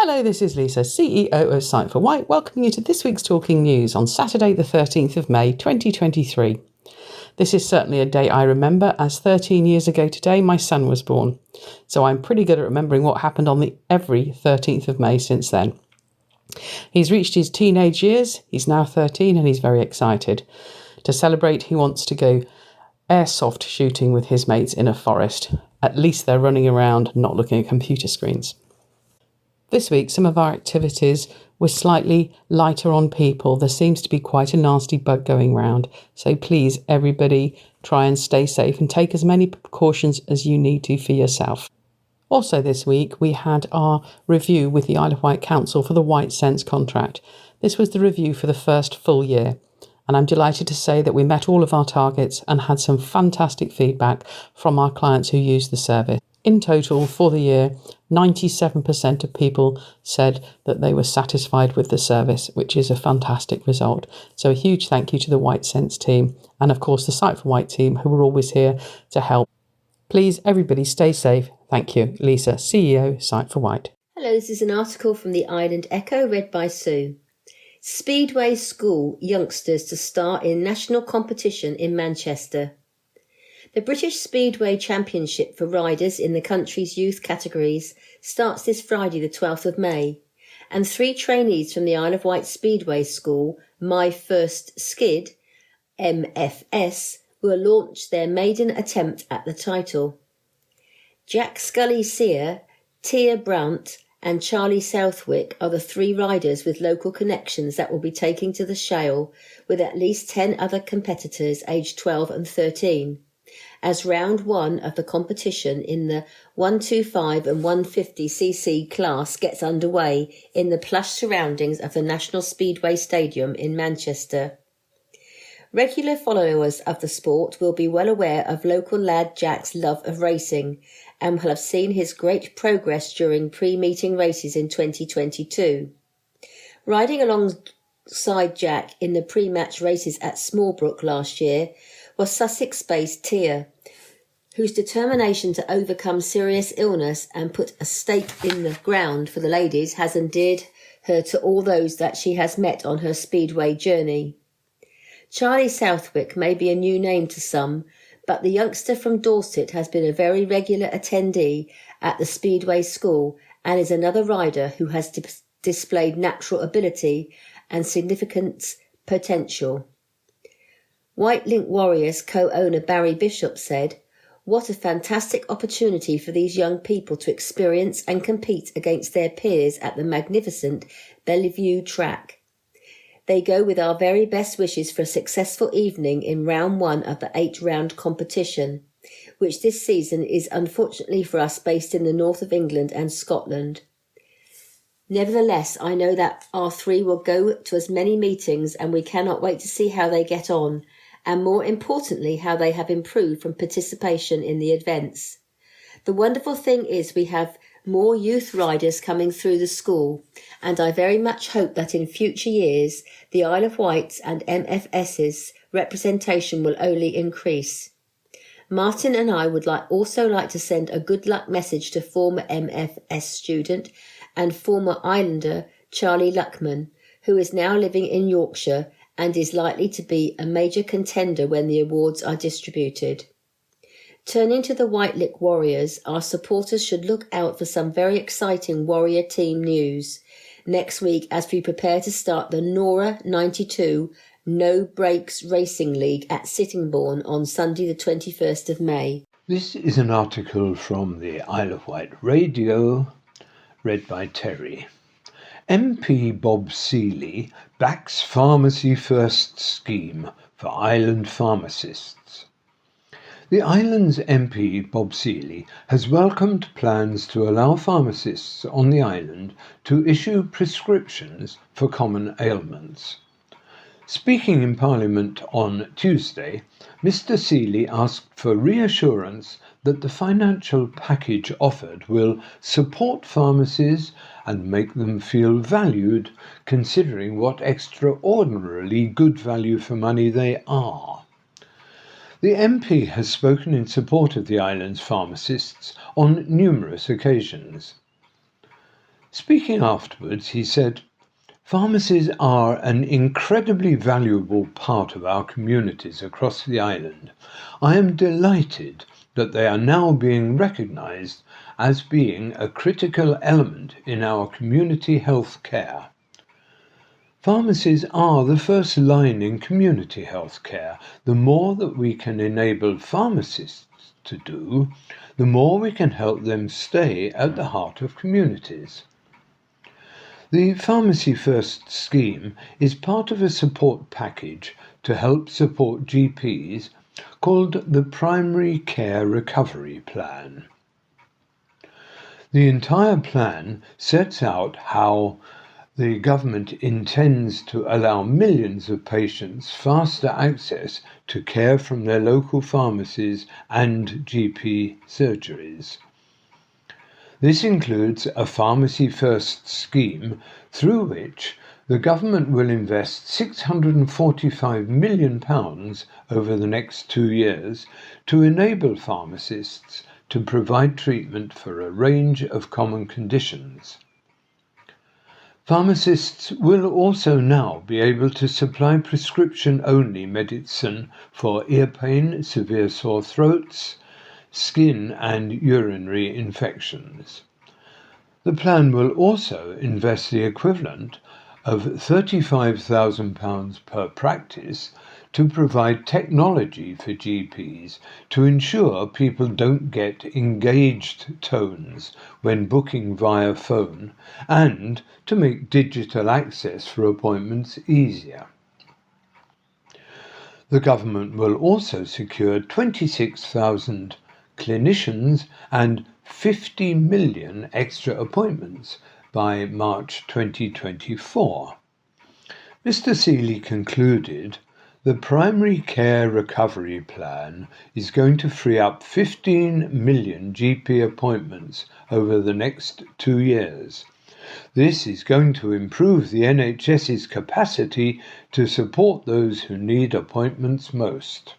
Hello, this is Lisa, CEO of Sight for White, welcoming you to this week's Talking News on Saturday the 13th of May 2023. This is certainly a day I remember, as 13 years ago today my son was born. So I'm pretty good at remembering what happened on every 13th of May since then. He's reached his teenage years, he's now 13 and he's very excited. To celebrate, he wants to go airsoft shooting with his mates in a forest. At least they're running around, not looking at computer screens. This week, some of our activities were slightly lighter on people. There seems to be quite a nasty bug going round. So please, everybody, try and stay safe and take as many precautions as you need to for yourself. Also this week, we had our review with the Isle of Wight Council for the White Sense contract. This was the review for the first full year. And I'm delighted to say that we met all of our targets and had some fantastic feedback from our clients who used the service. In total, for the year, 97% of people said that they were satisfied with the service, which is a fantastic result. So a huge thank you to the White Sense team and, of course, the Sight for White team, who are always here to help. Please, everybody, stay safe. Thank you. Lisa, CEO, Sight for White. Hello, this is an article from the Island Echo read by Sue. Speedway School youngsters to start in national competition in Manchester. The British Speedway Championship for riders in the country's youth categories starts this Friday the 12th of May, and 3 trainees from the Isle of Wight Speedway School, My First Skid, MFS, will launch their maiden attempt at the title. Jack Scully-Sear, Tia Brandt and Charlie Southwick are the 3 riders with local connections that will be taking to the Shale with at least 10 other competitors aged 12 and 13. As round 1 of the competition in the 125 and 150cc class gets underway in the plush surroundings of the National Speedway Stadium in Manchester. Regular followers of the sport will be well aware of local lad Jack's love of racing and will have seen his great progress during pre-meeting races in 2022. Riding alongside Jack in the pre-match races at Smallbrook last year was Sussex-based Tia, whose determination to overcome serious illness and put a stake in the ground for the ladies has endeared her to all those that she has met on her speedway journey. Charlie Southwick may be a new name to some, but the youngster from Dorset has been a very regular attendee at the Speedway School and is another rider who has displayed natural ability and significant potential. Whitelink Warriors co-owner Barry Bishop said, "What a fantastic opportunity for these young people to experience and compete against their peers at the magnificent Bellevue track. They go with our very best wishes for a successful evening in round 1 of the 8-round competition, which this season is unfortunately for us based in the north of England and Scotland. Nevertheless, I know that our 3 will go to as many meetings and we cannot wait to see how they get on, and more importantly, how they have improved from participation in the events. The wonderful thing is we have more youth riders coming through the school, and I very much hope that in future years, the Isle of Wight's and MFS's representation will only increase. Martin and I would also like to send a good luck message to former MFS student and former Islander Charlie Luckman, who is now living in Yorkshire and is likely to be a major contender when the awards are distributed. Turning to the Whitelink Warriors, our supporters should look out for some very exciting Warrior team news next week as we prepare to start the Nora 92 No Brakes Racing League at Sittingbourne on Sunday the 21st of May. This is an article from the Isle of Wight Radio, read by Terry. MP Bob Seeley backs Pharmacy First scheme for island pharmacists. The island's MP Bob Seeley has welcomed plans to allow pharmacists on the island to issue prescriptions for common ailments. Speaking in Parliament on Tuesday, Mr. Seeley asked for reassurance that the financial package offered will support pharmacies and make them feel valued, considering what extraordinarily good value for money they are. The MP has spoken in support of the island's pharmacists on numerous occasions. Speaking afterwards, he said, "Pharmacies are an incredibly valuable part of our communities across the island. I am delighted that they are now being recognised as being a critical element in our community health care. Pharmacies are the first line in community health care. The more that we can enable pharmacists to do, the more we can help them stay at the heart of communities." The Pharmacy First scheme is part of a support package to help support GPs called the Primary Care Recovery Plan. The entire plan sets out how the government intends to allow millions of patients faster access to care from their local pharmacies and GP surgeries. This includes a Pharmacy First scheme through which the government will invest £645 million over the next 2 years to enable pharmacists to provide treatment for a range of common conditions. Pharmacists will also now be able to supply prescription-only medicine for ear pain, severe sore throats, skin and urinary infections. The plan will also invest the equivalent of £35,000 per practice to provide technology for GPs to ensure people don't get engaged tones when booking via phone and to make digital access for appointments easier. The government will also secure 26,000 clinicians and 50 million extra appointments by March 2024. Mr. Seeley concluded, "The Primary Care Recovery Plan is going to free up 15 million GP appointments over the next 2 years. This is going to improve the NHS's capacity to support those who need appointments most."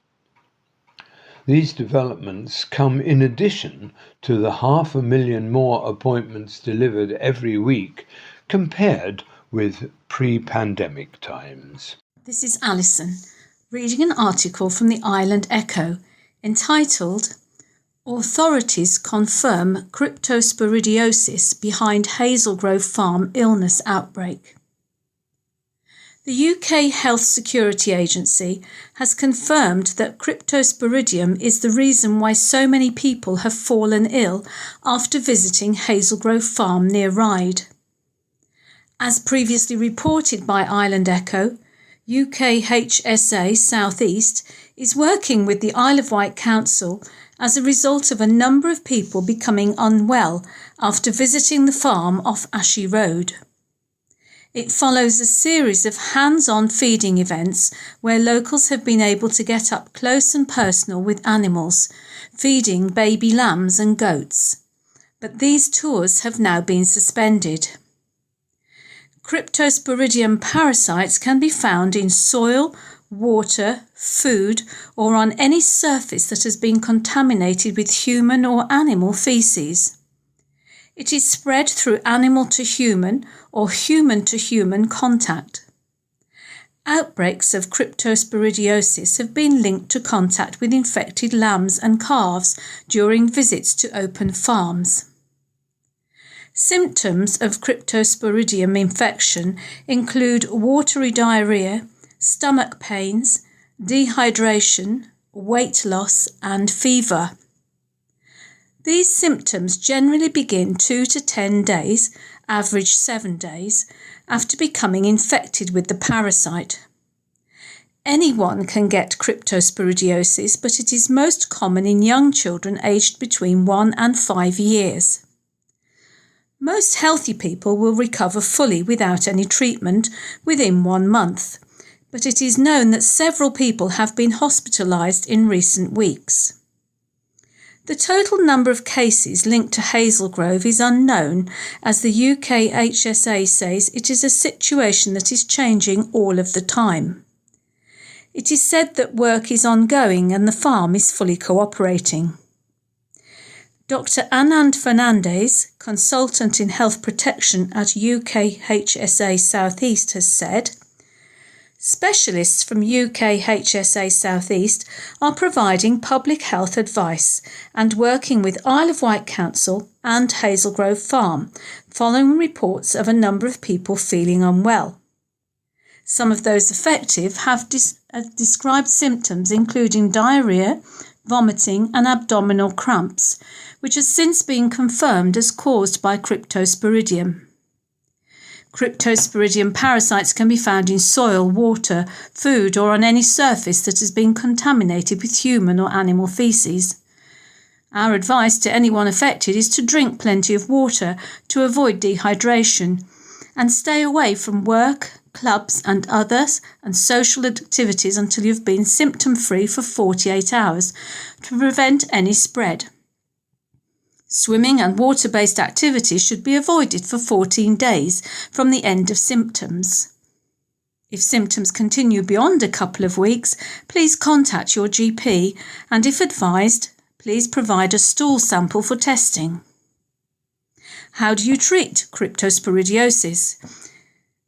These developments come in addition to the 500,000 more appointments delivered every week compared with pre-pandemic times. This is Alison, reading an article from the Island Echo entitled "Authorities Confirm Cryptosporidiosis Behind Hazelgrove Farm Illness Outbreak." The UK Health Security Agency has confirmed that Cryptosporidium is the reason why so many people have fallen ill after visiting Hazelgrove Farm near Ryde. As previously reported by Island Echo, UKHSA South East is working with the Isle of Wight Council as a result of a number of people becoming unwell after visiting the farm off Ashy Road. It follows a series of hands-on feeding events where locals have been able to get up close and personal with animals, feeding baby lambs and goats. But these tours have now been suspended. Cryptosporidium parasites can be found in soil, water, food, or on any surface that has been contaminated with human or animal feces. It is spread through animal to human or human to human contact. Outbreaks of cryptosporidiosis have been linked to contact with infected lambs and calves during visits to open farms. Symptoms of cryptosporidium infection include watery diarrhea, stomach pains, dehydration, weight loss and fever. These symptoms generally begin 2 to 10 days, average 7 days, after becoming infected with the parasite. Anyone can get cryptosporidiosis, but it is most common in young children aged between 1 and 5 years. Most healthy people will recover fully without any treatment within 1 month, but it is known that several people have been hospitalised in recent weeks. The total number of cases linked to Hazelgrove is unknown, as the UKHSA says it is a situation that is changing all of the time. It is said that work is ongoing and the farm is fully cooperating. Dr. Anand Fernandez, consultant in health protection at UKHSA South East, has said, specialists from UKHSA South East are providing public health advice and working with Isle of Wight Council and Hazel Grove Farm, following reports of a number of people feeling unwell. Some of those affected have described symptoms including diarrhoea, vomiting and abdominal cramps, which has since been confirmed as caused by Cryptosporidium. Cryptosporidium parasites can be found in soil, water, food or on any surface that has been contaminated with human or animal faeces. Our advice to anyone affected is to drink plenty of water to avoid dehydration and stay away from work, clubs and others and social activities until you've been symptom-free for 48 hours to prevent any spread. Swimming and water-based activities should be avoided for 14 days from the end of symptoms. If symptoms continue beyond a couple of weeks, please contact your GP and if advised, please provide a stool sample for testing. How do you treat cryptosporidiosis?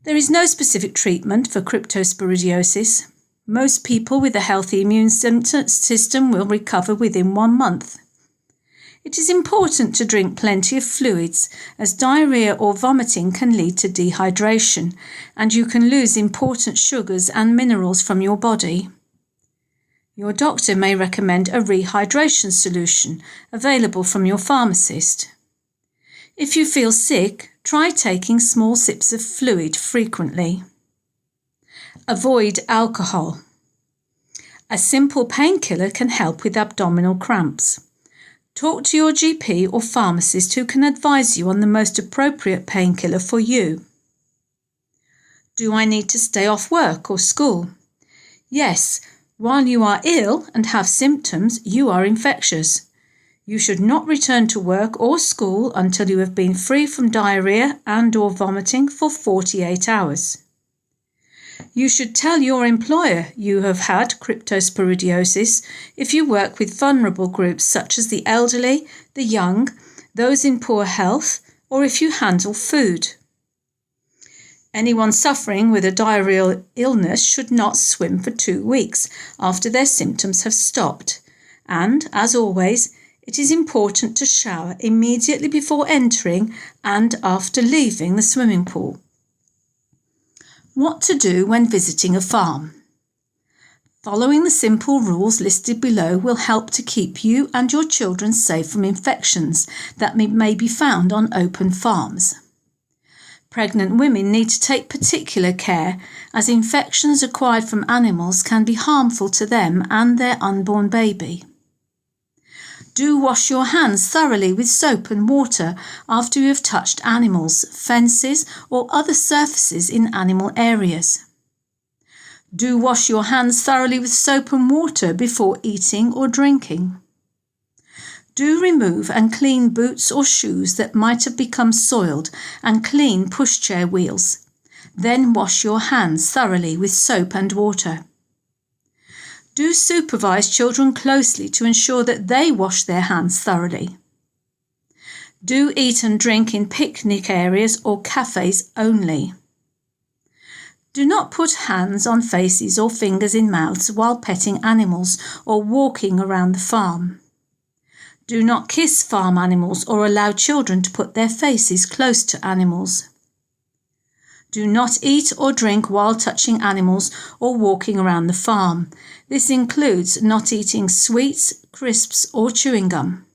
There is no specific treatment for cryptosporidiosis. Most people with a healthy immune system will recover within 1 month. It is important to drink plenty of fluids, as diarrhoea or vomiting can lead to dehydration, and you can lose important sugars and minerals from your body. Your doctor may recommend a rehydration solution available from your pharmacist. If you feel sick, try taking small sips of fluid frequently. Avoid alcohol. A simple painkiller can help with abdominal cramps. Talk to your GP or pharmacist who can advise you on the most appropriate painkiller for you. Do I need to stay off work or school? Yes, while you are ill and have symptoms, you are infectious. You should not return to work or school until you have been free from diarrhoea and/or vomiting for 48 hours. You should tell your employer you have had cryptosporidiosis if you work with vulnerable groups such as the elderly, the young, those in poor health, or if you handle food. Anyone suffering with a diarrheal illness should not swim for 2 weeks after their symptoms have stopped. And, as always, it is important to shower immediately before entering and after leaving the swimming pool. What to do when visiting a farm. Following the simple rules listed below will help to keep you and your children safe from infections that may be found on open farms. Pregnant women need to take particular care as infections acquired from animals can be harmful to them and their unborn baby. Do wash your hands thoroughly with soap and water after you have touched animals, fences or other surfaces in animal areas. Do wash your hands thoroughly with soap and water before eating or drinking. Do remove and clean boots or shoes that might have become soiled and clean pushchair wheels. Then wash your hands thoroughly with soap and water. Do supervise children closely to ensure that they wash their hands thoroughly. Do eat and drink in picnic areas or cafes only. Do not put hands on faces or fingers in mouths while petting animals or walking around the farm. Do not kiss farm animals or allow children to put their faces close to animals. Do not eat or drink while touching animals or walking around the farm. This includes not eating sweets, crisps or chewing gum.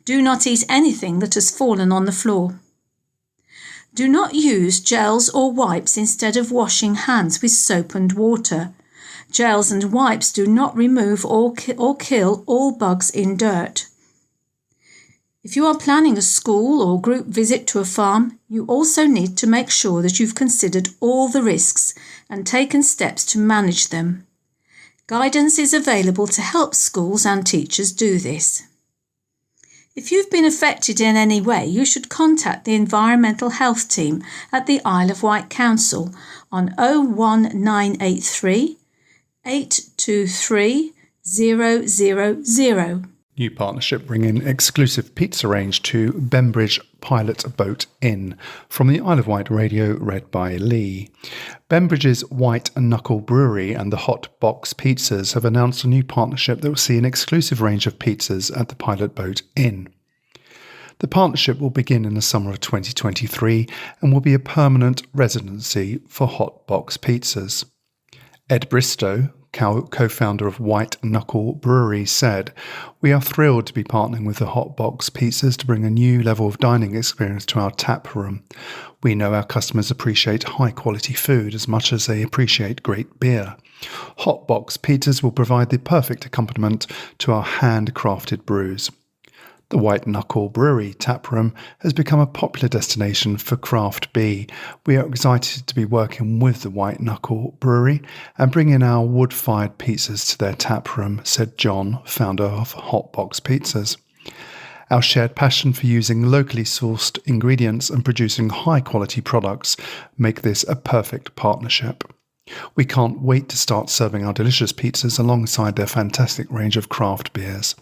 Do not eat anything that has fallen on the floor. Do not use gels or wipes instead of washing hands with soap and water. Gels and wipes do not remove or kill all bugs in dirt. If you are planning a school or group visit to a farm, you also need to make sure that you've considered all the risks and taken steps to manage them. Guidance is available to help schools and teachers do this. If you've been affected in any way, you should contact the Environmental Health Team at the Isle of Wight Council on 01983 823 000. New partnership bringing exclusive pizza range to Bembridge Pilot Boat Inn. From the Isle of Wight Radio, read by Lee. Bembridge's White Knuckle Brewery and the Hot Box Pizzas have announced a new partnership that will see an exclusive range of pizzas at the Pilot Boat Inn. The partnership will begin in the summer of 2023 and will be a permanent residency for Hot Box Pizzas. Ed Bristow, co-founder of White Knuckle Brewery, said, "We are thrilled to be partnering with the Hot Box Pizzas to bring a new level of dining experience to our tap room. We know our customers appreciate high-quality food as much as they appreciate great beer. Hot Box Pizzas will provide the perfect accompaniment to our handcrafted brews." The White Knuckle Brewery taproom has become a popular destination for craft beer. We are excited to be working with the White Knuckle Brewery and bringing our wood-fired pizzas to their taproom, said John, founder of Hot Box Pizzas. Our shared passion for using locally sourced ingredients and producing high-quality products make this a perfect partnership. We can't wait to start serving our delicious pizzas alongside their fantastic range of craft beers.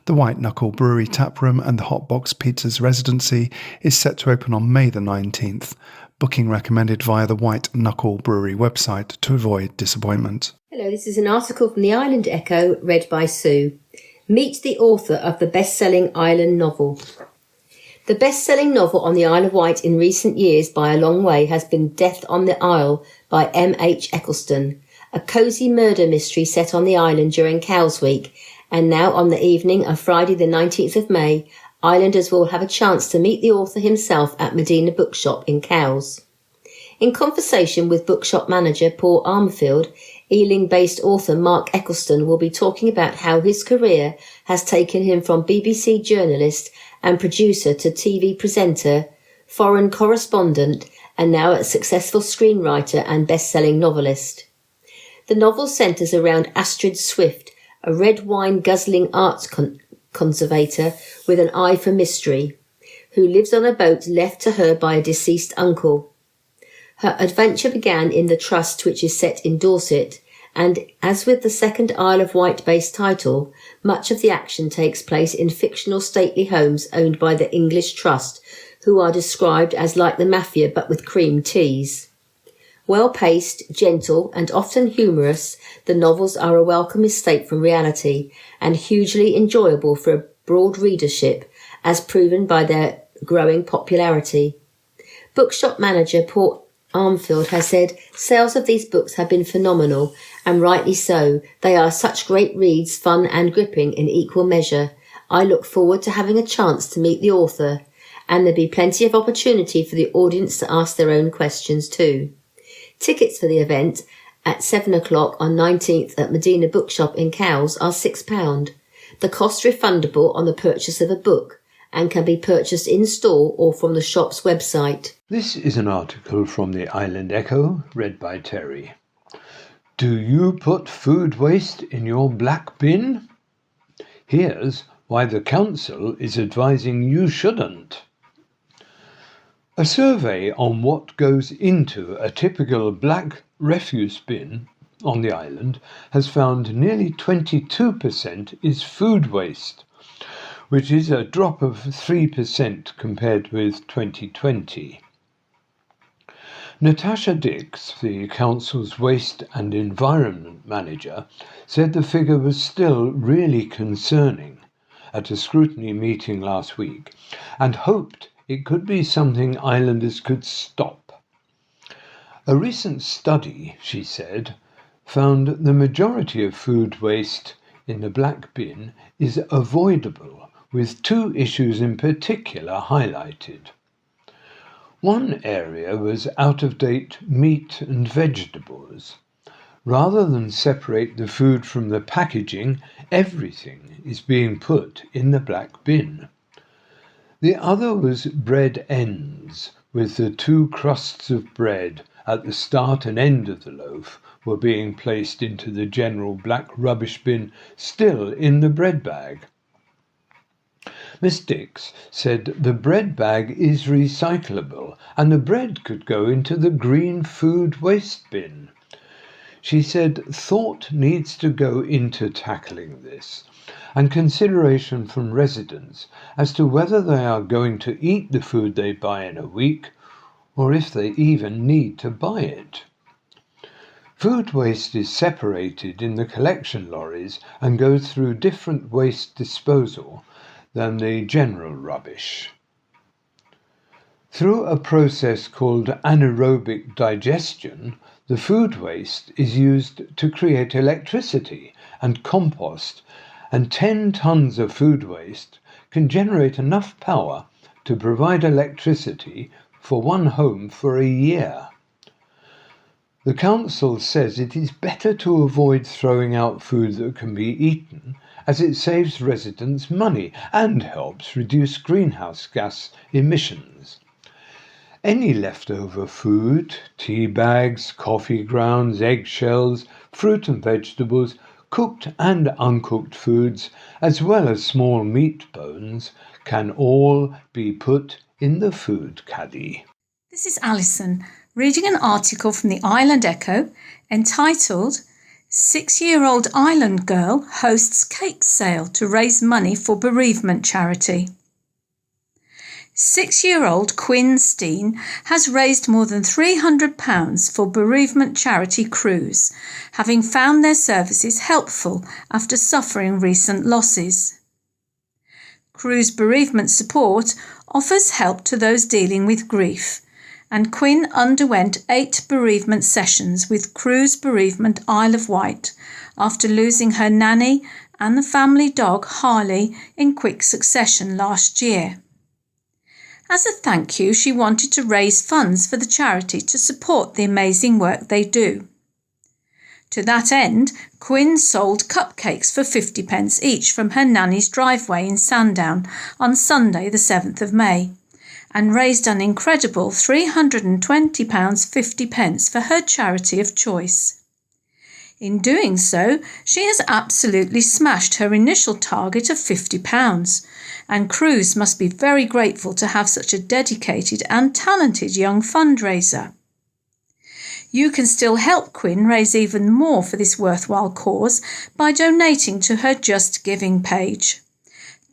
The White Knuckle Brewery taproom and the Hot Box Pizzas residency is set to open on May the 19th. Booking recommended via the White Knuckle Brewery website to avoid disappointment. Hello, this is an article from the Island Echo, read by Sue. Meet the author of the best-selling Island novel. The best-selling novel on the Isle of Wight in recent years by a long way has been Death on the Isle by M.H. Eccleston, a cosy murder mystery set on the island during Cowes Week, and now on the evening of Friday the 19th of May, islanders will have a chance to meet the author himself at Medina Bookshop in Cowes. In conversation with bookshop manager Paul Armfield, Ealing-based author Mark Eccleston will be talking about how his career has taken him from BBC journalist and producer to TV presenter, foreign correspondent, and now a successful screenwriter and best-selling novelist. The novel centres around Astrid Swift, a red wine guzzling arts conservator with an eye for mystery, who lives on a boat left to her by a deceased uncle. Her adventure began in the trust which is set in Dorset, and as with the second Isle of Wight-based title, much of the action takes place in fictional stately homes owned by the English Trust, who are described as like the mafia but with cream teas. Well-paced, gentle, and often humorous, the novels are a welcome escape from reality and hugely enjoyable for a broad readership, as proven by their growing popularity. Bookshop manager Paul Armfield has said, "Sales of these books have been phenomenal, and rightly so. They are such great reads, fun and gripping in equal measure. I look forward to having a chance to meet the author, and there'll be plenty of opportunity for the audience to ask their own questions too." Tickets for the event at 7 o'clock on 19th at Medina Bookshop in Cowes are £6. The cost refundable on the purchase of a book and can be purchased in-store or from the shop's website. This is an article from the Island Echo, read by Terry. Do you put food waste in your black bin? Here's why the council is advising you shouldn't. A survey on what goes into a typical black refuse bin on the island has found nearly 22% is food waste, which is a drop of 3% compared with 2020. Natasha Dix, the council's Waste and Environment Manager, said the figure was still really concerning at a scrutiny meeting last week and hoped it could be something islanders could stop. A recent study, she said, found the majority of food waste in the black bin is avoidable, with two issues in particular highlighted. One area was out-of-date meat and vegetables. Rather than separate the food from the packaging, everything is being put in the black bin. The other was bread ends, with the two crusts of bread at the start and end of the loaf were being placed into the general black rubbish bin still in the bread bag. Miss Dix said the bread bag is recyclable and the bread could go into the green food waste bin. She said thought needs to go into tackling this, and consideration from residents as to whether they are going to eat the food they buy in a week, or if they even need to buy it. Food waste is separated in the collection lorries and goes through different waste disposal than the general rubbish. Through a process called anaerobic digestion, the food waste is used to create electricity and compost, and 10 tons of food waste can generate enough power to provide electricity for one home for a year. The council says it is better to avoid throwing out food that can be eaten, as it saves residents money and helps reduce greenhouse gas emissions. Any leftover food, tea bags, coffee grounds, eggshells, fruit and vegetables, cooked and uncooked foods, as well as small meat bones, can all be put in the food caddy. This is Alison reading an article from the Island Echo entitled 6-Year-Old Island Girl Hosts Cake Sale to Raise Money for Bereavement Charity. 6-year-old Quinn Steen has raised more than £300 for bereavement charity Cruise, having found their services helpful after suffering recent losses. Cruise Bereavement Support offers help to those dealing with grief, and Quinn underwent 8 bereavement sessions with Cruise Bereavement Isle of Wight after losing her nanny and the family dog Harley in quick succession last year. As a thank you, she wanted to raise funds for the charity to support the amazing work they do. To that end, Quinn sold cupcakes for 50p each from her nanny's driveway in Sandown on Sunday the 7th of May, and raised an incredible £320.50 for her charity of choice. In doing so, she has absolutely smashed her initial target of £50, and Cruise must be very grateful to have such a dedicated and talented young fundraiser. You can still help Quinn raise even more for this worthwhile cause by donating to her Just Giving page.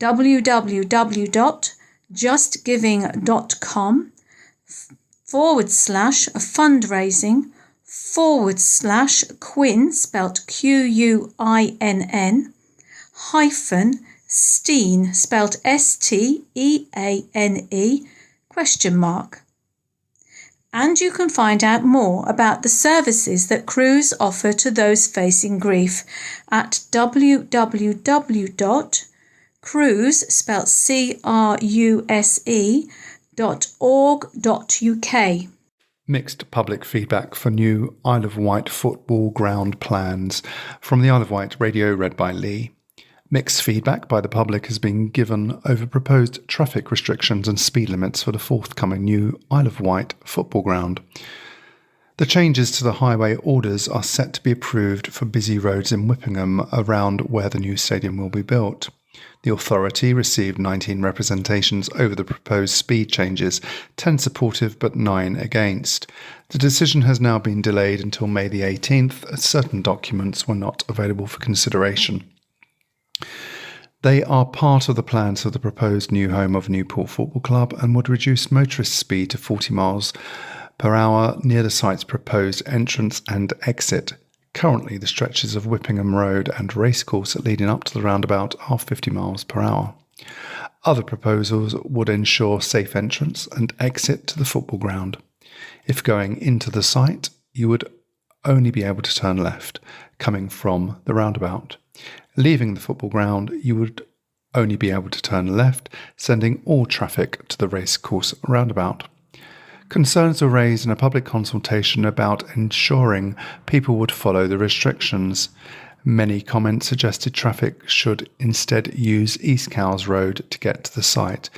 www.justgiving.com/fundraising/Quinn spelt Quinn hyphen Steen spelt STEANE ? And you can find out more about the services that Cruise offer to those facing grief at www.cruise spelt cruse.org.uk. Mixed public feedback for new Isle of Wight football ground plans from the Isle of Wight radio read by Lee. Mixed feedback by the public has been given over proposed traffic restrictions and speed limits for the forthcoming new Isle of Wight football ground. The changes to the highway orders are set to be approved for busy roads in Whippingham around where the new stadium will be built. The authority received 19 representations over the proposed speed changes, 10 supportive but 9 against. The decision has now been delayed until May the 18th, as certain documents were not available for consideration. They are part of the plans for the proposed new home of Newport Football Club and would reduce motorist speed to 40 miles per hour near the site's proposed entrance and exit. Currently, the stretches of Whippingham Road and Racecourse leading up to the roundabout are 50 miles per hour. Other proposals would ensure safe entrance and exit to the football ground. If going into the site, you would only be able to turn left, coming from the roundabout. Leaving the football ground, you would only be able to turn left, sending all traffic to the racecourse roundabout. Concerns were raised in a public consultation about ensuring people would follow the restrictions. Many comments suggested traffic should instead use East Cowes Road to get to the site,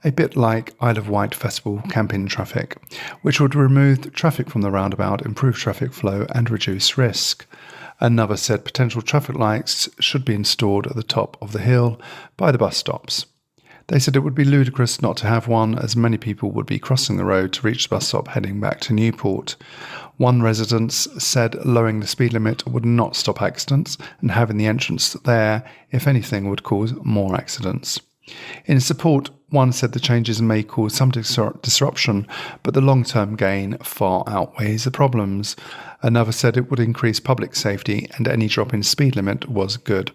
a bit like Isle of Wight Festival camp-in traffic, which would remove traffic from the roundabout, improve traffic flow and reduce risk. Another said potential traffic lights should be installed at the top of the hill by the bus stops. They said it would be ludicrous not to have one, as many people would be crossing the road to reach the bus stop heading back to Newport. One resident said lowering the speed limit would not stop accidents, and having the entrance there, if anything, would cause more accidents. In support, one said the changes may cause some disruption, but the long-term gain far outweighs the problems. Another said it would increase public safety and any drop in speed limit was good.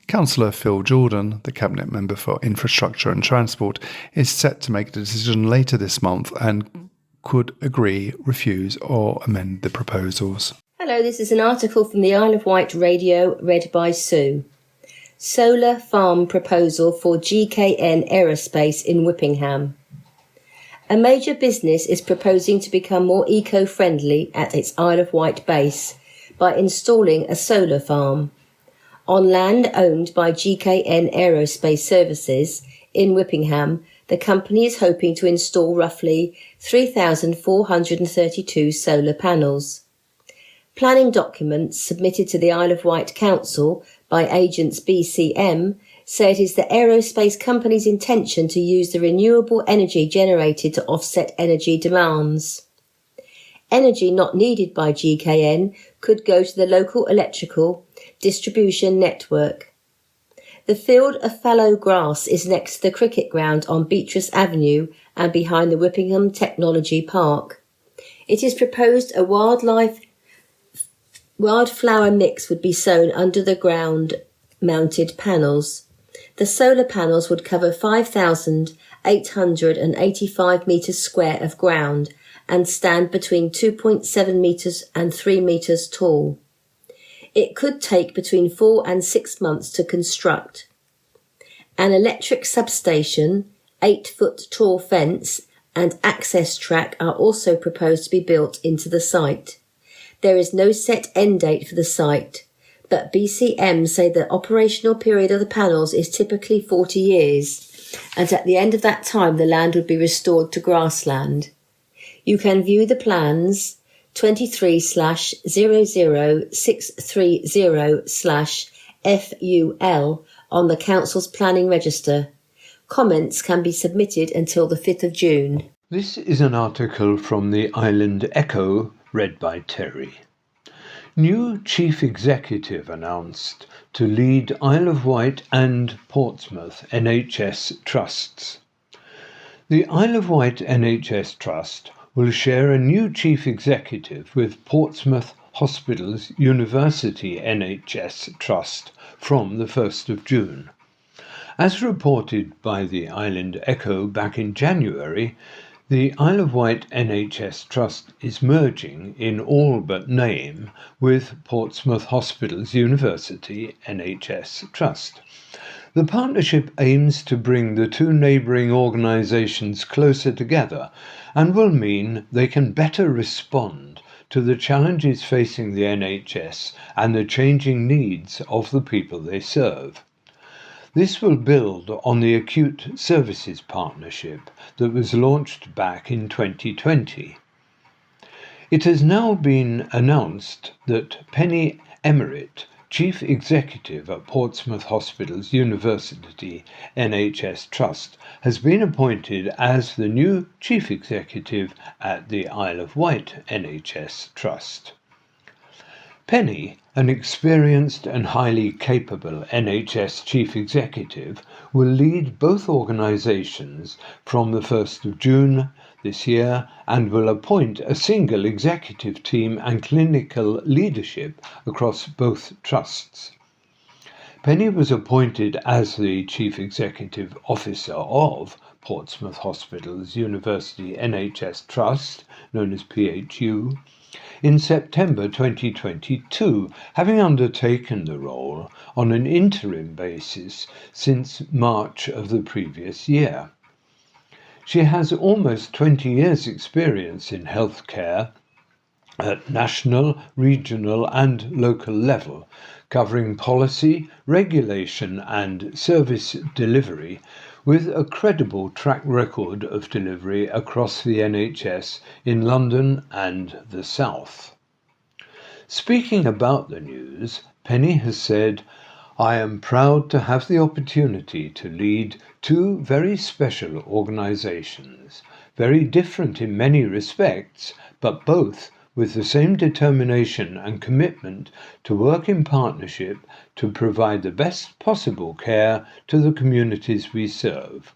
Councillor Phil Jordan, the Cabinet Member for Infrastructure and Transport, is set to make a decision later this month and could agree, refuse or amend the proposals. Hello, this is an article from the Isle of Wight Radio, read by Sue. Solar farm proposal for GKN Aerospace in Whippingham. A major business is proposing to become more eco-friendly at its Isle of Wight base by installing a solar farm. On land owned by GKN Aerospace Services in Whippingham, the company is hoping to install roughly 3,432 solar panels. Planning documents submitted to the Isle of Wight Council by agents BCM say it is the aerospace company's intention to use the renewable energy generated to offset energy demands. Energy not needed by GKN could go to the local electrical distribution network. The field of fallow grass is next to the cricket ground on Beatrice Avenue and behind the Whippingham Technology Park. It is proposed a wildflower mix would be sown under the ground mounted panels. The solar panels would cover 5,885 metres square of ground and stand between 2.7 metres and 3 metres tall. It could take between 4 and 6 months to construct. An electric substation, 8-foot tall fence and access track are also proposed to be built into the site. There is no set end date for the site, but BCM say the operational period of the panels is typically 40 years, and at the end of that time the land would be restored to grassland. You can view the plans 23/00630/FUL on the Council's planning register. Comments can be submitted until the 5th of June. This is an article from the Island Echo, read by Terry. New Chief Executive announced to lead Isle of Wight and Portsmouth NHS Trusts. The Isle of Wight NHS Trust will share a new Chief Executive with Portsmouth Hospitals University NHS Trust from the 1st of June. As reported by the Island Echo back in January, the Isle of Wight NHS Trust is merging, in all but name, with Portsmouth Hospitals University NHS Trust. The partnership aims to bring the two neighbouring organisations closer together and will mean they can better respond to the challenges facing the NHS and the changing needs of the people they serve. This will build on the Acute Services Partnership that was launched back in 2020. It has now been announced that Penny Emmerich, Chief Executive at Portsmouth Hospitals University NHS Trust, has been appointed as the new Chief Executive at the Isle of Wight NHS Trust. Penny, an experienced and highly capable NHS Chief Executive, will lead both organisations from the 1st of June this year and will appoint a single executive team and clinical leadership across both trusts. Penny was appointed as the Chief Executive Officer of Portsmouth Hospitals University NHS Trust, known as PHU, in September 2022, having undertaken the role on an interim basis since March of the previous year. She has almost 20 years' experience in healthcare at national, regional and local level, covering policy, regulation and service delivery, with a credible track record of delivery across the NHS in London and the South. Speaking about the news, Penny has said, I am proud to have the opportunity to lead two very special organisations, very different in many respects, but both with the same determination and commitment to work in partnership to provide the best possible care to the communities we serve.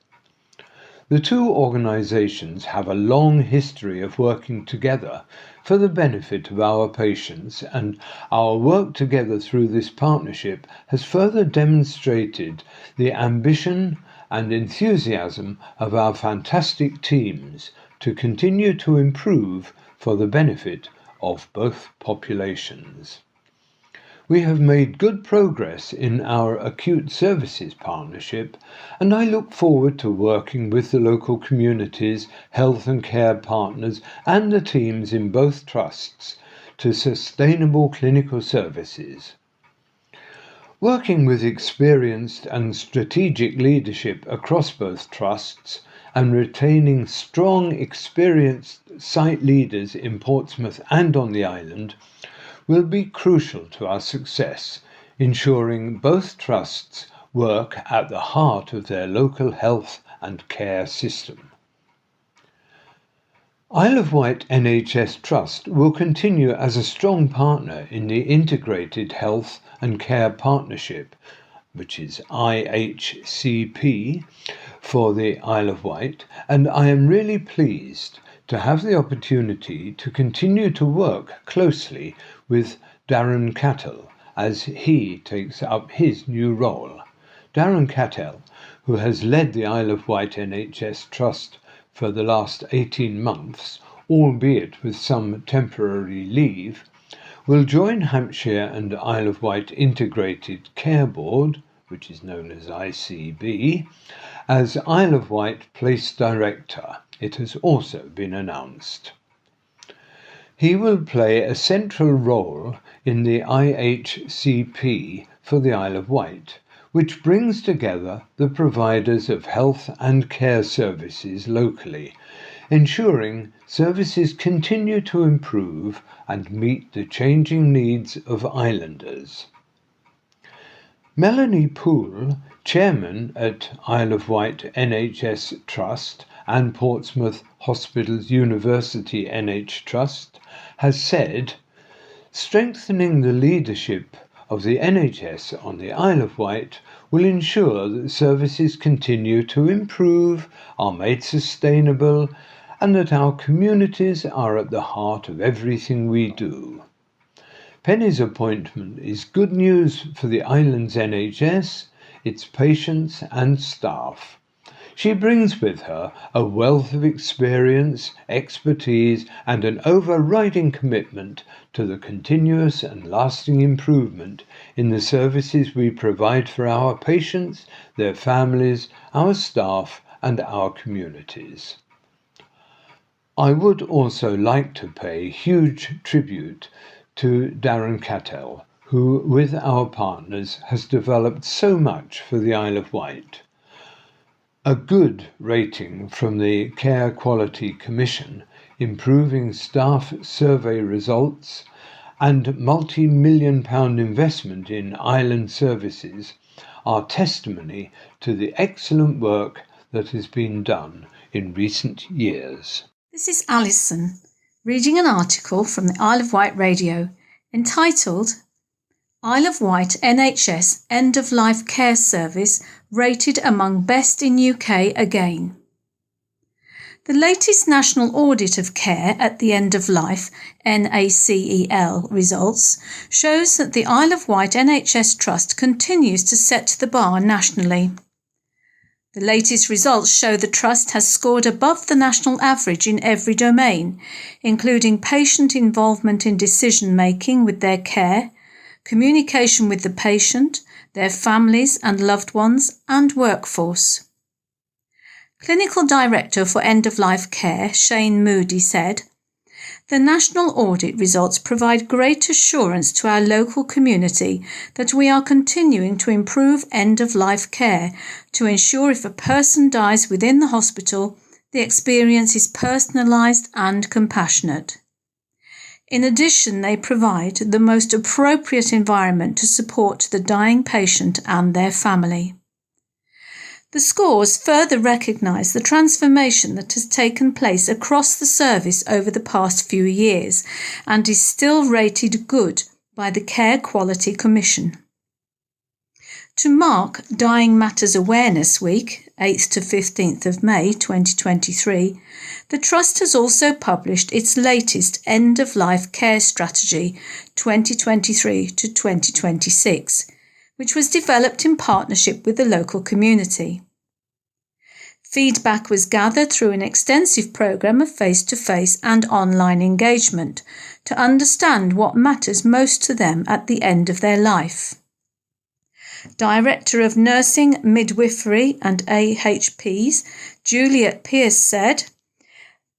The two organisations have a long history of working together for the benefit of our patients, and our work together through this partnership has further demonstrated the ambition and enthusiasm of our fantastic teams to continue to improve for the benefit of both populations. We have made good progress in our acute services partnership, and I look forward to working with the local communities, health and care partners, and the teams in both trusts to sustainable clinical services. Working with experienced and strategic leadership across both trusts and retaining strong, experienced site leaders in Portsmouth and on the island will be crucial to our success, ensuring both trusts work at the heart of their local health and care system. Isle of Wight NHS Trust will continue as a strong partner in the Integrated Health and Care Partnership, which is IHCP, for the Isle of Wight, and I am really pleased to have the opportunity to continue to work closely with Darren Cattell as he takes up his new role. Darren Cattell, who has led the Isle of Wight NHS Trust for the last 18 months, albeit with some temporary leave, will join Hampshire and Isle of Wight Integrated Care Board, which is known as ICB, as Isle of Wight Place Director. It has also been announced. He will play a central role in the IHCP for the Isle of Wight, which brings together the providers of health and care services locally, ensuring services continue to improve and meet the changing needs of islanders. Melanie Poole, Chairman at Isle of Wight NHS Trust and Portsmouth Hospitals University NH Trust, has said, "Strengthening the leadership of the NHS on the Isle of Wight will ensure that services continue to improve, are made sustainable, and that our communities are at the heart of everything we do." Penny's appointment is good news for the island's NHS, its patients and staff. She brings with her a wealth of experience, expertise, and an overriding commitment to the continuous and lasting improvement in the services we provide for our patients, their families, our staff, and our communities. I would also like to pay huge tribute to Darren Cattell, who, with our partners, has developed so much for the Isle of Wight. A good rating from the Care Quality Commission, improving staff survey results, and multi-million-pound investment in island services are testimony to the excellent work that has been done in recent years. This is Alison, reading an article from the Isle of Wight Radio entitled Isle of Wight NHS End of Life Care Service rated among best in UK again. The latest National Audit of Care at the End of Life (NACEL) results shows that the Isle of Wight NHS Trust continues to set the bar nationally. The latest results show the Trust has scored above the national average in every domain, including patient involvement in decision-making with their care, communication with the patient, their families and loved ones, and workforce. Clinical Director for End-of-Life Care, Shane Moody, said, "The national audit results provide great assurance to our local community that we are continuing to improve end-of-life care to ensure if a person dies within the hospital, the experience is personalised and compassionate. In addition, they provide the most appropriate environment to support the dying patient and their family. The scores further recognise the transformation that has taken place across the service over the past few years and is still rated good by the Care Quality Commission. To mark Dying Matters Awareness Week, 8th to 15th of May 2023, the Trust has also published its latest End-of-Life Care Strategy 2023 to 2026, which was developed in partnership with the local community. Feedback was gathered through an extensive programme of face-to-face and online engagement to understand what matters most to them at the end of their life. Director of Nursing, Midwifery and AHPs, Juliet Pierce said,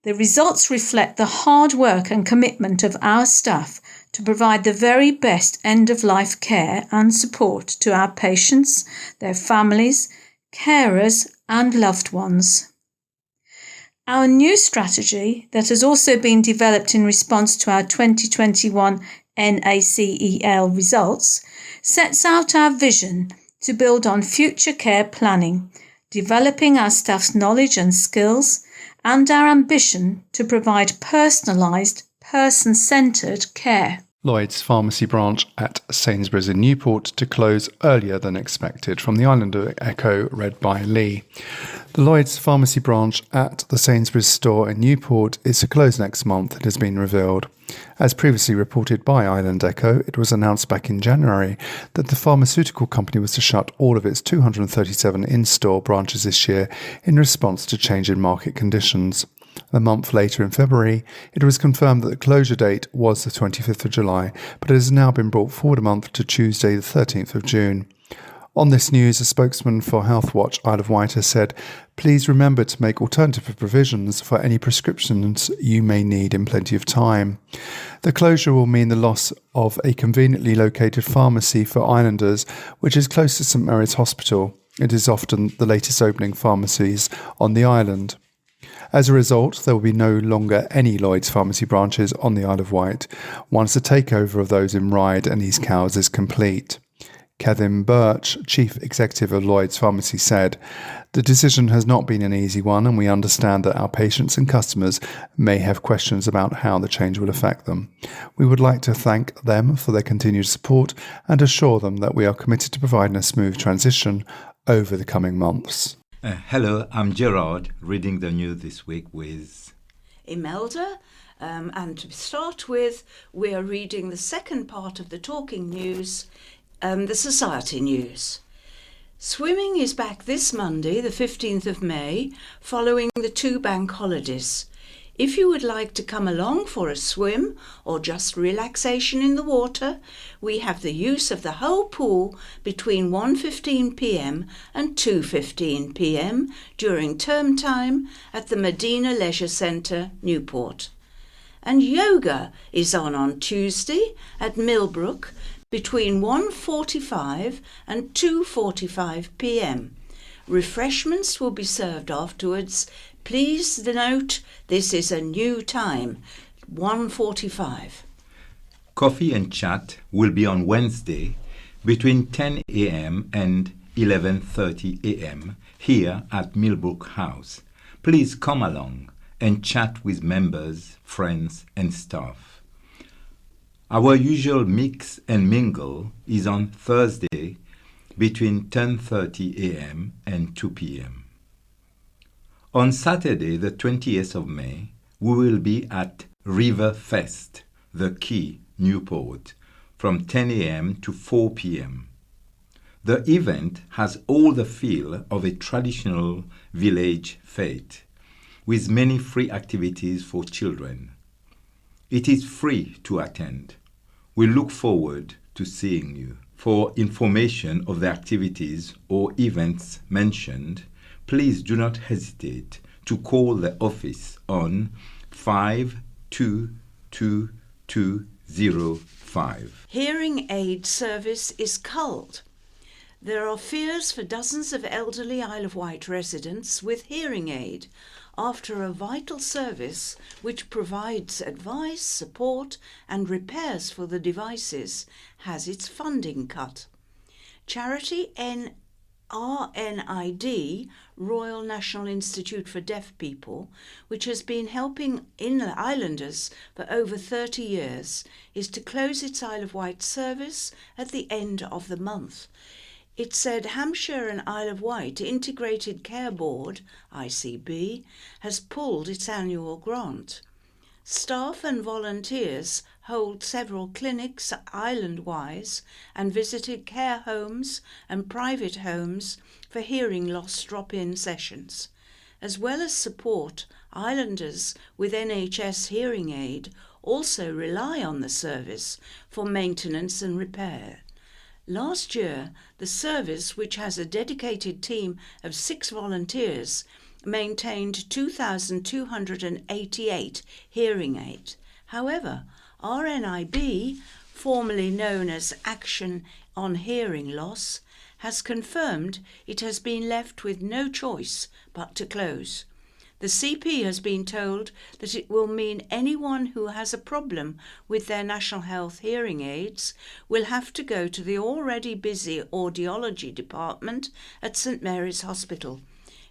"The results reflect the hard work and commitment of our staff to provide the very best end-of-life care and support to our patients, their families, carers and loved ones." Our new strategy, that has also been developed in response to our 2021 NACEL results, sets out our vision to build on future care planning, developing our staff's knowledge and skills, and our ambition to provide personalised, person-centred care. Lloyd's pharmacy branch at Sainsbury's in Newport to close earlier than expected. From the Island Echo, read by Lee. The Lloyd's pharmacy branch at the Sainsbury's store in Newport is to close next month, it has been revealed. As previously reported by Island Echo, it was announced back in January that the pharmaceutical company was to shut all of its 237 in-store branches this year in response to changing market conditions. A month later, in February, it was confirmed that the closure date was the 25th of July, but it has now been brought forward a month to Tuesday, the 13th of June. On this news, a spokesman for Healthwatch Isle of Wight has said, "Please remember to make alternative provisions for any prescriptions you may need in plenty of time." The closure will mean the loss of a conveniently located pharmacy for islanders, which is close to St Mary's Hospital. It is often the latest opening pharmacies on the island. As a result, there will be no longer any Lloyd's pharmacy branches on the Isle of Wight once the takeover of those in Ryde and East Cowes is complete. Kevin Birch, Chief Executive of Lloyd's Pharmacy, said, "The decision has not been an easy one, and we understand that our patients and customers may have questions about how the change will affect them. We would like to thank them for their continued support and assure them that we are committed to providing a smooth transition over the coming months." Hello, I'm Gerard, reading the news this week with Imelda. And to start with, we are reading the second part of the talking news, the society news. Swimming is back this Monday, the 15th of May, following the 2 bank holidays. If you would like to come along for a swim or just relaxation in the water, we have the use of the whole pool between 1:15 p.m. and 2:15 p.m. during term time at the Medina Leisure Centre, Newport. And yoga is on Tuesday at Millbrook between 1:45 and 2:45 p.m. Refreshments will be served afterwards. Please note, this is a new time, 1:45. Coffee and Chat will be on Wednesday between 10 a.m. and 11:30 a.m. here at Millbrook House. Please come along and chat with members, friends and staff. Our usual mix and mingle is on Thursday between 10:30 a.m. and 2 p.m. On Saturday, the 20th of May, we will be at River Fest, The Quay, Newport, from 10 a.m. to 4 p.m. The event has all the feel of a traditional village fete, with many free activities for children. It is free to attend. We look forward to seeing you. For information of the activities or events mentioned, please do not hesitate to call the office on 522205. Hearing aid service is culled. There are fears for dozens of elderly Isle of Wight residents with hearing aid after a vital service which provides advice, support and repairs for the devices has its funding cut. Charity RNID, Royal National Institute for Deaf People, which has been helping islanders for over 30 years, is to close its Isle of Wight service at the end of the month. It said Hampshire and Isle of Wight Integrated Care Board, ICB, has pulled its annual grant. Staff and volunteers hold several clinics island-wise and visited care homes and private homes for hearing loss drop-in sessions. As well as support, islanders with NHS hearing aid also rely on the service for maintenance and repair. Last year, the service, which has a dedicated team of 6 volunteers, maintained 2,288 hearing aids. However, RNIB, formerly known as Action on Hearing Loss, has confirmed it has been left with no choice but to close. The CP has been told that it will mean anyone who has a problem with their National Health hearing aids will have to go to the already busy audiology department at St Mary's Hospital.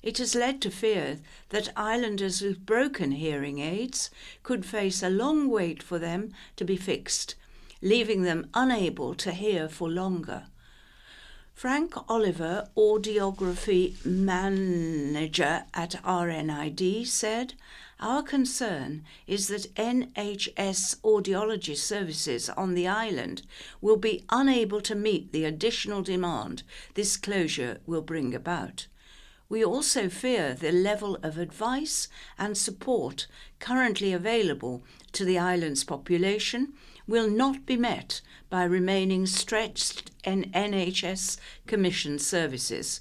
It has led to fear that islanders with broken hearing aids could face a long wait for them to be fixed, leaving them unable to hear for longer. Frank Oliver, audiography manager at RNID, said, "Our concern is that NHS audiology services on the island will be unable to meet the additional demand this closure will bring about. We also fear the level of advice and support currently available to the island's population will not be met by remaining stretched in NHS commissioned services.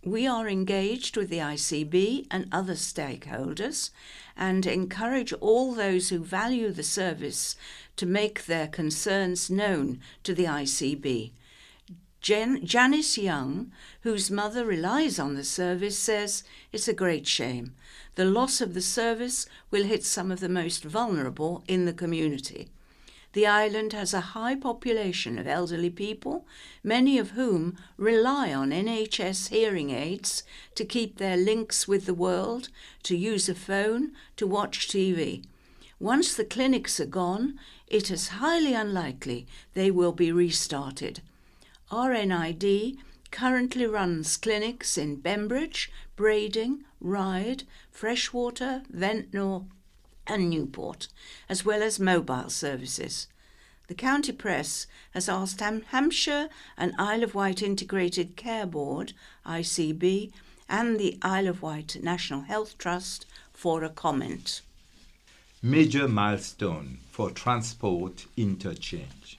We are engaged with the ICB and other stakeholders and encourage all those who value the service to make their concerns known to the ICB. Janice Young, whose mother relies on the service, says it's a great shame. The loss of the service will hit some of the most vulnerable in the community. The island has a high population of elderly people, many of whom rely on NHS hearing aids to keep their links with the world, to use a phone, to watch TV. Once the clinics are gone, it is highly unlikely they will be restarted. RNID currently runs clinics in Bembridge, Brading, Ryde, Freshwater, Ventnor and Newport, as well as mobile services. The county press has asked Hampshire and Isle of Wight Integrated Care Board, ICB, and the Isle of Wight National Health Trust for a comment. Major milestone for transport interchange.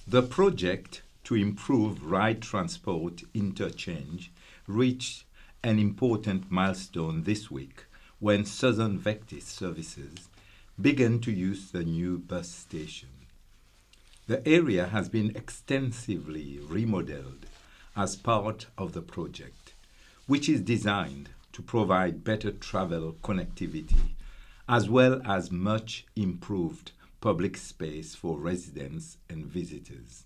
The project to improve ride transport interchange reached an important milestone this week when Southern Vectis services began to use the new bus station. The area has been extensively remodeled as part of the project, which is designed to provide better travel connectivity as well as much improved public space for residents and visitors.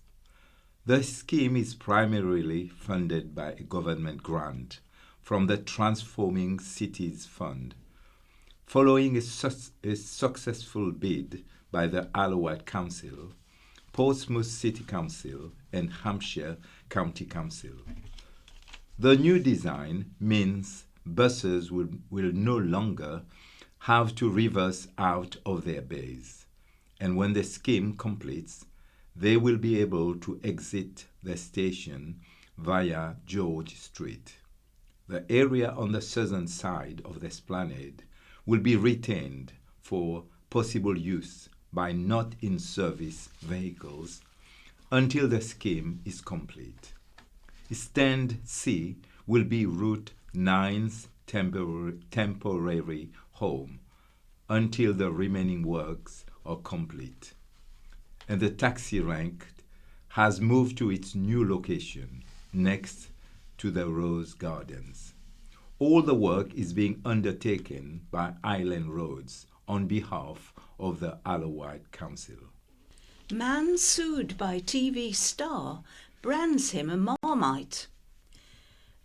The scheme is primarily funded by a government grant from the Transforming Cities Fund. Following a successful bid by the Isle of Wight Council, Portsmouth City Council and Hampshire County Council. The new design means buses will no longer have to reverse out of their bays, and when the scheme completes, they will be able to exit the station via George Street. The area on the southern side of the esplanade will be retained for possible use by not-in-service vehicles until the scheme is complete. Stand C will be Route 9's temporary home until the remaining works are complete. And the taxi rank has moved to its new location next to the Rose Gardens. All the work is being undertaken by Island Roads on behalf of the Isle of Wight Council. Man sued by TV star brands him a Marmite.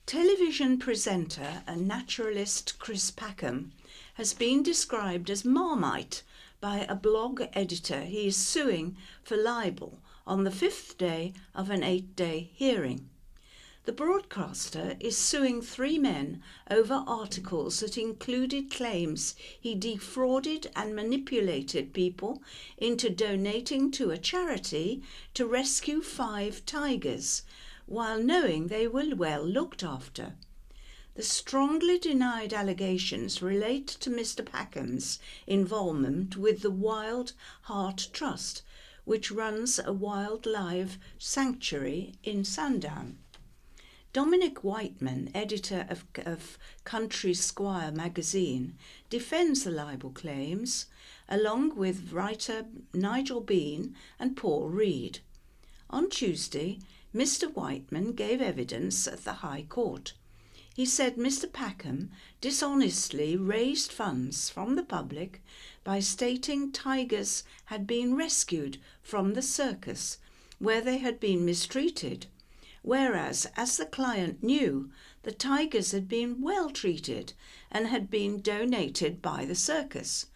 Television presenter and naturalist Chris Packham has been described as Marmite by a blog editor he is suing for libel on the 5th day of an 8-day hearing. The broadcaster is suing 3 men over articles that included claims he defrauded and manipulated people into donating to a charity to rescue 5 tigers, while knowing they were well looked after. The strongly denied allegations relate to Mr. Packham's involvement with the Wild Heart Trust, which runs a wildlife sanctuary in Sandown. Dominic Whiteman, editor of Country Squire magazine, defends the libel claims, along with writer Nigel Bean and Paul Reed. On Tuesday, Mr. Whiteman gave evidence at the High Court. He said Mr. Packham dishonestly raised funds from the public by stating tigers had been rescued from the circus, where they had been mistreated, whereas, as the client knew, the tigers had been well treated and had been donated by the circus.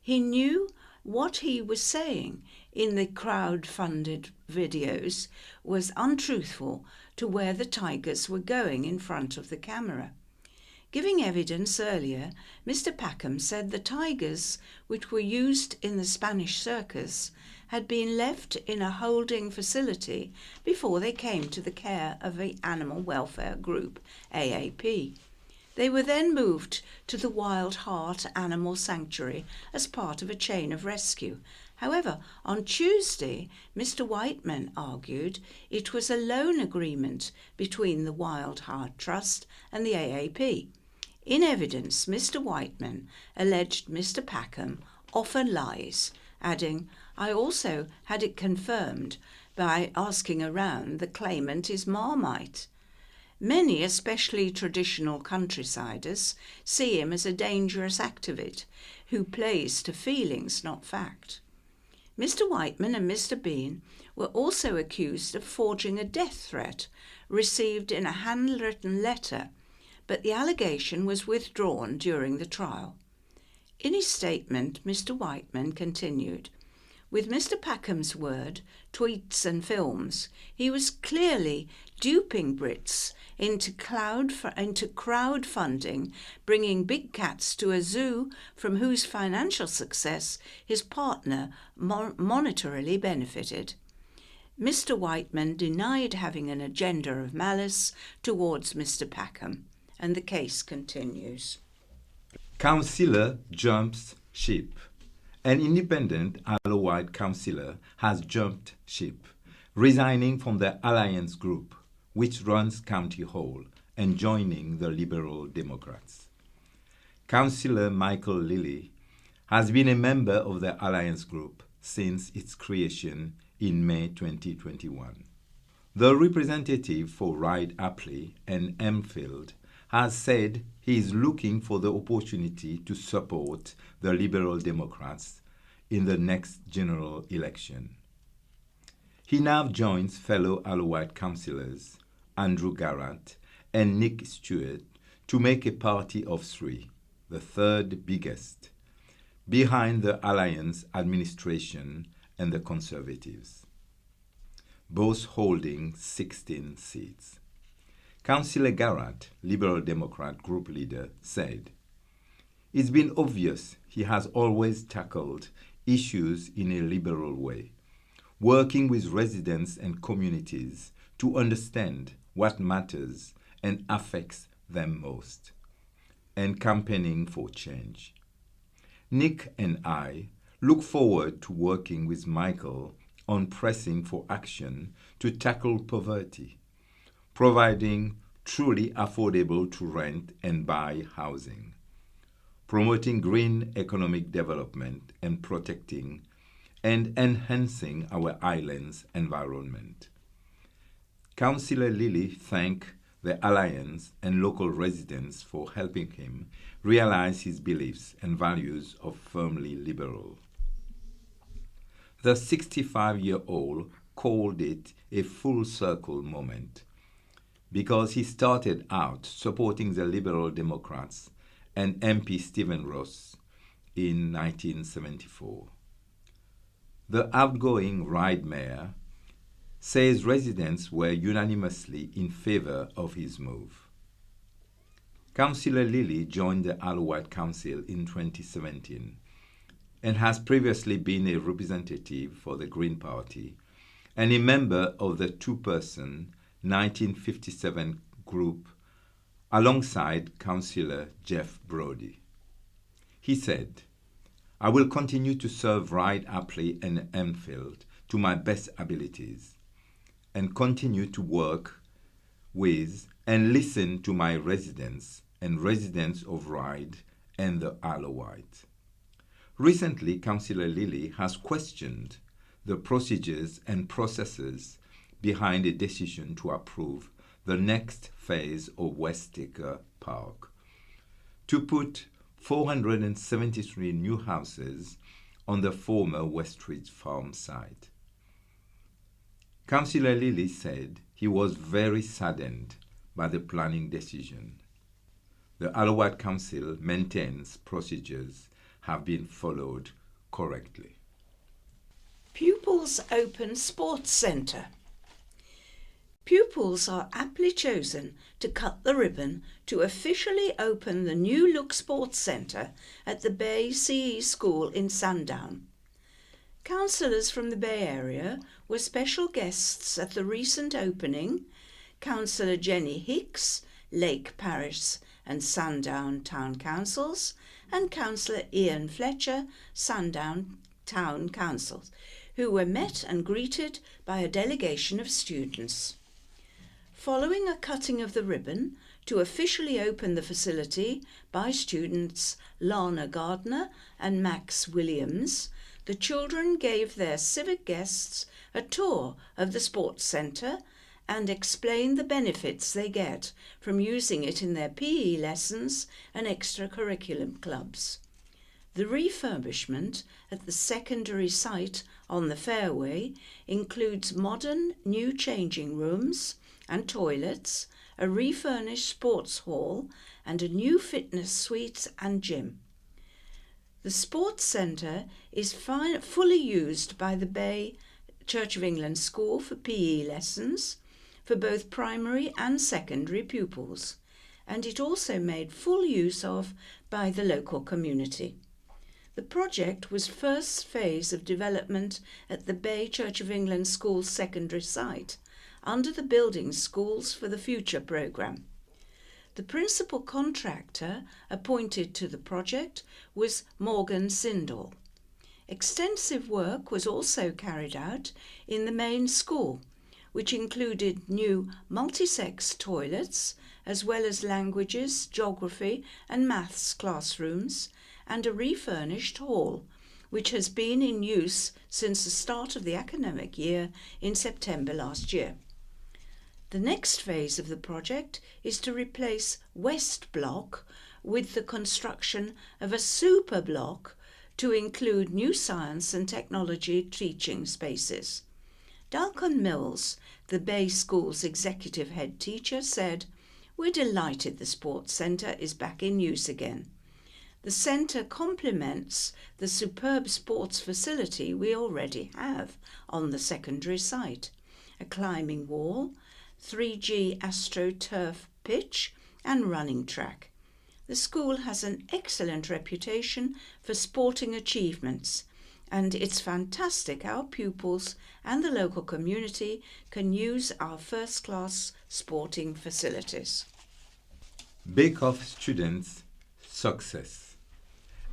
He knew what he was saying in the crowd-funded videos was untruthful to where the tigers were going in front of the camera. Giving evidence earlier, Mr. Packham said the tigers, which were used in the Spanish circus, had been left in a holding facility before they came to the care of the animal welfare group, AAP. They were then moved to the Wild Heart Animal Sanctuary as part of a chain of rescue. However, on Tuesday, Mr. Whiteman argued it was a loan agreement between the Wild Heart Trust and the AAP. In evidence, Mr. Whiteman alleged Mr. Packham offered lies, adding, "I also had it confirmed by asking around the claimant is Marmite." Many, especially traditional countrysiders, see him as a dangerous activist who plays to feelings, not fact. Mr. Whiteman and Mr. Bean were also accused of forging a death threat received in a handwritten letter, but the allegation was withdrawn during the trial. In his statement, Mr. Whiteman continued, "With Mr. Packham's word, tweets and films, he was clearly duping Brits into crowdfunding, bringing big cats to a zoo from whose financial success his partner monetarily benefited." Mr. Whiteman denied having an agenda of malice towards Mr. Packham, and the case continues. Councillor jumps ship. An independent Isle of Wight councillor has jumped ship, resigning from the Alliance Group, which runs County Hall, and joining the Liberal Democrats. Councillor Michael Lilly has been a member of the Alliance Group since its creation in May 2021. The representative for Ryde Apley and Emfield has said he is looking for the opportunity to support the Liberal Democrats in the next general election. He now joins fellow Isle of Wight councillors Andrew Garrett and Nick Stewart to make a party of 3, the third biggest, behind the Alliance administration and the Conservatives, both holding 16 seats. Councillor Garrett, Liberal Democrat group leader, said, "It's been obvious he has always tackled issues in a liberal way, working with residents and communities to understand what matters and affects them most, and campaigning for change. Nick and I look forward to working with Michael on pressing for action to tackle poverty, providing truly affordable to rent and buy housing, promoting green economic development and protecting and enhancing our island's environment." Councillor Lilly thanked the Alliance, and local residents for helping him realize his beliefs and values of firmly liberal. The 65-year-old called it a full circle moment because he started out supporting the Liberal Democrats and MP Stephen Ross in 1974. The outgoing Ryde mayor says residents were unanimously in favor of his move. Councillor Lilly joined the Isle of Wight Council in 2017 and has previously been a representative for the Green Party and a member of the two-person 1957 group alongside Councillor Jeff Brodie. He said, "I will continue to serve Ryde Apley and Enfield to my best abilities and continue to work with and listen to my residents and residents of Ryde and the Isle of Wight." Recently, Councillor Lilly has questioned the procedures and processes behind a decision to approve the next phase of Westaker Park to put 473 new houses on the former Westridge farm site. Councillor Lilly said he was very saddened by the planning decision. The Isle of Wight Council maintains procedures have been followed correctly. Pupils Open Sports Centre. Pupils are aptly chosen to cut the ribbon to officially open the New Look Sports Centre at the Bay CE School in Sandown. Councillors from the Bay Area were special guests at the recent opening. Councillor Jenny Hicks, Lake Parish and Sandown Town Councils, and Councillor Ian Fletcher, Sandown Town Councils, who were met and greeted by a delegation of students. Following a cutting of the ribbon to officially open the facility by students Lana Gardner and Max Williams, the children gave their civic guests a tour of the sports centre and explained the benefits they get from using it in their PE lessons and extracurriculum clubs. The refurbishment at the secondary site on the fairway includes modern new changing rooms and toilets, a refurnished sports hall, and a new fitness suite and gym. The sports centre is fully used by the Bay Church of England School for PE lessons for both primary and secondary pupils, and it also made full use of by the local community. The project was first phase of development at the Bay Church of England School secondary site under the Building Schools for the Future programme. The principal contractor appointed to the project was Morgan Sindall. Extensive work was also carried out in the main school, which included new multi-sex toilets, as well as languages, geography and maths classrooms, and a refurnished hall, which has been in use since the start of the academic year in September last year. The next phase of the project is to replace West Block with the construction of a super block to include new science and technology teaching spaces. Dalcon Mills, the Bay School's executive head teacher, said, "We're delighted the sports centre is back in use again. The centre complements the superb sports facility we already have on the secondary site, a climbing wall, 3G AstroTurf pitch and running track. The school has an excellent reputation for sporting achievements, and it's fantastic our pupils and the local community can use our first-class sporting facilities." Bake-Off students' success.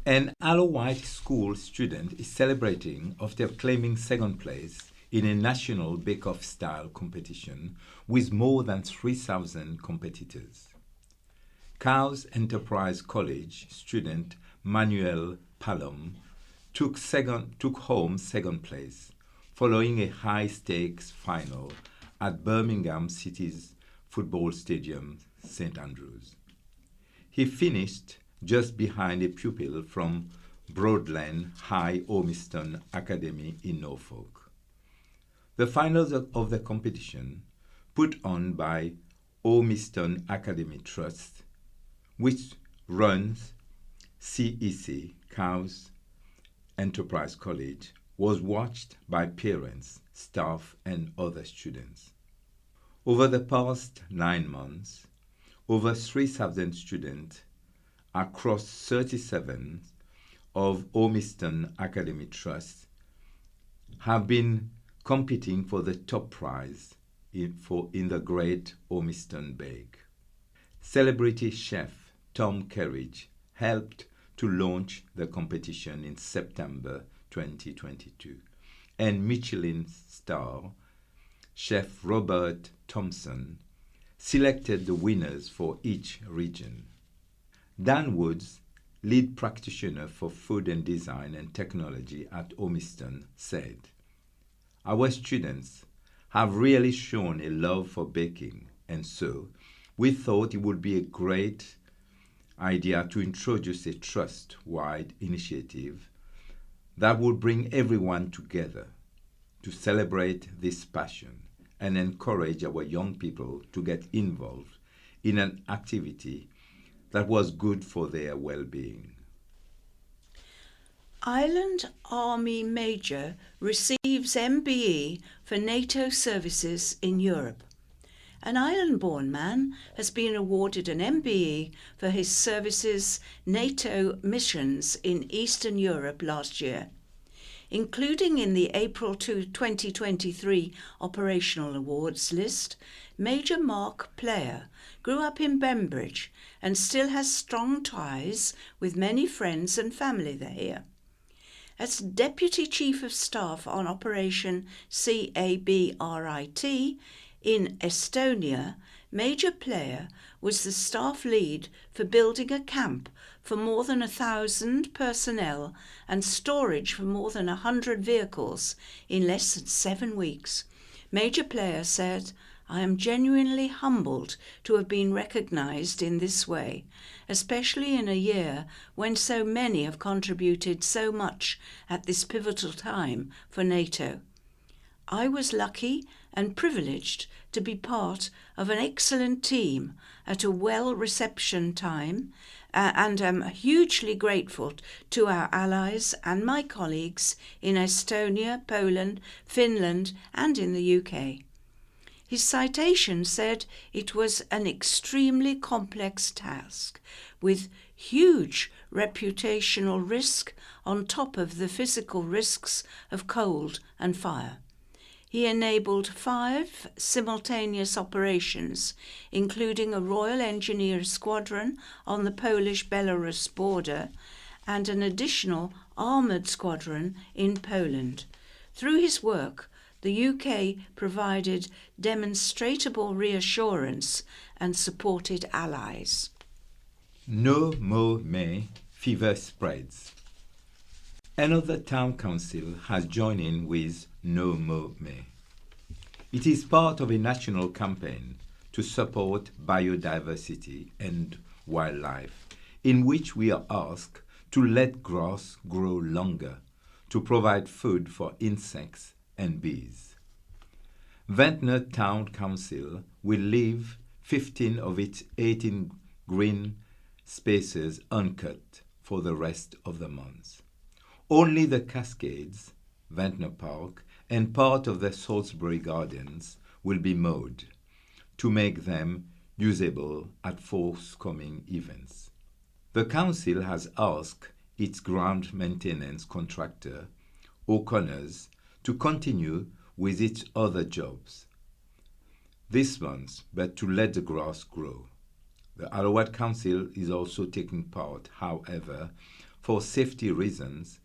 An Isle of Wight school student is celebrating after claiming second place in a national bake-off style competition with more than 3,000 competitors. Cowes Enterprise College student Manuel Palom took home second place following a high-stakes final at Birmingham City's Football Stadium, St Andrews. He finished just behind a pupil from Broadland High Ormiston Academy in Norfolk. The finals of the competition, put on by Ormiston Academy Trust, which runs CEC, Cows Enterprise College, was watched by parents, staff, and other students. Over the past 9 months, over 3,000 students across 37 of Ormiston Academy Trust have been competing for the top prize in the Great Ormiston Bake. Celebrity chef Tom Kerridge helped to launch the competition in September 2022, and Michelin star chef Robert Thompson selected the winners for each region. Dan Woods, lead practitioner for food and design and technology at Ormiston, said, "Our students have really shown a love for baking, and so we thought it would be a great idea to introduce a trust-wide initiative that would bring everyone together to celebrate this passion and encourage our young people to get involved in an activity that was good for their well-being." Ireland Army Major receives MBE for NATO services in Europe. An Ireland-born man has been awarded an MBE for his services NATO missions in Eastern Europe last year. Including in the April 2023 operational awards list, Major Mark Player grew up in Bembridge and still has strong ties with many friends and family there. As Deputy Chief of Staff on Operation CABRIT in Estonia, Major Player was the staff lead for building a camp for more than 1,000 personnel and storage for more than 100 vehicles in less than 7 weeks. Major Player said, "I am genuinely humbled to have been recognised in this way, especially in a year when so many have contributed so much at this pivotal time for NATO. I was lucky and privileged to be part of an excellent team at a well-reception time and am hugely grateful to our allies and my colleagues in Estonia, Poland, Finland and in the UK." His citation said it was an extremely complex task with huge reputational risk on top of the physical risks of cold and fire. He enabled 5 simultaneous operations, including a Royal Engineer squadron on the Polish-Belarus border and an additional armoured squadron in Poland. Through his work, the UK provided demonstrable reassurance and supported allies. No more May fever spreads. Another town council has joined in with No More May. It is part of a national campaign to support biodiversity and wildlife, in which we are asked to let grass grow longer to provide food for insects and bees. Ventnor Town Council will leave 15 of its 18 green spaces uncut for the rest of the month. Only the Cascades, Ventnor Park, and part of the Salisbury Gardens will be mowed to make them usable at forthcoming events. The council has asked its ground maintenance contractor, O'Connor's, to continue with its other jobs this month, but to let the grass grow. The Alouette Council is also taking part. However, for safety reasons,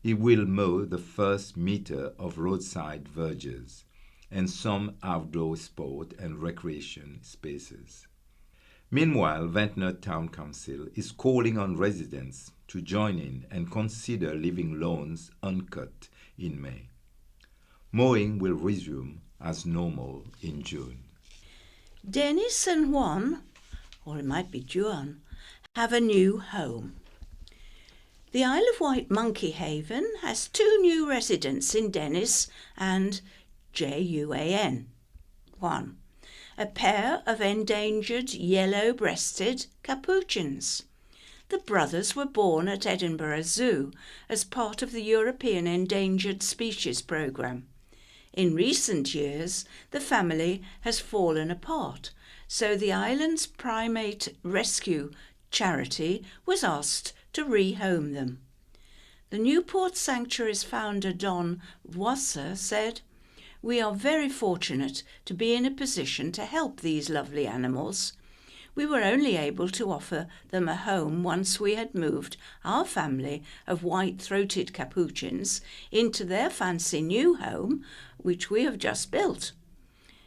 it will mow the first meter of roadside verges and some outdoor sport and recreation spaces. Meanwhile, Ventnor Town Council is calling on residents to join in and consider leaving lawns uncut in May. Mowing will resume as normal in June. Dennis and Juan, or it might be Juan, have a new home. The Isle of Wight Monkey Haven has 2 new residents in Dennis and Juan. 1. A pair of endangered yellow-breasted capuchins. The brothers were born at Edinburgh Zoo as part of the European Endangered Species Programme. In recent years, the family has fallen apart, so the island's primate rescue charity was asked to rehome them. The Newport Sanctuary's founder Don Wasser said, "We are very fortunate to be in a position to help these lovely animals. We were only able to offer them a home once we had moved our family of white-throated capuchins into their fancy new home, which we have just built."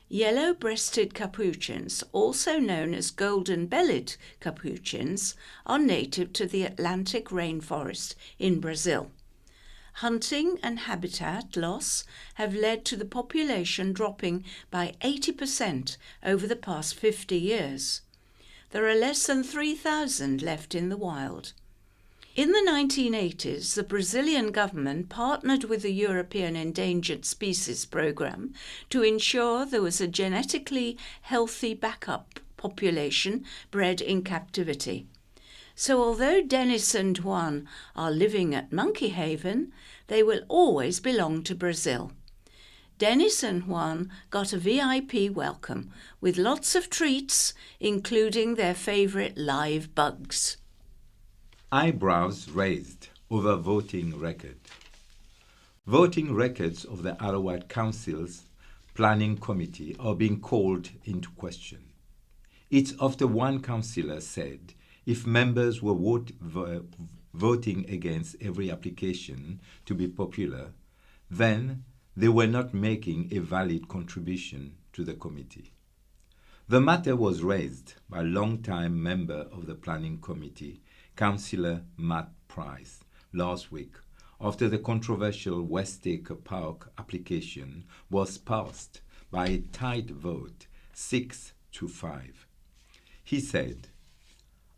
Yellow-breasted capuchins, also known as golden-bellied capuchins, are native to the Atlantic rainforest in Brazil. Hunting and habitat loss have led to the population dropping by 80% over the past 50 years. There are less than 3,000 left in the wild. In the 1980s, the Brazilian government partnered with the European Endangered Species Programme to ensure there was a genetically healthy backup population bred in captivity. So although Dennis and Juan are living at Monkey Haven, they will always belong to Brazil. Dennis and Juan got a VIP welcome with lots of treats, including their favourite live bugs. Eyebrows raised over voting record. Voting records of the Isle of Wight Council's Planning Committee are being called into question. It's after one councillor said if members were voting against every application to be popular, then they were not making a valid contribution to the committee. The matter was raised by long-time member of the Planning Committee, Councillor Matt Price, last week after the controversial Westacre Park application was passed by a tight vote, 6-5. He said,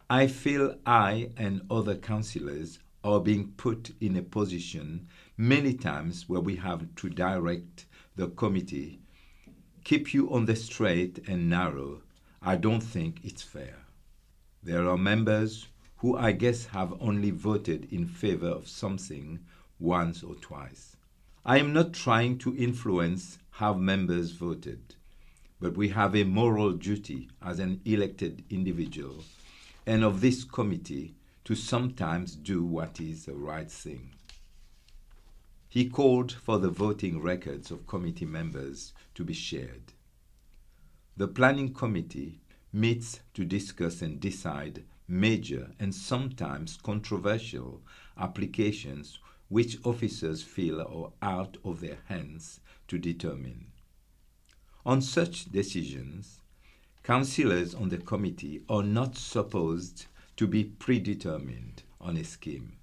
"I feel I and other councillors are being put in a position many times where we have to direct the committee, keep you on the straight and narrow. I don't think it's fair. There are members who I guess have only voted in favor of something once or twice. I am not trying to influence how members voted, but we have a moral duty as an elected individual and of this committee to sometimes do what is the right thing." He called for the voting records of committee members to be shared. The Planning Committee meets to discuss and decide major and sometimes controversial applications which officers feel are out of their hands to determine. On such decisions, councillors on the committee are not supposed to be predetermined on a scheme.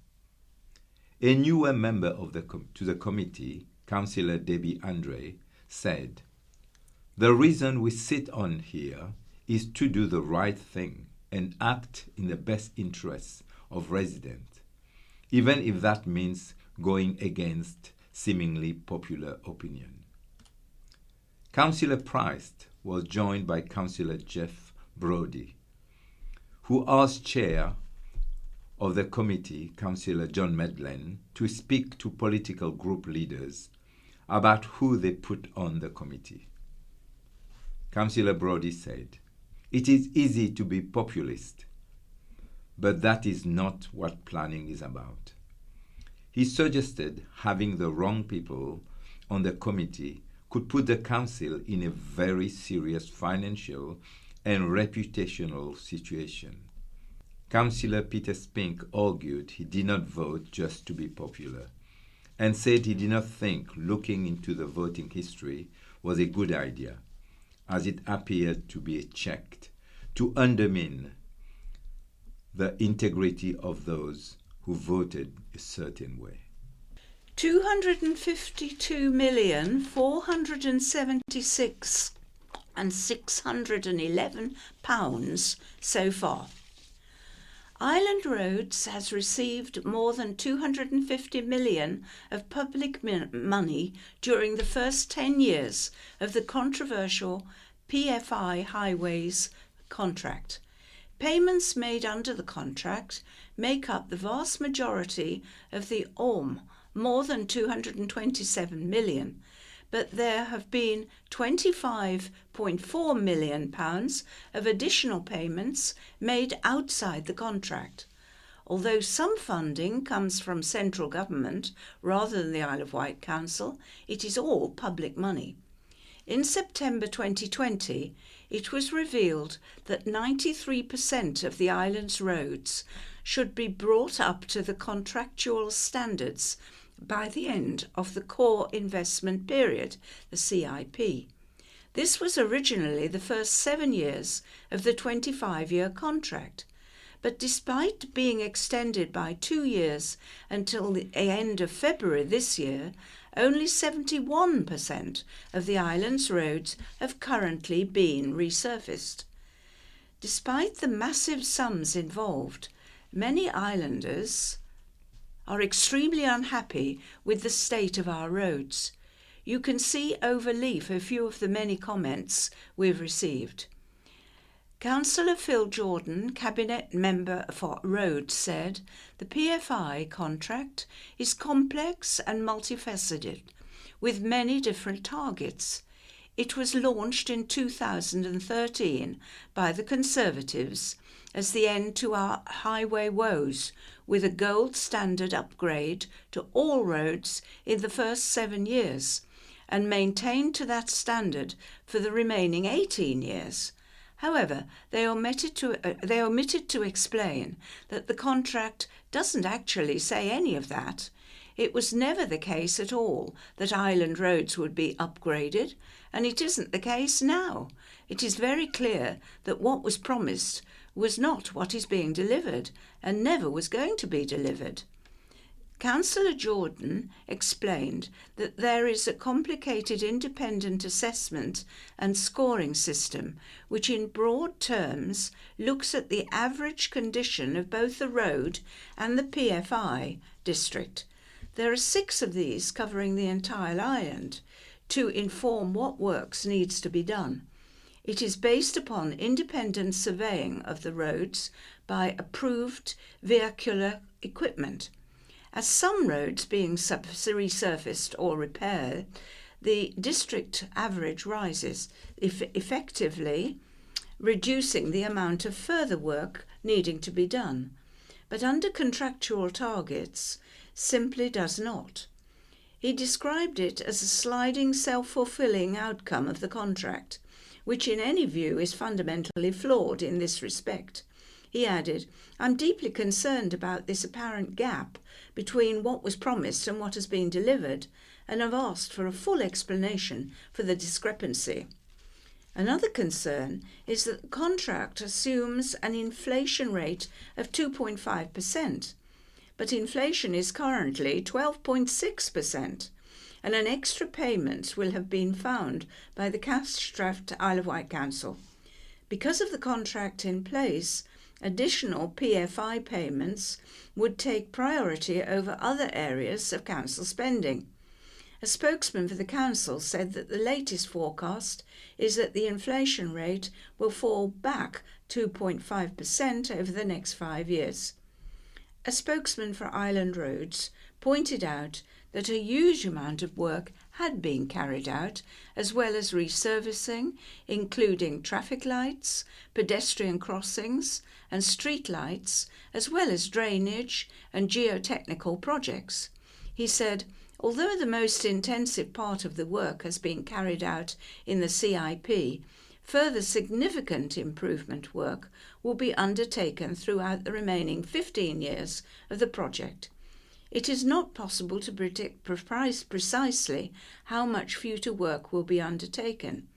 A newer member of to the committee, Councillor Debbie Andre, said, "The reason we sit on here is to do the right thing and act in the best interests of residents, even if that means going against seemingly popular opinion." Councillor Price was joined by Councillor Jeff Brodie, who asked Chair of the committee, Councillor John Medlen, to speak to political group leaders about who they put on the committee. Councillor Brodie said, "It is easy to be populist, but that is not what planning is about." He suggested having the wrong people on the committee could put the council in a very serious financial and reputational situation. Councillor Peter Spink argued he did not vote just to be popular and said he did not think looking into the voting history was a good idea, as it appeared to be checked to undermine the integrity of those who voted a certain way. 252,476 £611 so far. Island Roads has received more than 250 million of public money during the first 10 years of the controversial PFI Highways contract. Payments made under the contract make up the vast majority of the more than 227 million, but there have been £25.4 million of additional payments made outside the contract. Although some funding comes from central government rather than the Isle of Wight Council, it is all public money. In September 2020, it was revealed that 93% of the island's roads should be brought up to the contractual standards by the end of the core investment period, the CIP. This was originally the first 7 years of the 25-year contract, but despite being extended by 2 years until the end of February this year, only 71% of the island's roads have currently been resurfaced. Despite the massive sums involved, many islanders are extremely unhappy with the state of our roads. You can see overleaf a few of the many comments we've received. Councillor Phil Jordan, Cabinet Member for Roads, said the PFI contract is complex and multifaceted, with many different targets. It was launched in 2013 by the Conservatives as the end to our highway woes, with a gold standard upgrade to all roads in the first 7 years, and maintained to that standard for the remaining 18 years. However, they omitted to explain that the contract doesn't actually say any of that. It was never the case at all that island roads would be upgraded, and it isn't the case now. It is very clear that what was promised was not what is being delivered, and never was going to be delivered. Councillor Jordan explained that there is a complicated independent assessment and scoring system which in broad terms looks at the average condition of both the road and the PFI district. There are 6 of these covering the entire island to inform what works needs to be done. It is based upon independent surveying of the roads by approved vehicular equipment. As some roads being resurfaced or repaired, the district average rises, effectively reducing the amount of further work needing to be done. But under contractual targets, simply does not. He described it as a sliding, self-fulfilling outcome of the contract, which in any view is fundamentally flawed in this respect. He added, "I'm deeply concerned about this apparent gap between what was promised and what has been delivered, and have asked for a full explanation for the discrepancy." Another concern is that the contract assumes an inflation rate of 2.5%, but inflation is currently 12.6%, and an extra payment will have been found by the cash-strapped Isle of Wight Council. Because of the contract in place, additional PFI payments would take priority over other areas of council spending. A spokesman for the council said that the latest forecast is that the inflation rate will fall back 2.5% over the next 5 years. A spokesman for Island Roads pointed out that a huge amount of work had been carried out, as well as resurfacing, including traffic lights, pedestrian crossings and street lights, as well as drainage and geotechnical projects. He said, although the most intensive part of the work has been carried out in the CIP, further significant improvement work will be undertaken throughout the remaining 15 years of the project. It is not possible to predict precisely how much future work will be undertaken.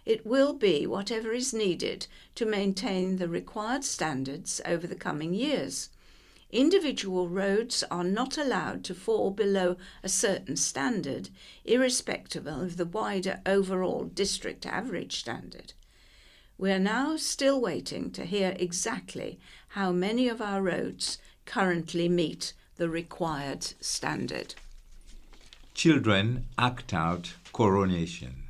It will be whatever is needed to maintain the required standards over the coming years. Individual roads are not allowed to fall below a certain standard, irrespective of the wider overall district average standard. We are now still waiting to hear exactly how many of our roads currently meet the required standard. Children act out coronation.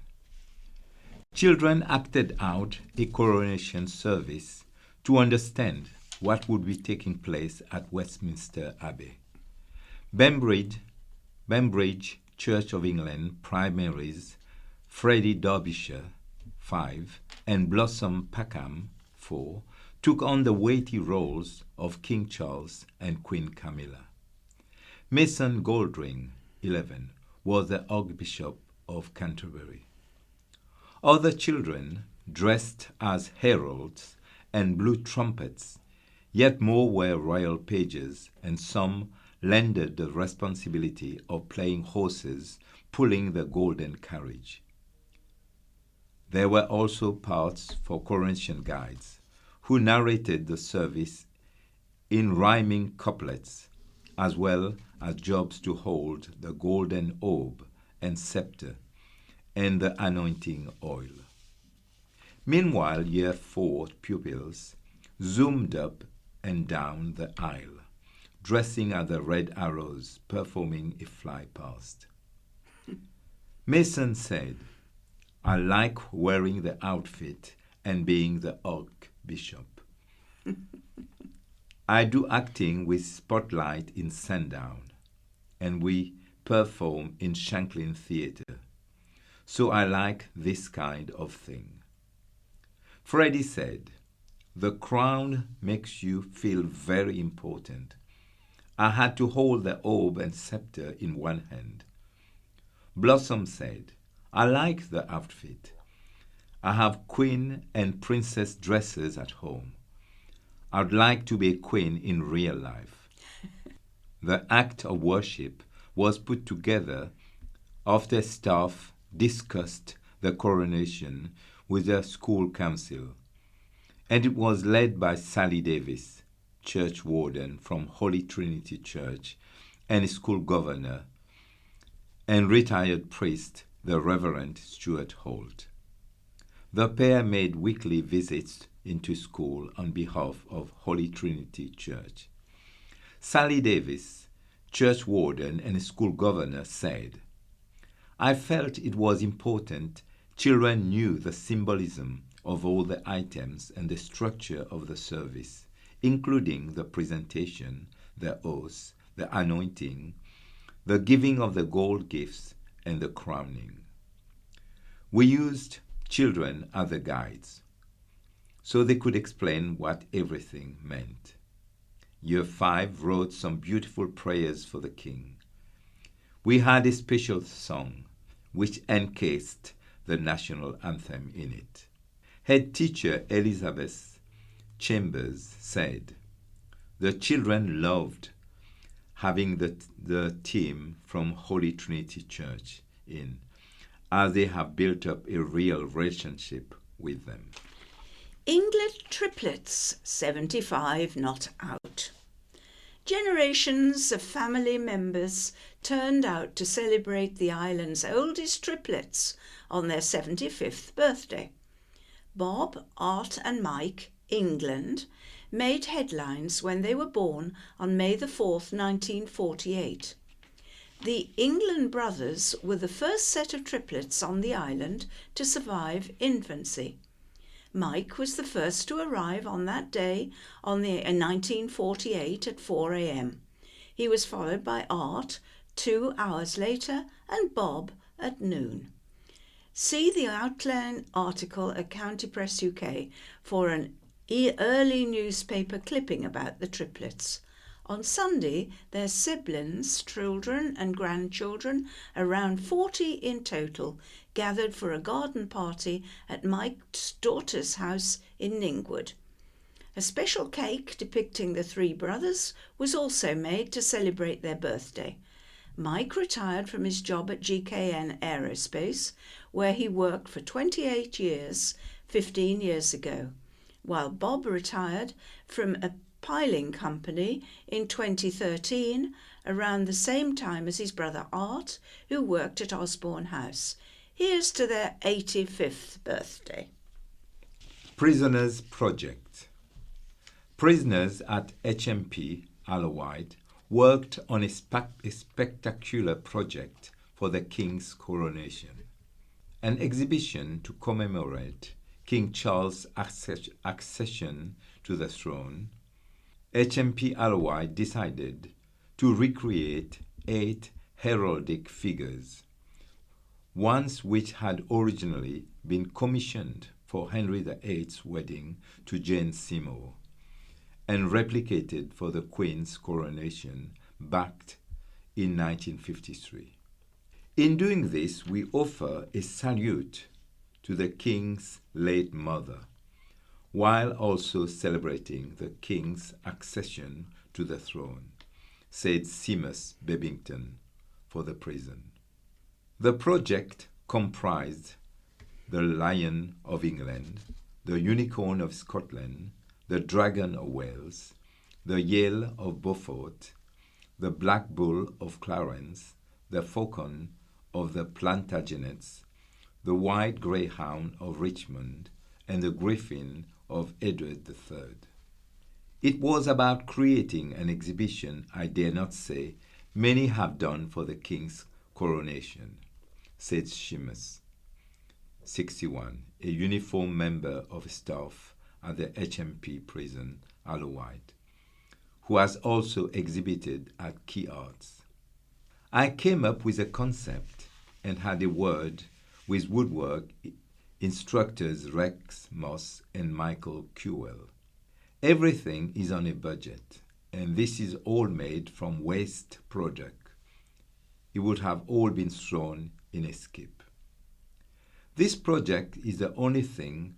Children acted out a coronation service to understand what would be taking place at Westminster Abbey. Bembridge Church of England primaries, Freddie Derbyshire 5 and Blossom Packham 4 took on the weighty roles of King Charles and Queen Camilla. Mason Goldring 11 was the Archbishop of Canterbury. Other children dressed as heralds and blew trumpets, yet more were royal pages, and some lended the responsibility of playing horses pulling the golden carriage. There were also parts for coronation guides, who narrated the service in rhyming couplets, as well as jobs to hold the golden orb and scepter and the anointing oil. Meanwhile, Year 4 pupils zoomed up and down the aisle, dressing as the Red Arrows, performing a fly past. Mason said, "I like wearing the outfit and being the Archbishop. I do acting with spotlight in Sandown, and we perform in Shanklin Theatre. So I like this kind of thing." Freddie said, "The crown makes you feel very important. I had to hold the orb and scepter in one hand." Blossom said, "I like the outfit. I have queen and princess dresses at home. I'd like to be a queen in real life." The act of worship was put together after staff discussed the coronation with the school council, and it was led by Sally Davis, church warden from Holy Trinity Church, and school governor, and retired priest, the Reverend Stuart Holt. The pair made weekly visits into school on behalf of Holy Trinity Church. Sally Davis, church warden and school governor, said, "I felt it was important children knew the symbolism of all the items and the structure of the service, including the presentation, the oath, the anointing, the giving of the gold gifts, and the crowning." We used children as the guides, so they could explain what everything meant. Year 5 wrote some beautiful prayers for the king. We had a special song, which encased the national anthem in it. Head teacher Elizabeth Chambers said, "The children loved having the team from Holy Trinity Church in, as they have built up a real relationship with them." England triplets, 75 not out. Generations of family members turned out to celebrate the island's oldest triplets on their 75th birthday. Bob, Art and Mike, England, made headlines when they were born on May the 4th, 1948. The England brothers were the first set of triplets on the island to survive infancy. Mike was the first to arrive on that day in 1948 at 4 a.m. He was followed by Art 2 hours later and Bob at noon. See the outline article at County Press UK for an early newspaper clipping about the triplets. On Sunday, their siblings, children and grandchildren, around 40 in total, gathered for a garden party at Mike's daughter's house in Ningwood. A special cake depicting the three brothers was also made to celebrate their birthday. Mike retired from his job at GKN Aerospace, where he worked for 28 years, 15 years ago, while Bob retired from a Piling Company in 2013, around the same time as his brother Art, who worked at Osborne House. Here's to their 85th birthday. Prisoners Project. Prisoners at HMP Isle of Wight worked on a spectacular project for the King's coronation. An exhibition to commemorate King Charles' accession to the throne, HMP Isle of Wight decided to recreate 8 heraldic figures, ones which had originally been commissioned for Henry VIII's wedding to Jane Seymour and replicated for the Queen's coronation back in 1953. In doing this, we offer a salute to the King's late mother, while also celebrating the King's accession to the throne, said Seamus Bebbington for the prison. The project comprised the Lion of England, the Unicorn of Scotland, the Dragon of Wales, the Yale of Beaufort, the Black Bull of Clarence, the Falcon of the Plantagenets, the White Greyhound of Richmond, and the Griffin of Edward III. It was about creating an exhibition, I dare not say, many have done for the King's coronation, said Seamus, 61, a uniformed member of staff at the HMP prison, Isle of Wight, who has also exhibited at Key Arts. I came up with a concept and had a word with woodwork instructors Rex Moss and Michael Kewell. Everything is on a budget, and this is all made from waste product. It would have all been thrown in a skip. This project is the only thing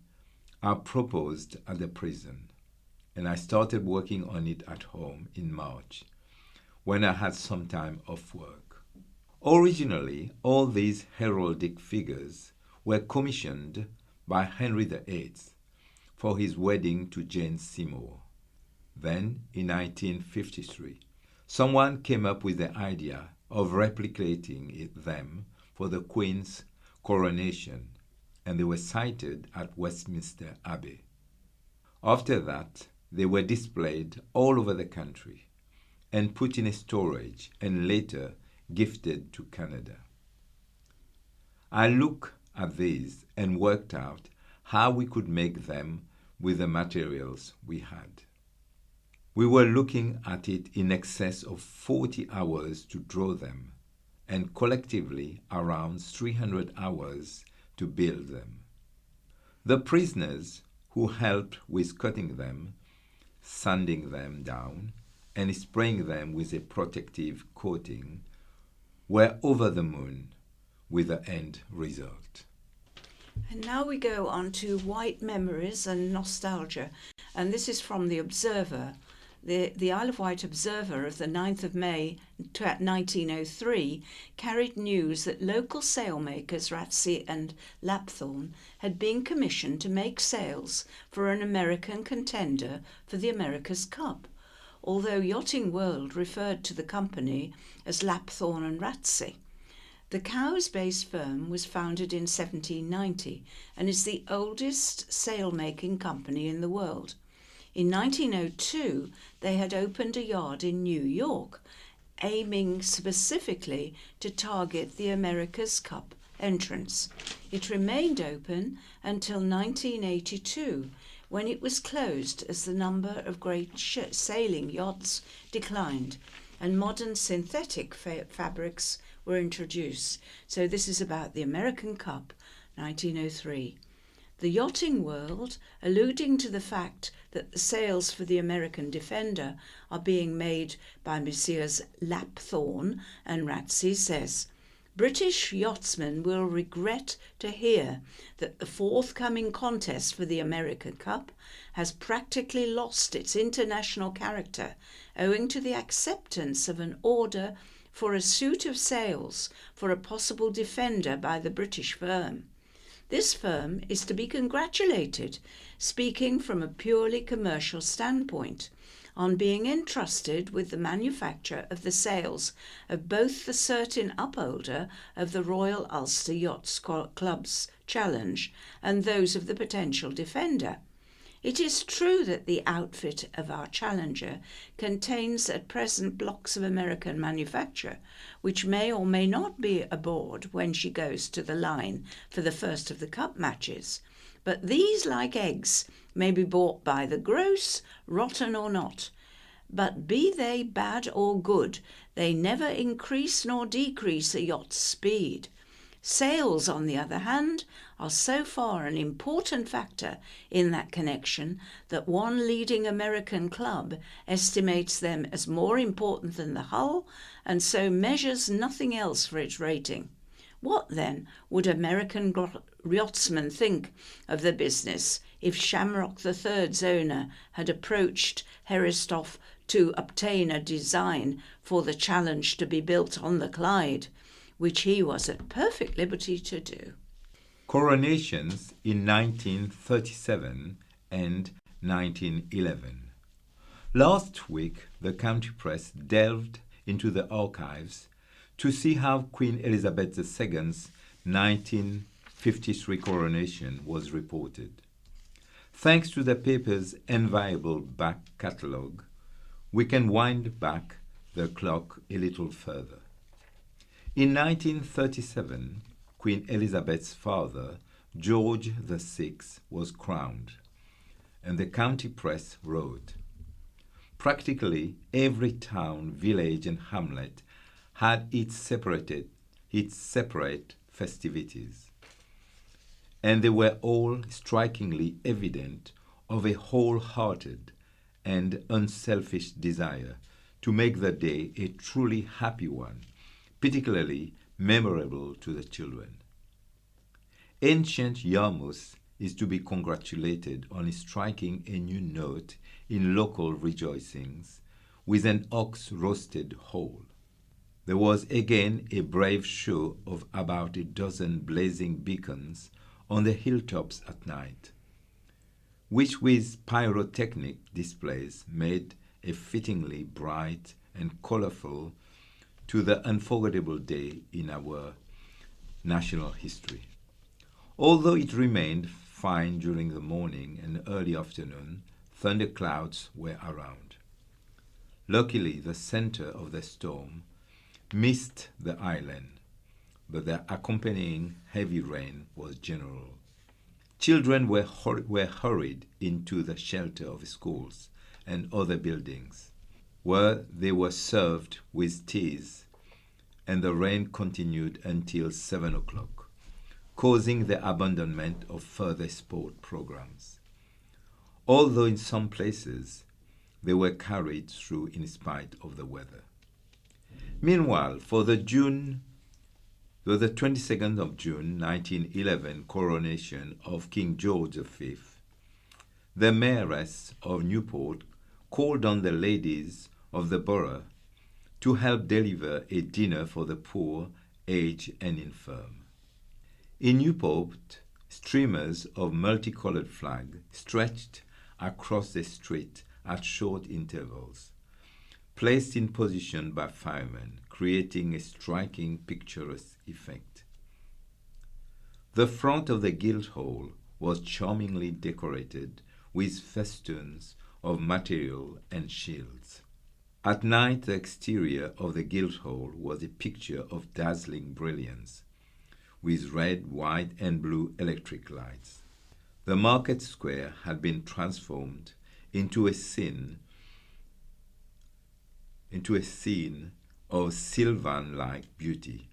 I proposed at the prison, and I started working on it at home in March, when I had some time off work. Originally, all these heraldic figures were commissioned by Henry VIII for his wedding to Jane Seymour. Then, in 1953, someone came up with the idea of replicating them for the Queen's coronation, and they were sited at Westminster Abbey. After that, they were displayed all over the country and put in a storage and later gifted to Canada. I looked at these and worked out how we could make them with the materials we had. We were looking at it in excess of 40 hours to draw them, and collectively around 300 hours to build them. The prisoners who helped with cutting them, sanding them down, and spraying them with a protective coating were over the moon with the end result. And now we go on to white memories and nostalgia, and this is from the Observer. The Isle of Wight Observer of the 9th of May 1903 carried news that local sailmakers Ratsey and Lapthorne had been commissioned to make sails for an American contender for the America's Cup, although Yachting World referred to the company as Lapthorne and Ratsey. The Cowes-based firm was founded in 1790 and is the oldest sail-making company in the world. In 1902, they had opened a yard in New York, aiming specifically to target the America's Cup entrance. It remained open until 1982, when it was closed as the number of great sailing yachts declined and modern synthetic fabrics were introduced. So this is about the American Cup, 1903. The Yachting World, alluding to the fact that the sails for the American Defender are being made by Messrs. Lapthorne and Ratsey, says, British yachtsmen will regret to hear that the forthcoming contest for the American Cup has practically lost its international character owing to the acceptance of an order for a suit of sails for a possible defender by the British firm. This firm is to be congratulated, speaking from a purely commercial standpoint. on being entrusted with the manufacture of the sails of both the certain upholder of the Royal Ulster Yacht Club's challenge and those of the potential defender. It is true that the outfit of our Challenger contains at present blocks of American manufacture, which may or may not be aboard when she goes to the line for the first of the cup matches. But these, like eggs, may be bought by the gross, rotten or not. But be they bad or good, they never increase nor decrease a yacht's speed. Sails, on the other hand, are so far an important factor in that connection that one leading American club estimates them as more important than the hull and so measures nothing else for its rating. What, then, would American yachtsmen think of the business if Shamrock III's owner had approached Herreshoff to obtain a design for the Challenge to be built on the Clyde, which he was at perfect liberty to do? Coronations in 1937 and 1911. Last week, the county press delved into the archives to see how Queen Elizabeth II's 1953 coronation was reported. Thanks to the paper's enviable back catalogue, we can wind back the clock a little further. In 1937, Queen Elizabeth's father, George VI, was crowned, and the county press wrote, "Practically every town, village, and hamlet had its separate festivities, and they were all strikingly evident of a wholehearted and unselfish desire to make the day a truly happy one, particularly memorable to the children. Ancient Yarmouth is to be congratulated on striking a new note in local rejoicings with an ox roasted whole. There was again a brave show of about a dozen blazing beacons on the hilltops at night, which with pyrotechnic displays made a fittingly bright and colorful to the unforgettable day in our national history. Although it remained fine during the morning and early afternoon, thunderclouds were around. Luckily, the center of the storm missed the island, but the accompanying heavy rain was general. Children were hurried into the shelter of schools and other buildings, where they were served with teas, and the rain continued until 7 o'clock, causing the abandonment of further sport programs, although in some places they were carried through in spite of the weather. Meanwhile, for the 22nd of June 1911 coronation of King George V, the mayoress of Newport called on the ladies of the borough to help deliver a dinner for the poor, aged, and infirm. In Newport, streamers of multicolored flag stretched across the street at short intervals, placed in position by firemen, creating a striking picturesque effect. The front of the Guildhall was charmingly decorated with festoons of material and shields. At night, the exterior of the Guildhall was a picture of dazzling brilliance, with red, white, and blue electric lights. The market square had been transformed into a scene of sylvan-like beauty,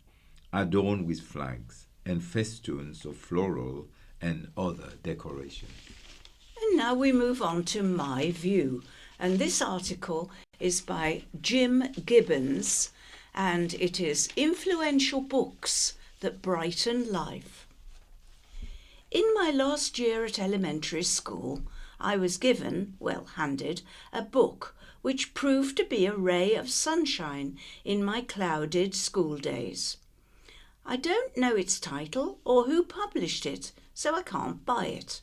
adorned with flags and festoons of floral and other decoration. And now we move on to My View, and this article is by Jim Gibbons, and it is Influential Books That Brighten Life. In my last year at elementary school, I was given, handed, a book which proved to be a ray of sunshine in my clouded school days. I don't know its title or who published it, so I can't buy it.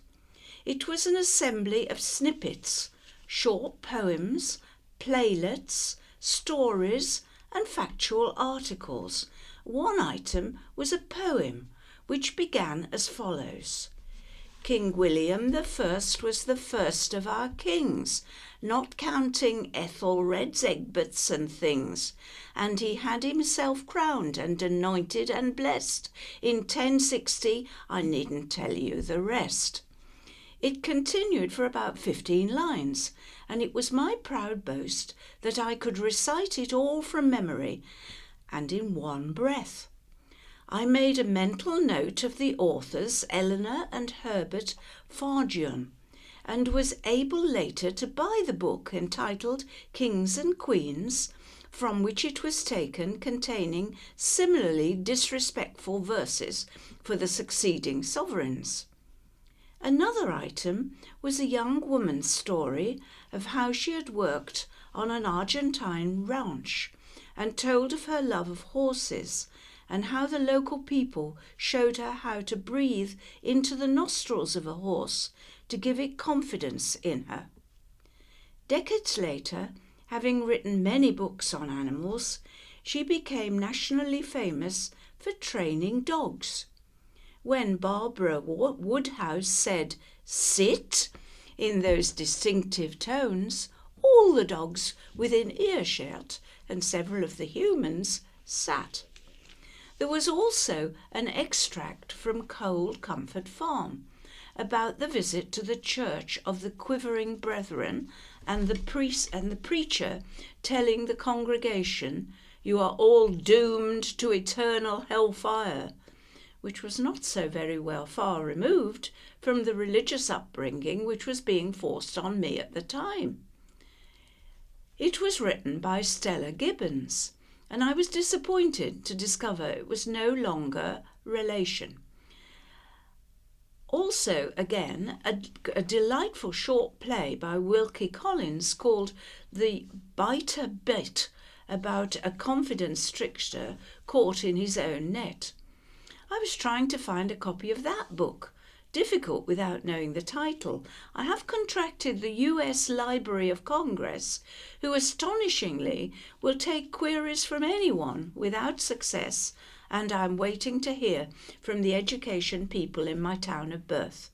It was an assembly of snippets, short poems, playlets, stories, and factual articles. One item was a poem which began as follows. King William the First was the first of our kings, not counting Ethelred's Egberts and things, and he had himself crowned and anointed and blessed. In 1060, I needn't tell you the rest. It continued for about 15 lines, and it was my proud boast that I could recite it all from memory and in one breath. I made a mental note of the authors Eleanor and Herbert Fargion, and was able later to buy the book entitled Kings and Queens, from which it was taken, containing similarly disrespectful verses for the succeeding sovereigns. Another item was a young woman's story of how she had worked on an Argentine ranch and told of her love of horses, and how the local people showed her how to breathe into the nostrils of a horse to give it confidence in her. Decades later, having written many books on animals, she became nationally famous for training dogs. When Barbara Woodhouse said, "Sit," in those distinctive tones, all the dogs within earshot and several of the humans sat. There was also an extract from Cold Comfort Farm about the visit to the Church of the Quivering Brethren, and the preacher telling the congregation, "You are all doomed to eternal hellfire," which was not so very far removed from the religious upbringing which was being forced on me at the time. It was written by Stella Gibbons, and I was disappointed to discover it was no longer relation. Also, again, a delightful short play by Wilkie Collins called The Biter Bit, about a confidence trickster caught in his own net. I was trying to find a copy of that book, difficult without knowing the title. I have contracted the U.S. Library of Congress, who astonishingly will take queries from anyone without success, and I'm waiting to hear from the education people in my town of birth.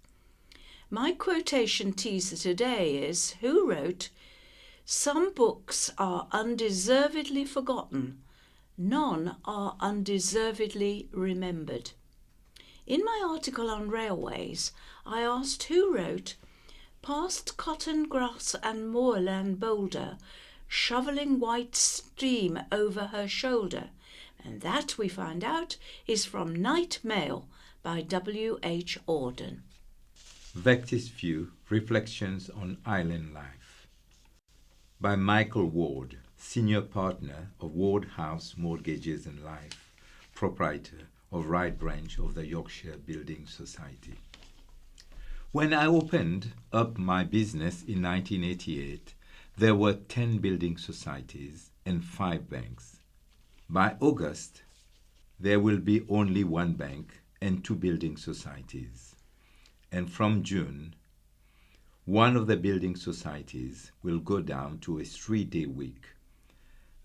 My quotation teaser today is, who wrote, "Some books are undeservedly forgotten, none are undeservedly remembered." In my article on railways, I asked who wrote, "Past cotton grass and moorland boulder, shovelling white steam over her shoulder," and that, we find out, is from Night Mail by W.H. Auden. Vectis View, Reflections on Island Life by Michael Ward, Senior Partner of Ward House Mortgages and Life, Proprietor of Right Branch of the Yorkshire Building Society. When I opened up my business in 1988, there were 10 building societies and 5 banks. By August, there will be only 1 bank and 2 building societies. And from June, one of the building societies will go down to a 3-day week.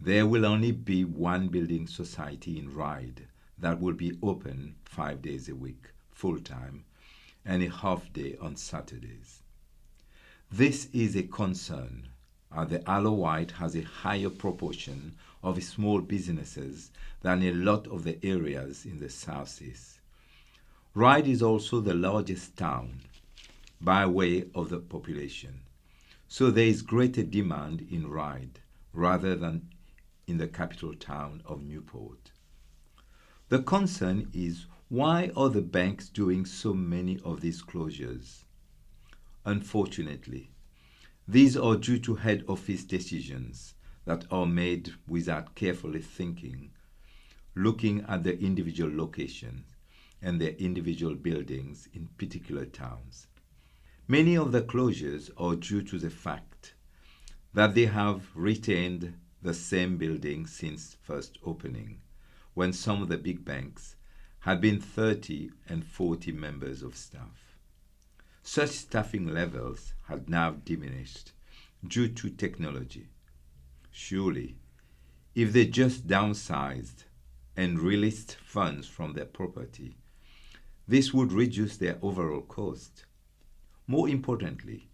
There will only be 1 building society in Ryde that will be open 5 days a week, full-time, and a half-day on Saturdays. This is a concern, as the Isle of Wight has a higher proportion of small businesses than a lot of the areas in the southeast. Ryde is also the largest town by way of the population, so there is greater demand in Ryde rather than in the capital town of Newport. The concern is, why are the banks doing so many of these closures? Unfortunately, these are due to head office decisions that are made without carefully thinking, looking at the individual locations and their individual buildings in particular towns. Many of the closures are due to the fact that they have retained the same building since first opening, when some of the big banks had been 30 and 40 members of staff. Such staffing levels had now diminished due to technology, Surely, if they just downsized and released funds from their property, this would reduce their overall cost. More importantly,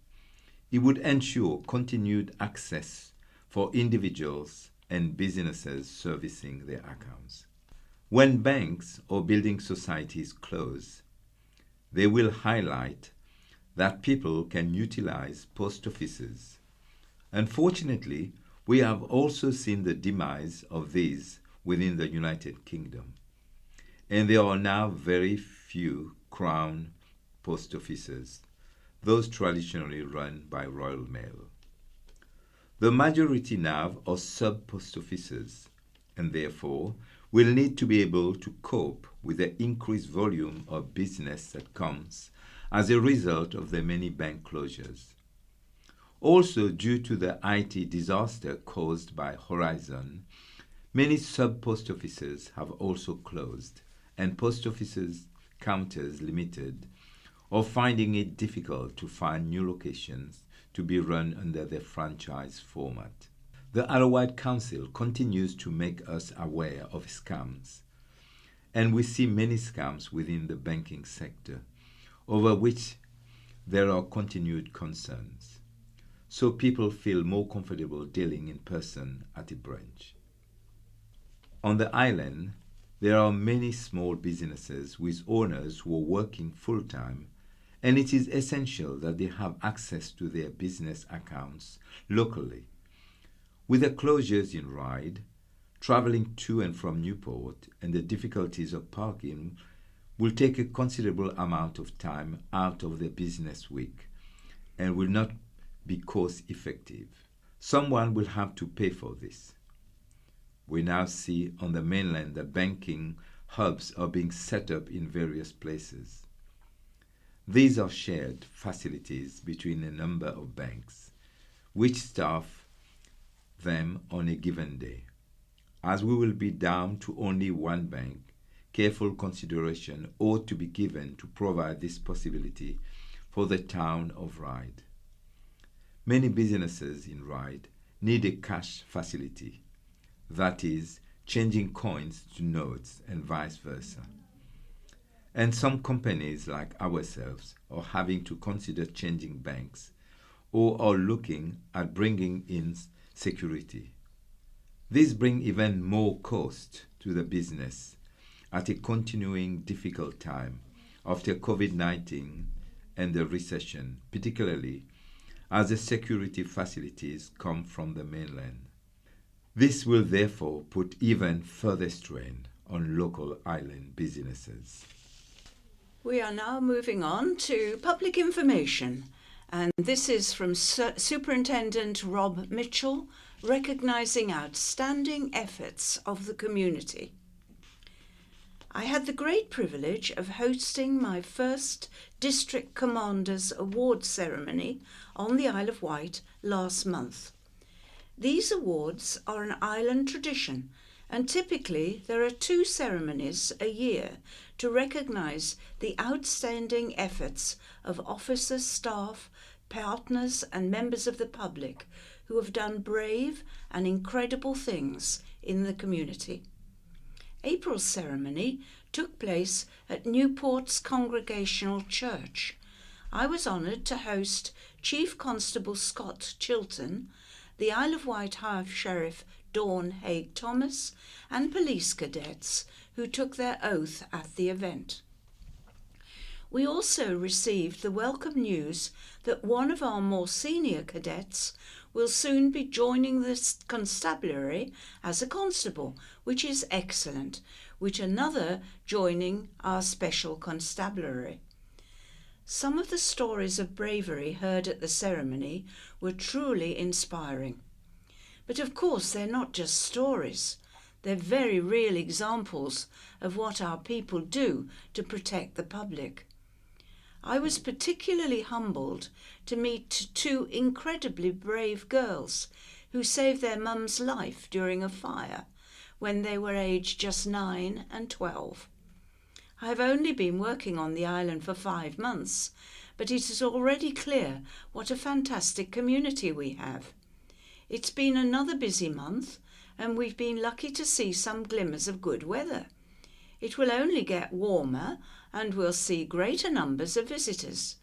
it would ensure continued access for individuals and businesses servicing their accounts. When banks or building societies close, they will highlight that people can utilize post offices. Unfortunately, we have also seen the demise of these within the United Kingdom, and there are now very few Crown post offices, those traditionally run by Royal Mail. The majority now are sub-post offices, and therefore will need to be able to cope with the increased volume of business that comes as a result of the many bank closures. Also, due to the IT disaster caused by Horizon, many sub-post offices have also closed, and post offices counters limited, or finding it difficult to find new locations to be run under the franchise format. The Isle of Wight Council continues to make us aware of scams, and we see many scams within the banking sector, over which there are continued concerns. So people feel more comfortable dealing in person at a branch. On the island, there are many small businesses with owners who are working full-time, and it is essential that they have access to their business accounts locally. With the closures in Ryde, travelling to and from Newport, and the difficulties of parking will take a considerable amount of time out of the business week and will not be cost effective. Someone will have to pay for this. We now see on the mainland that banking hubs are being set up in various places. These are shared facilities between a number of banks, which staff them on a given day. As we will be down to only one bank, careful consideration ought to be given to provide this possibility for the town of Ryde. Many businesses in Ryde need a cash facility, that is, changing coins to notes and vice versa. And some companies like ourselves are having to consider changing banks or are looking at bringing in security. This brings even more cost to the business at a continuing difficult time after COVID-19 and the recession, particularly as the security facilities come from the mainland. This will therefore put even further strain on local island businesses. We are now moving on to public information, and this is from Superintendent Rob Mitchell, recognising outstanding efforts of the community. I had the great privilege of hosting my first District Commanders Award ceremony on the Isle of Wight last month. These awards are an island tradition, and typically there are 2 ceremonies a year to recognise the outstanding efforts of officers, staff, partners and members of the public who have done brave and incredible things in the community. April's ceremony took place at Newport's Congregational Church. I was honoured to host Chief Constable Scott Chilton, the Isle of Wight High Sheriff Dawn Haig Thomas, and police cadets who took their oath at the event. We also received the welcome news that one of our more senior cadets will soon be joining the constabulary as a constable, which is excellent, with another joining our special constabulary. Some of the stories of bravery heard at the ceremony were truly inspiring. But of course they're not just stories, they're very real examples of what our people do to protect the public. I was particularly humbled to meet 2 incredibly brave girls who saved their mum's life during a fire when they were aged just 9 and 12. I have only been working on the island for 5 months, but it is already clear what a fantastic community we have. It's been another busy month, and we've been lucky to see some glimmers of good weather. It will only get warmer, and we'll see greater numbers of visitors.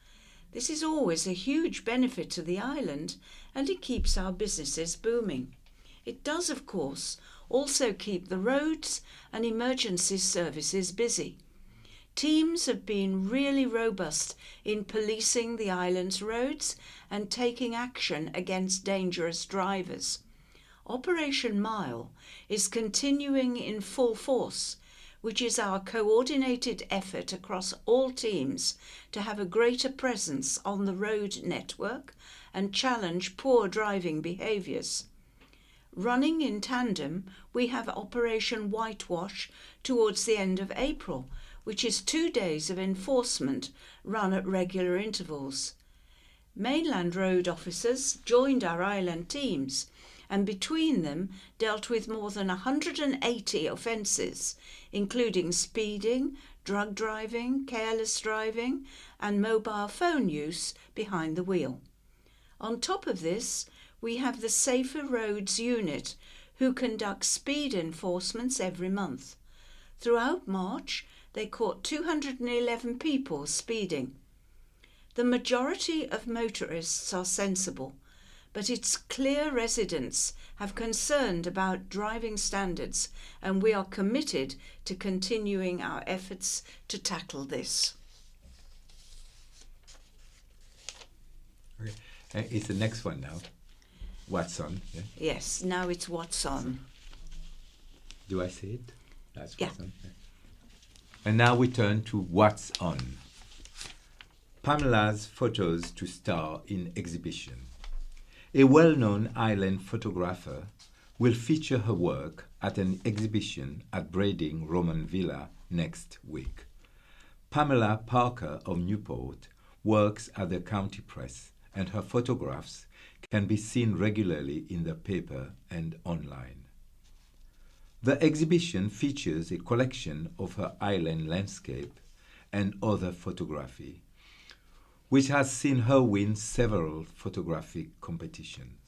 This is always a huge benefit to the island, and it keeps our businesses booming. It does, of course, also keep the roads and emergency services busy. Teams have been really robust in policing the island's roads and taking action against dangerous drivers. Operation Mile is continuing in full force, which is our coordinated effort across all teams to have a greater presence on the road network and challenge poor driving behaviours. Running in tandem, we have Operation Whitewash towards the end of April, which is 2 days of enforcement run at regular intervals. Mainland road officers joined our island teams, and between them dealt with more than 180 offences, including speeding, drug driving, careless driving, and mobile phone use behind the wheel. On top of this, we have the Safer Roads Unit, who conduct speed enforcements every month. Throughout March, they caught 211 people speeding. The majority of motorists are sensible, but it's clear residents have concern about driving standards, and we are committed to continuing our efforts to tackle this. Okay. It's the next one now. What's on? Yeah. Yes, now it's what's on. Do I say it? That's Yeah. what's on. Yeah. And now we turn to what's on. Pamela's photos to star in exhibition. A well-known island photographer will feature her work at an exhibition at Brading Roman Villa next week. Pamela Parker of Newport works at the county press, and her photographs can be seen regularly in the paper and online. The exhibition features a collection of her island landscape and other photography, which has seen her win several photographic competitions.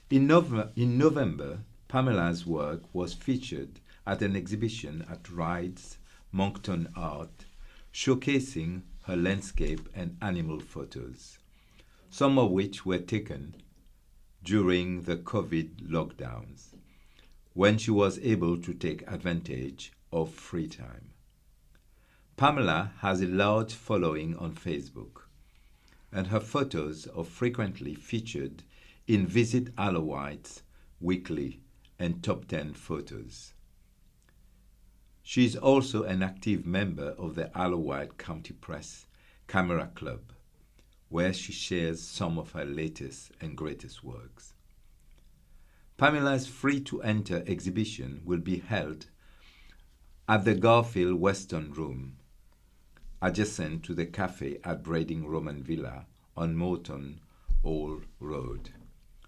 In November, Pamela's work was featured at an exhibition at Ryde's Moncton Art, showcasing her landscape and animal photos, some of which were taken during the COVID lockdowns, when she was able to take advantage of free time. Pamela has a large following on Facebook, and her photos are frequently featured in Visit Isle of Wight's weekly and top 10 photos. She is also an active member of the Isle of Wight County Press Camera Club, where she shares some of her latest and greatest works. Pamela's free-to-enter exhibition will be held at the Garfield Weston Room, adjacent to the cafe at Brading Roman Villa on Moreton Hall Road.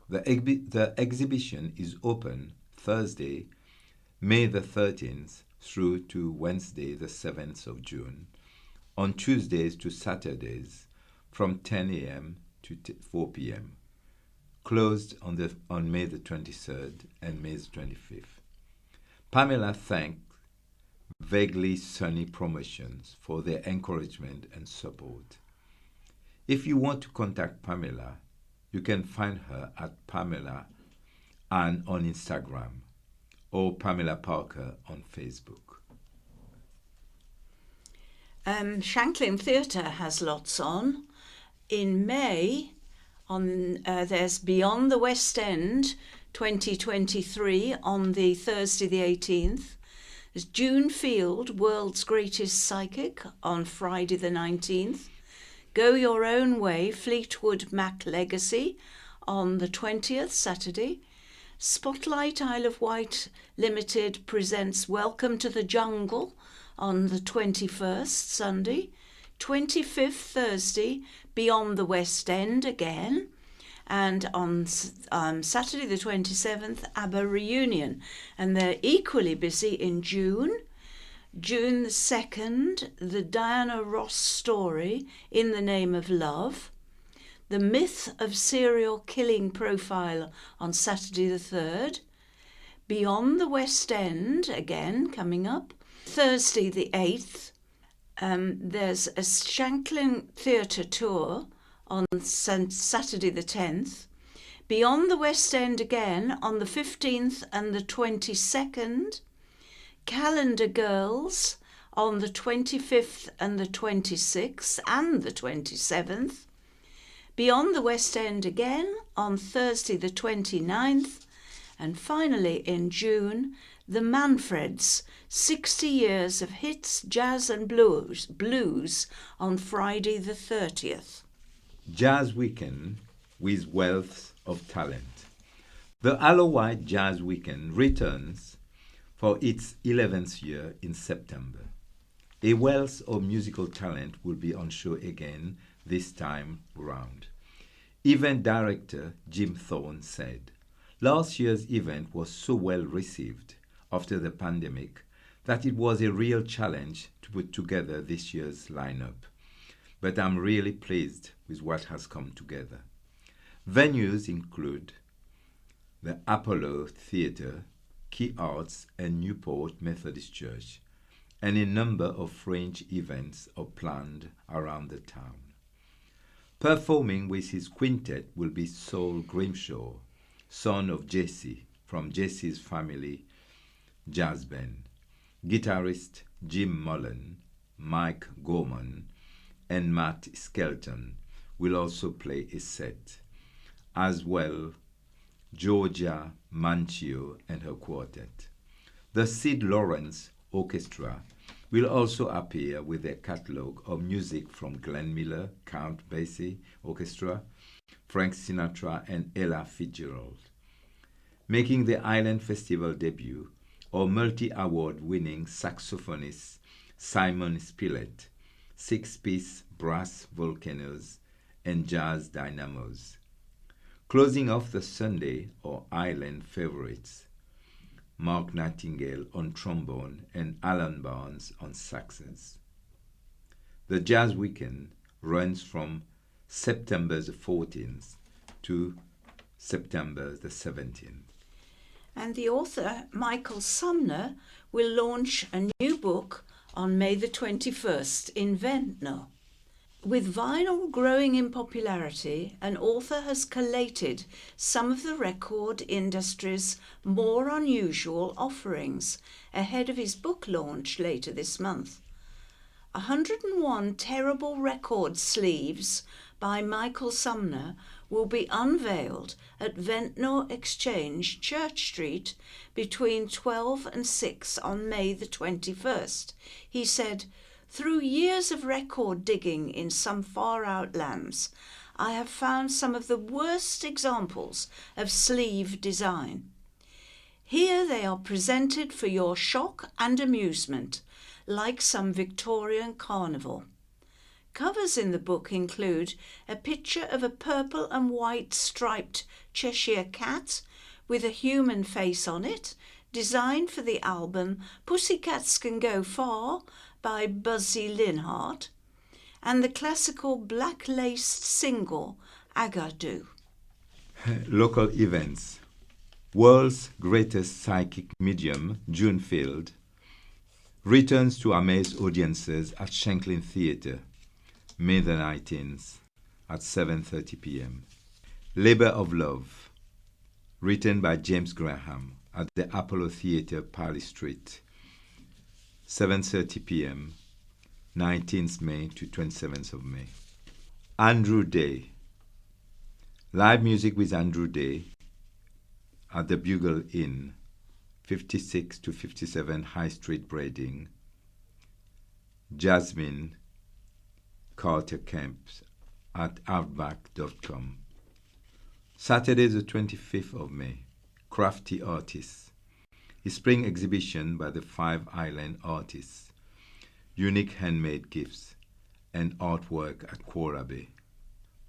The exhibition is open Thursday, May the 13th through to Wednesday the 7th of June, on Tuesdays to Saturdays from 10 a.m. to 4 p.m., closed on May the 23rd and May the 25th. Pamela thanked Vaguely Sunny Promotions for their encouragement and support. If you want to contact Pamela, you can find her at Pamela Ann on Instagram or Pamela Parker on Facebook. Shanklin Theatre has lots on. In May, there's Beyond the West End 2023 on the Thursday the 18th. There's June Field, World's Greatest Psychic, on Friday the 19th. Go Your Own Way, Fleetwood Mac Legacy, on the 20th, Saturday. Spotlight Isle of Wight Limited presents Welcome to the Jungle on the 21st, Sunday. 25th, Thursday, Beyond the West End again. And on Saturday the 27th, ABBA Reunion. And they're equally busy in June. June the 2nd, the Diana Ross Story, In the Name of Love. The Myth of Serial Killing Profile on Saturday the 3rd. Beyond the West End, again coming up, Thursday the 8th. There's a Shanklin Theatre tour on Saturday the 10th. Beyond the West End again on the 15th and the 22nd. Calendar Girls on the 25th and the 26th and the 27th. Beyond the West End again on Thursday the 29th. And finally in June, the Manfreds, 60 years of hits, jazz and blues on Friday the 30th. Jazz Weekend with Wealth of Talent. The Isle of Wight Jazz Weekend returns for its 11th year in September. A wealth of musical talent will be on show again this time round. Event director Jim Thorne said, "Last year's event was so well received after the pandemic that it was a real challenge to put together this year's lineup. But I'm really pleased with what has come together." Venues include the Apollo Theatre, Key Arts and Newport Methodist Church, and a number of fringe events are planned around the town. Performing with his quintet will be Saul Grimshaw, son of Jesse, from Jesse's Family Jazz Band. Guitarist Jim Mullen, Mike Gorman, and Matt Skelton will also play a set. As well, Georgia Manchio and her quartet. The Sid Lawrence Orchestra will also appear with a catalogue of music from Glenn Miller, Count Basie Orchestra, Frank Sinatra, and Ella Fitzgerald. Making the Island Festival debut are multi-award-winning saxophonist Simon Spillett, six-piece brass volcanoes, and jazz dynamos. Closing off the Sunday are Island favorites, Mark Nightingale on trombone and Alan Barnes on saxes. The Jazz Weekend runs from September the 14th to September the 17th. And the author, Michael Sumner, will launch a new book on May the 21st in Ventnor. With vinyl growing in popularity, an author has collated some of the record industry's more unusual offerings ahead of his book launch later this month. 101 Terrible Record Sleeves by Michael Sumner will be unveiled at Ventnor Exchange, Church Street, between 12 and 6 on May the 21st. He said, "Through years of record digging in some far-out lands, I have found some of the worst examples of sleeve design. Here they are presented for your shock and amusement, like some Victorian carnival. Covers in the book include a picture of a purple and white striped Cheshire cat with a human face on it, designed for the album Pussycats Can Go Far by Buzzy Linhart, and the classical black-laced single Agadoo." Local events. World's greatest psychic medium, June Field, returns to amaze audiences at Shanklin Theatre, May the 19th at 7:30 p.m. Labour of Love, written by James Graham, at the Apollo Theatre, Parley Street, 7:30 p.m., 19th May to 27th of May. Andrew Day, live music with Andrew Day at the Bugle Inn, 56 to 57 High Street, Brading. Jasmine Carter Camps at outback.com. Saturday the 25th of May, Crafty Artists, a spring exhibition by the 5 Island artists, unique handmade gifts and artwork at Quora Bay.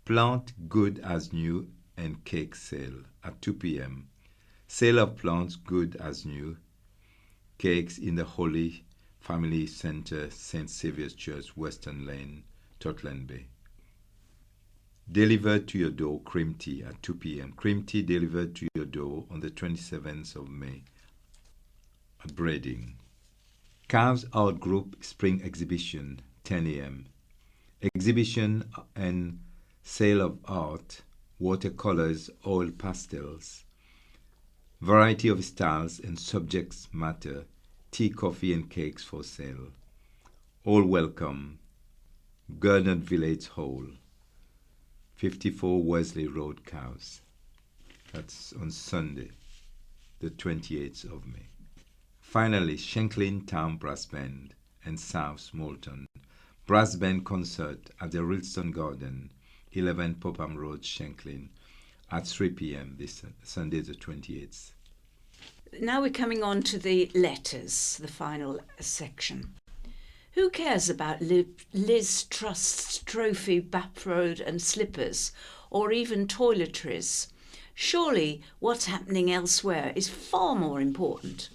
Plant Good as New and cake sale at 2 p.m. Sale of plants good as new, cakes in the Holy Family Centre, St. Saviour's Church, Western Lane, Totland Bay. Delivered to your door cream tea at 2 p.m. Cream tea delivered to your door on the 27th of May at Breading. Cows Art Group Spring Exhibition, 10 a.m. Exhibition and sale of art, watercolors, oil pastels, variety of styles and subjects matter, tea, coffee and cakes for sale. All welcome. Gurnard Village Hall, 54 Wesley Road, Cowes. That's on Sunday, the 28th of May. Finally, Shanklin Town Brass Band and South Smolton Brass Band concert at the Rilston Garden, 11 Popham Road, Shanklin, at 3 p.m. this Sunday, the 28th. Now we're coming on to the letters, the final section. Who cares about Liz Trust's trophy bathrobe and slippers, or even toiletries? Surely what's happening elsewhere is far more important.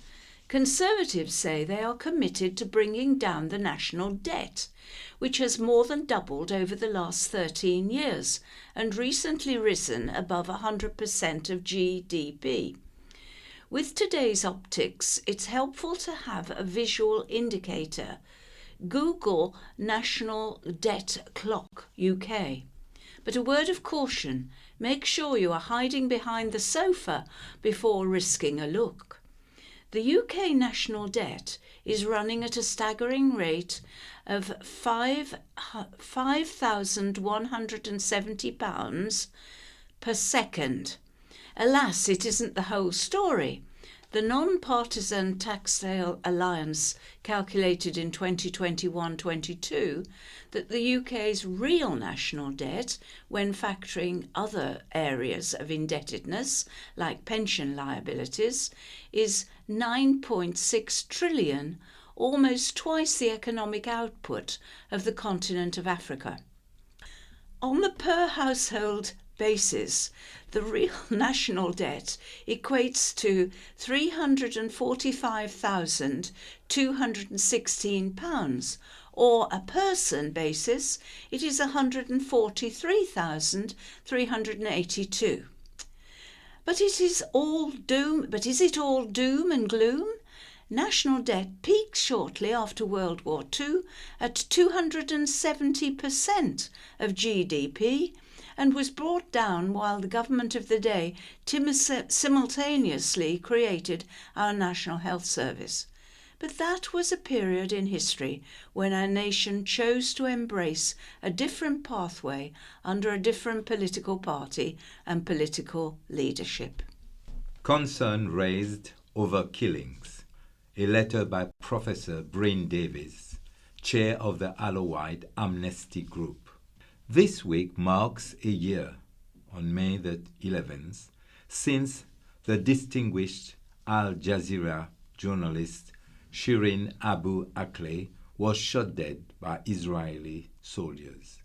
Conservatives say they are committed to bringing down the national debt, which has more than doubled over the last 13 years and recently risen above 100% of GDP. With today's optics, it's helpful to have a visual indicator. Google National Debt Clock UK. But a word of caution, make sure you are hiding behind the sofa before risking a look. The UK national debt is running at a staggering rate of £5,170 per second. Alas, it isn't the whole story. The non-partisan Tax Sale Alliance calculated in 2021-22 that the UK's real national debt, when factoring other areas of indebtedness like pension liabilities, is 9.6 trillion, almost twice the economic output of the continent of Africa. On the per household basis, the real national debt equates to £345,216, or a person basis, it is £143,382. But is it all doom and gloom? National debt peaked shortly after World War II at 270% of GDP and was brought down while the government of the day simultaneously created our National Health Service. But that was a period in history when our nation chose to embrace a different pathway under a different political party and political leadership. Concern raised over killings. A letter by Professor Bryn Davies, chair of the Isle of Wight Amnesty Group. This week marks a year, on May the 11th, since the distinguished Al Jazeera journalist Shirin Abu Akleh was shot dead by Israeli soldiers.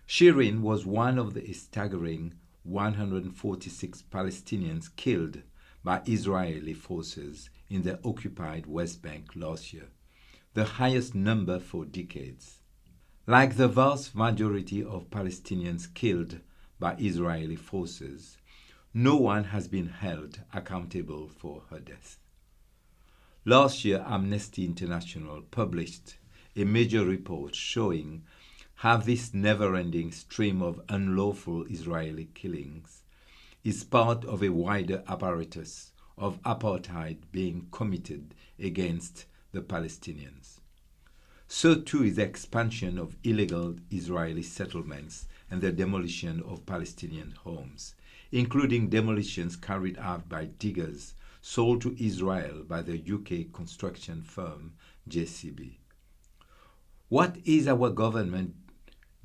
Shirin was one of the staggering 146 Palestinians killed by Israeli forces in the occupied West Bank last year, the highest number for decades. Like the vast majority of Palestinians killed by Israeli forces, no one has been held accountable for her death. Last year, Amnesty International published a major report showing how this never-ending stream of unlawful Israeli killings is part of a wider apparatus of apartheid being committed against the Palestinians. So too is the expansion of illegal Israeli settlements and the demolition of Palestinian homes, including demolitions carried out by diggers sold to Israel by the UK construction firm JCB. What is our government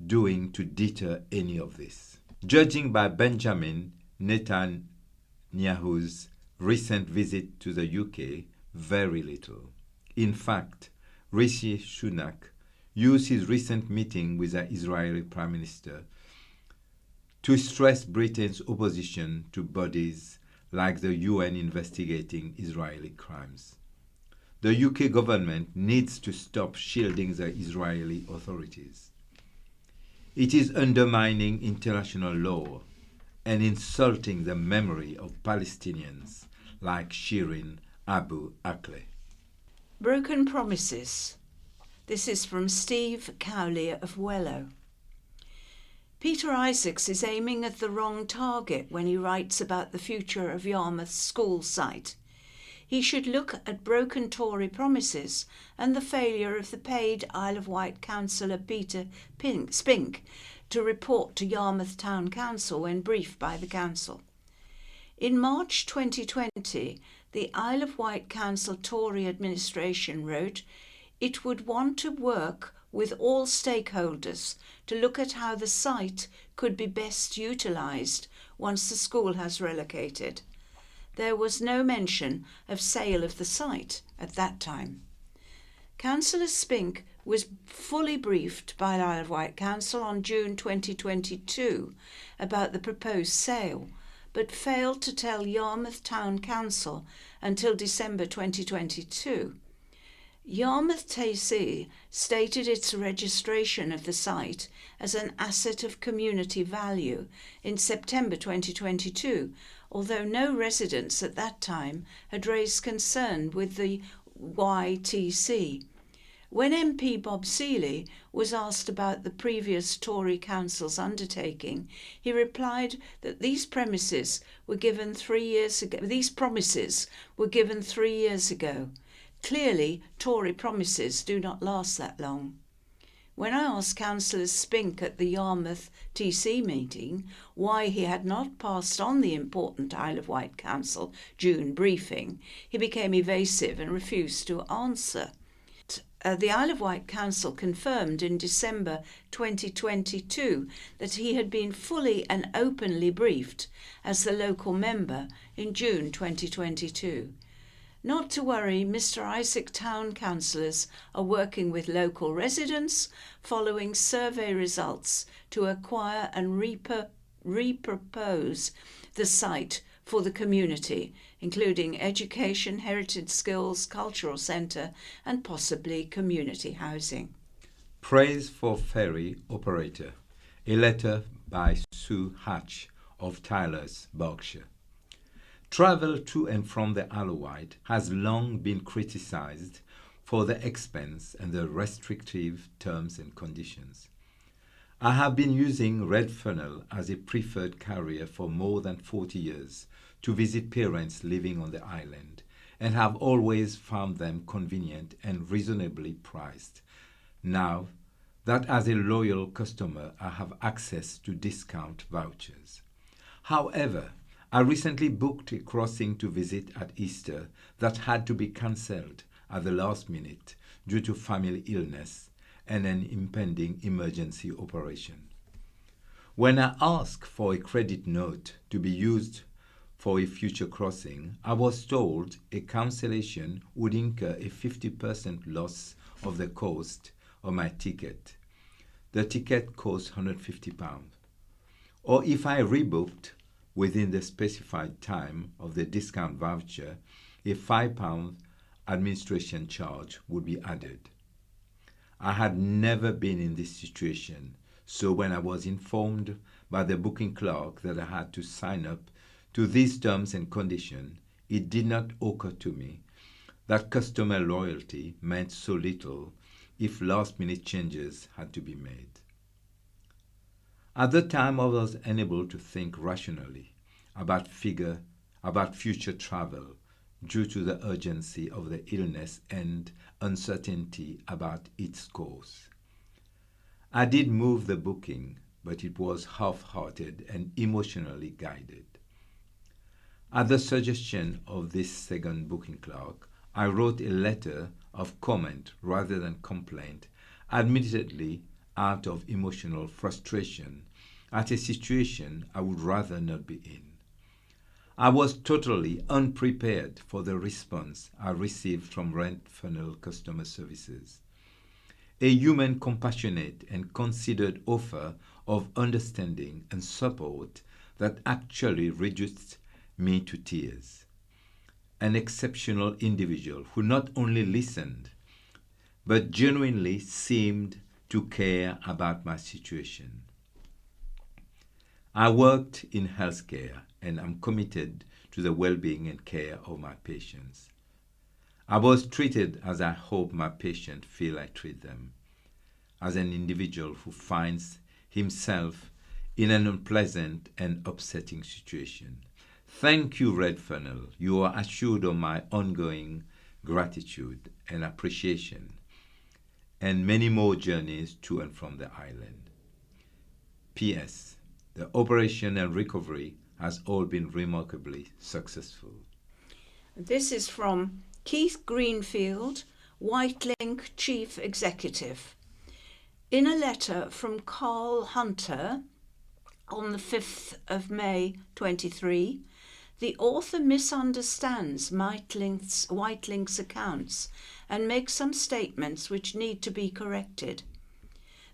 doing to deter any of this? Judging by Benjamin Netanyahu's recent visit to the UK, very little. In fact, Rishi Sunak used his recent meeting with the Israeli Prime Minister to stress Britain's opposition to bodies like the UN investigating Israeli crimes. The UK government needs to stop shielding the Israeli authorities. It is undermining international law and insulting the memory of Palestinians like Shirin Abu Akleh. Broken promises. This is from Steve Cowley of Wellow. Peter Isaacs is aiming at the wrong target when he writes about the future of Yarmouth school site. He should look at broken Tory promises and the failure of the paid Isle of Wight councillor Peter Spink to report to Yarmouth Town Council when briefed by the council. In March 2020, the Isle of Wight Council Tory administration wrote it would want to work with all stakeholders to look at how the site could be best utilised once the school has relocated. There was no mention of sale of the site at that time. Councillor Spink was fully briefed by Isle of Wight Council on June 2022 about the proposed sale, but failed to tell Yarmouth Town Council until December 2022. Yarmouth TC stated its registration of the site as an asset of community value in September 2022, although no residents at that time had raised concern with the YTC. When MP Bob Seeley was asked about the previous Tory council's undertaking, he replied that these promises were given 3 years ago. Clearly, Tory promises do not last that long. When I asked Councillor Spink at the Yarmouth TC meeting why he had not passed on the important Isle of Wight Council June briefing, he became evasive and refused to answer. The Isle of Wight Council confirmed in December 2022 that he had been fully and openly briefed as the local member in June 2022. Not to worry, Mr Isaac Town councillors are working with local residents following survey results to acquire and repropose the site for the community, including education, heritage skills, cultural centre and possibly community housing. Praise for ferry operator. A letter by Sue Hatch of Tylers, Berkshire. Travel to and from the Isle of Wight has long been criticised for the expense and the restrictive terms and conditions. I have been using Red Funnel as a preferred carrier for more than 40 years to visit parents living on the island and have always found them convenient and reasonably priced. Now that as a loyal customer I have access to discount vouchers. However, I recently booked a crossing to visit at Easter that had to be cancelled at the last minute due to family illness and an impending emergency operation. When I asked for a credit note to be used for a future crossing, I was told a cancellation would incur a 50% loss of the cost of my ticket. The ticket cost £150. Or if I rebooked within the specified time of the discount voucher, a £5 administration charge would be added. I had never been in this situation, so when I was informed by the booking clerk that I had to sign up to these terms and conditions, it did not occur to me that customer loyalty meant so little if last-minute changes had to be made. At the time, I was unable to think rationally about future travel due to the urgency of the illness and uncertainty about its course. I did move the booking, but it was half-hearted and emotionally guided. At the suggestion of this second booking clerk, I wrote a letter of comment rather than complaint, admittedly out of emotional frustration at a situation I would rather not be in. I was totally unprepared for the response I received from Red Funnel customer services. A human, compassionate and considered offer of understanding and support that actually reduced me to tears. An exceptional individual who not only listened, but genuinely seemed to care about my situation. I worked in healthcare and am committed to the well-being and care of my patients. I was treated as I hope my patients feel I treat them, as an individual who finds himself in an unpleasant and upsetting situation. Thank you, Red Funnel. You are assured of my ongoing gratitude and appreciation, and many more journeys to and from the island. P.S. The operation and recovery has all been remarkably successful. This is from Keith Greenfield, Whitelink Chief Executive. In a letter from Carl Hunter on the 5th of May 23, the author misunderstands Whitelink's accounts and makes some statements which need to be corrected.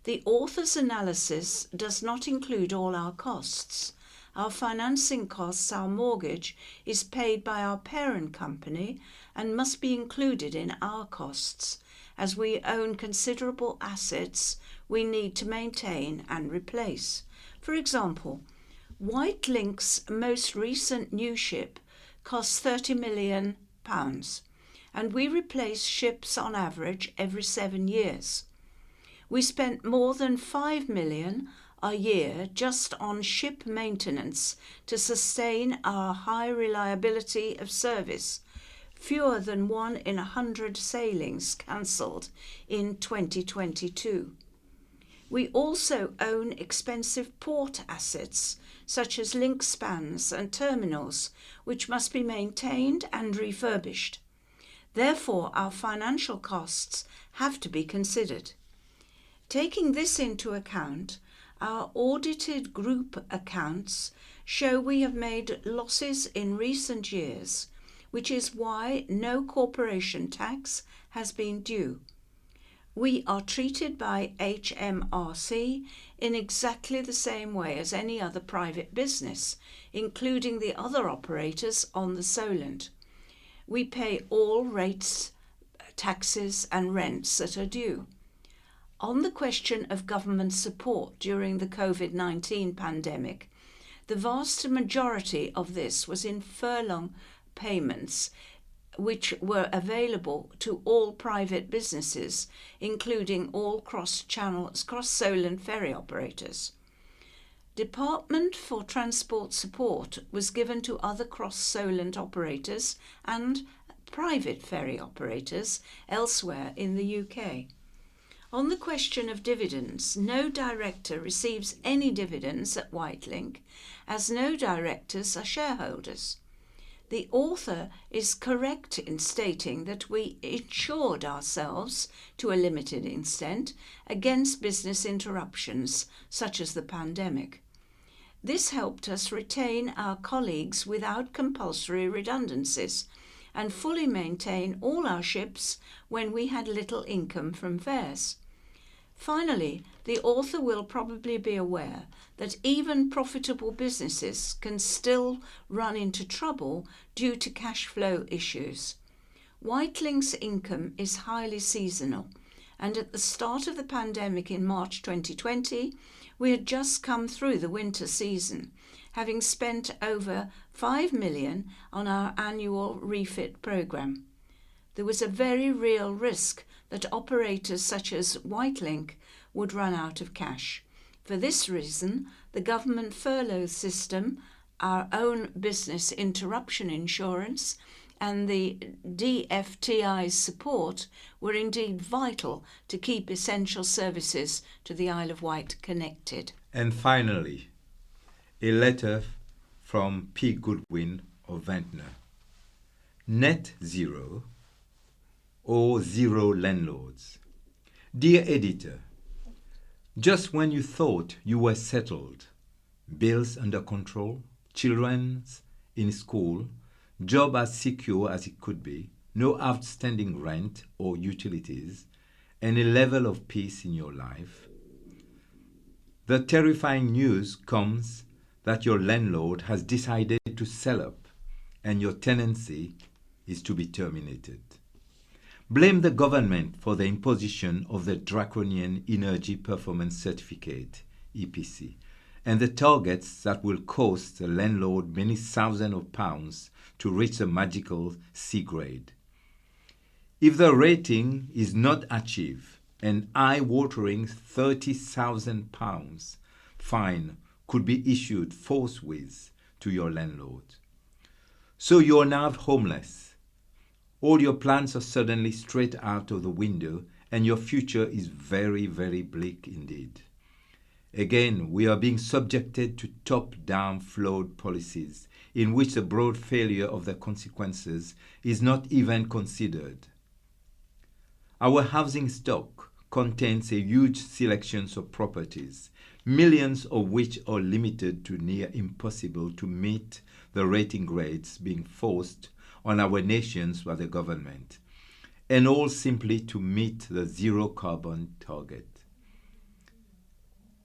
The author's analysis does not include all our costs. Our financing costs, our mortgage, is paid by our parent company and must be included in our costs, as we own considerable assets we need to maintain and replace. For example, Whitelink's most recent new ship costs £30 million, and we replace ships on average every 7 years. We spent more than £5 million a year just on ship maintenance to sustain our high reliability of service, fewer than 1 in 100 sailings cancelled in 2022. We also own expensive port assets such as link spans and terminals, which must be maintained and refurbished. Therefore, our financial costs have to be considered. Taking this into account, our audited group accounts show we have made losses in recent years, which is why no corporation tax has been due. We are treated by HMRC in exactly the same way as any other private business, including the other operators on the Solent. We pay all rates, taxes and rents that are due. On the question of government support during the COVID-19 pandemic, the vast majority of this was in furlough payments, which were available to all private businesses, including all cross-Solent ferry operators. Department for Transport support was given to other cross-Solent operators and private ferry operators elsewhere in the UK. On the question of dividends, no director receives any dividends at Whitelink, as no directors are shareholders. The author is correct in stating that we insured ourselves, to a limited extent, against business interruptions, such as the pandemic. This helped us retain our colleagues without compulsory redundancies and fully maintain all our ships when we had little income from fares. Finally, the author will probably be aware that even profitable businesses can still run into trouble due to cash flow issues. Whitelink's income is highly seasonal, and at the start of the pandemic in March 2020, we had just come through the winter season, having spent over £5 million on our annual refit programme. There was a very real risk that operators such as Whitelink would run out of cash. For this reason, the government furlough system, our own business interruption insurance, and the DFTI's support were indeed vital to keep essential services to the Isle of Wight connected. And finally, a letter from P. Goodwin of Ventnor. Net zero or zero landlords. Dear editor, just when you thought you were settled, bills under control, children in school, job as secure as it could be, no outstanding rent or utilities, and a level of peace in your life, the terrifying news comes that your landlord has decided to sell up and your tenancy is to be terminated. Blame the government for the imposition of the draconian Energy Performance Certificate, EPC, and the targets that will cost the landlord many thousands of pounds to reach the magical C grade. If the rating is not achieved, an eye-watering £30,000 fine could be issued forthwith to your landlord. So you're now homeless. All your plans are suddenly straight out of the window, and your future is very, very bleak indeed. Again, we are being subjected to top-down flawed policies in which the broad failure of the consequences is not even considered. Our housing stock contains a huge selection of properties, millions of which are limited to near impossible to meet the rating grades being forced on our nations by the government, and all simply to meet the zero carbon target.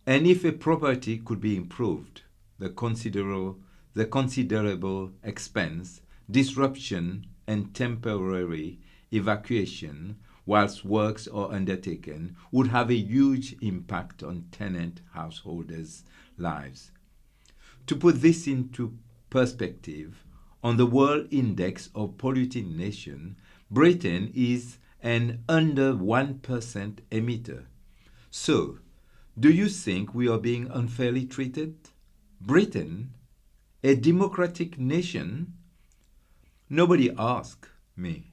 And if a property could be improved, the considerable expense, disruption, and temporary evacuation whilst works are undertaken would have a huge impact on tenant householders' lives. To put this into perspective, on the World Index of Polluting Nation, Britain is an under 1% emitter. So, do you think we are being unfairly treated? Britain, a democratic nation? Nobody asked me.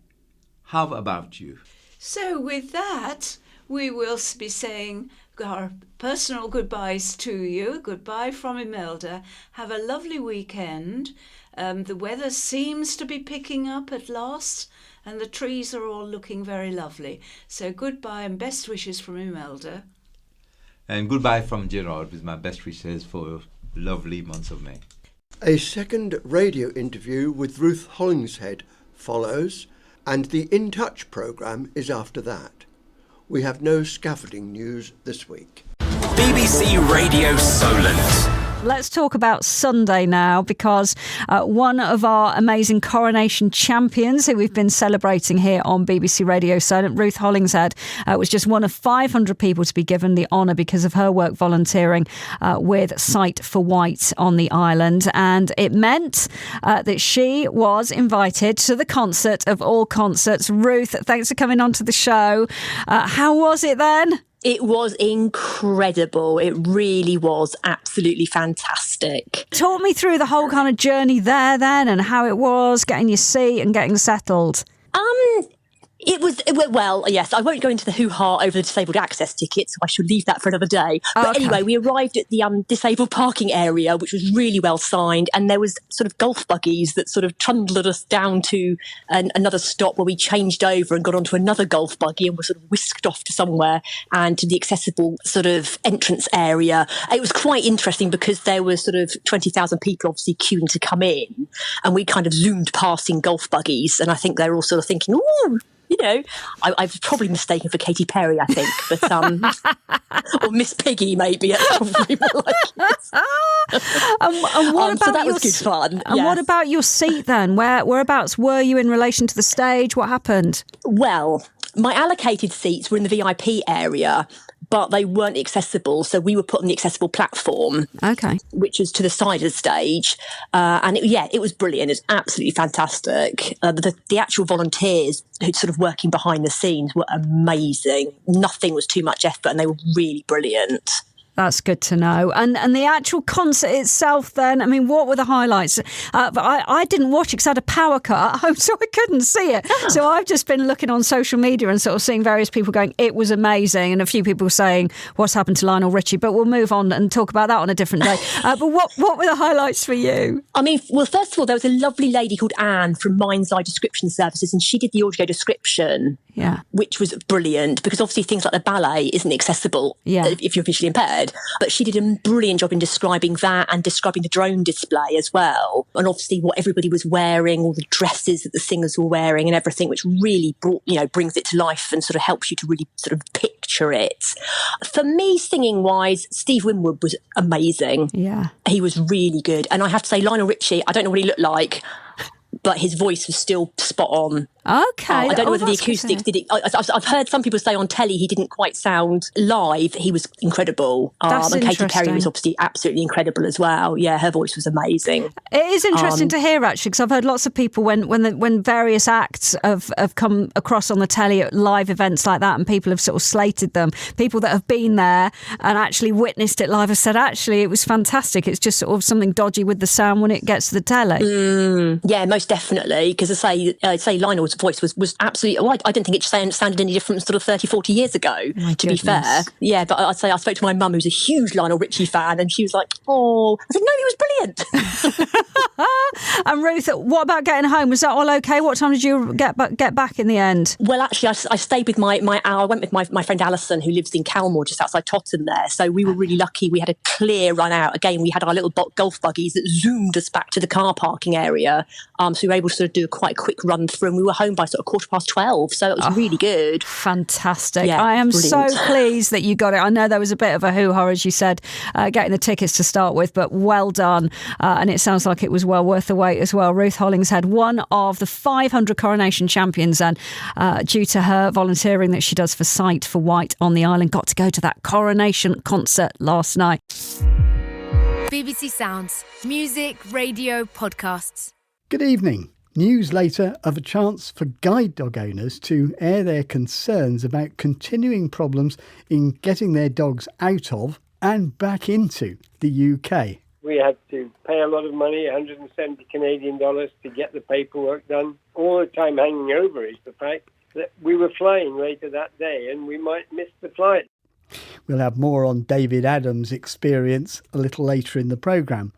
How about you? So with that, we will be saying our personal goodbyes to you. Goodbye from Imelda. Have a lovely weekend. The weather seems to be picking up at last, and the trees are all looking very lovely. So goodbye and best wishes from Imelda. And goodbye from Gerard with my best wishes for a lovely month of May. A second radio interview with Ruth Hollingshead follows, and the In Touch programme is after that. We have no scaffolding news this week. BBC Radio Solent. Let's talk about Sunday now, because one of our amazing coronation champions who we've been celebrating here on BBC Radio Solent, Ruth Hollingshead, was just one of 500 people to be given the honour because of her work volunteering with Sight for White on the island. And it meant that she was invited to the concert of all concerts. Ruth, thanks for coming on to the show. How was it then? It was incredible. It really was absolutely fantastic. Talk me through the whole kind of journey there then, and how it was getting your seat and getting settled. It was, well, yes, I won't go into the hoo-ha over the disabled access ticket, so I shall leave that for another day. But anyway, we arrived at the disabled parking area, which was really well signed, and there was sort of golf buggies that sort of trundled us down to another stop where we changed over and got onto another golf buggy and were sort of whisked off to somewhere and to the accessible sort of entrance area. It was quite interesting because there were sort of 20,000 people obviously queuing to come in, and we kind of zoomed past in golf buggies, and I think they were all sort of thinking, ooh, you know, I was probably mistaken for Katy Perry, I think, but or Miss Piggy maybe. That's probably more like it. And what about so that was good fun. And what about your seat then? Whereabouts were you in relation to the stage? What happened? Well, my allocated seats were in the VIP area, but they weren't accessible, so we were put on the accessible platform, which was to the side of the stage. And it was brilliant. It was absolutely fantastic. The actual volunteers who sort of working behind the scenes were amazing. Nothing was too much effort, and they were really brilliant. That's good to know. And the actual concert itself then, I mean, what were the highlights? But I didn't watch it because I had a power cut at home, so I couldn't see it. So I've just been looking on social media and sort of seeing various people going, it was amazing, and a few people saying, what's happened to Lionel Richie? But we'll move on and talk about that on a different day. But what were the highlights for you? I mean, well, first of all, there was a lovely lady called Anne from Mind's Eye Description Services, and she did the audio description, which was brilliant, because obviously things like the ballet isn't accessible if you're visually impaired. But she did a brilliant job in describing that and describing the drone display as well. And obviously what everybody was wearing, all the dresses that the singers were wearing and everything, which really brings it to life and sort of helps you to really sort of picture it. For me, singing-wise, Steve Winwood was amazing. Yeah. He was really good. And I have to say, Lionel Richie, I don't know what he looked like, but his voice was still spot on. Okay. I don't know whether the that's good to acoustics hear. did it. I've heard some people say on telly he didn't quite sound live. He was incredible. That's and Katy Perry was interesting. obviously absolutely incredible as well. Yeah, her voice was amazing. It is interesting to hear, actually, because I've heard lots of people when various acts have come across on the telly at live events like that, and people have sort of slated them. People that have been there and actually witnessed it live have said, actually, it was fantastic. It's just sort of something dodgy with the sound when it gets to the telly. Yeah, most definitely. Because I say Lionel's voice was absolutely. Well, I don't think it sounded any different sort of 30, 40 years ago. To be fair, yeah. But I'd say I spoke to my mum, who's a huge Lionel Richie fan, and she was like, "Oh," I said, "No, he was brilliant." And Ruth, what about getting home? Was that all okay? What time did you get back in the end? Well, actually, I stayed with I went with my friend Alison, who lives in Calmore, just outside Totton there. So we were really lucky. We had a clear run out. Again, we had our little golf buggies that zoomed us back to the car parking area. So we were able to sort of do a quite quick run through, and we were home by sort of 12:15. So it was really good. Fantastic. Yeah, I am brilliant. so pleased that you got it. I know there was a bit of a hoo-ha, as you said, getting the tickets to start with, but well done. And it sounds like it was well worth the wait as well. Ruth Hollingshead, one of the 500 coronation champions, and due to her volunteering that she does for Sight for White on the island, got to go to that coronation concert last night. BBC Sounds. Music, radio, podcasts. Good evening. News later of a chance for guide dog owners to air their concerns about continuing problems in getting their dogs out of and back into the UK. We had to pay a lot of money, 170 Canadian dollars, to get the paperwork done. All the time hanging over is the fact that we were flying later that day and we might miss the flight. We'll have more on David Adams' experience a little later in the programme.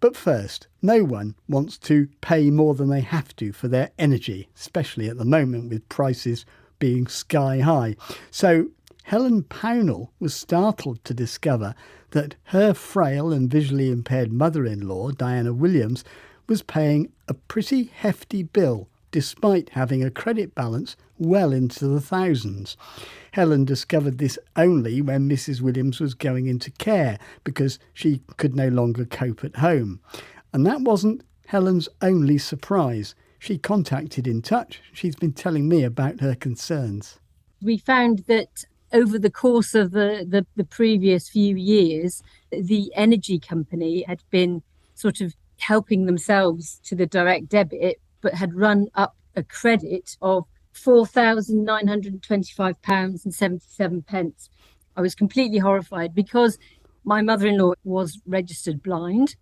But first, no one wants to pay more than they have to for their energy, especially at the moment with prices being sky high. So Helen Pownall was startled to discover that her frail and visually impaired mother-in-law, Diana Williams, was paying a pretty hefty bill despite having a credit balance well into the thousands. Helen discovered this only when Mrs Williams was going into care because she could no longer cope at home. And that wasn't Helen's only surprise. She contacted In Touch. She's been telling me about her concerns. We found that over the course of the previous few years, the energy company had been sort of helping themselves to the direct debit, but had run up a credit of £4,925.77. I was completely horrified because my mother-in-law was registered blind.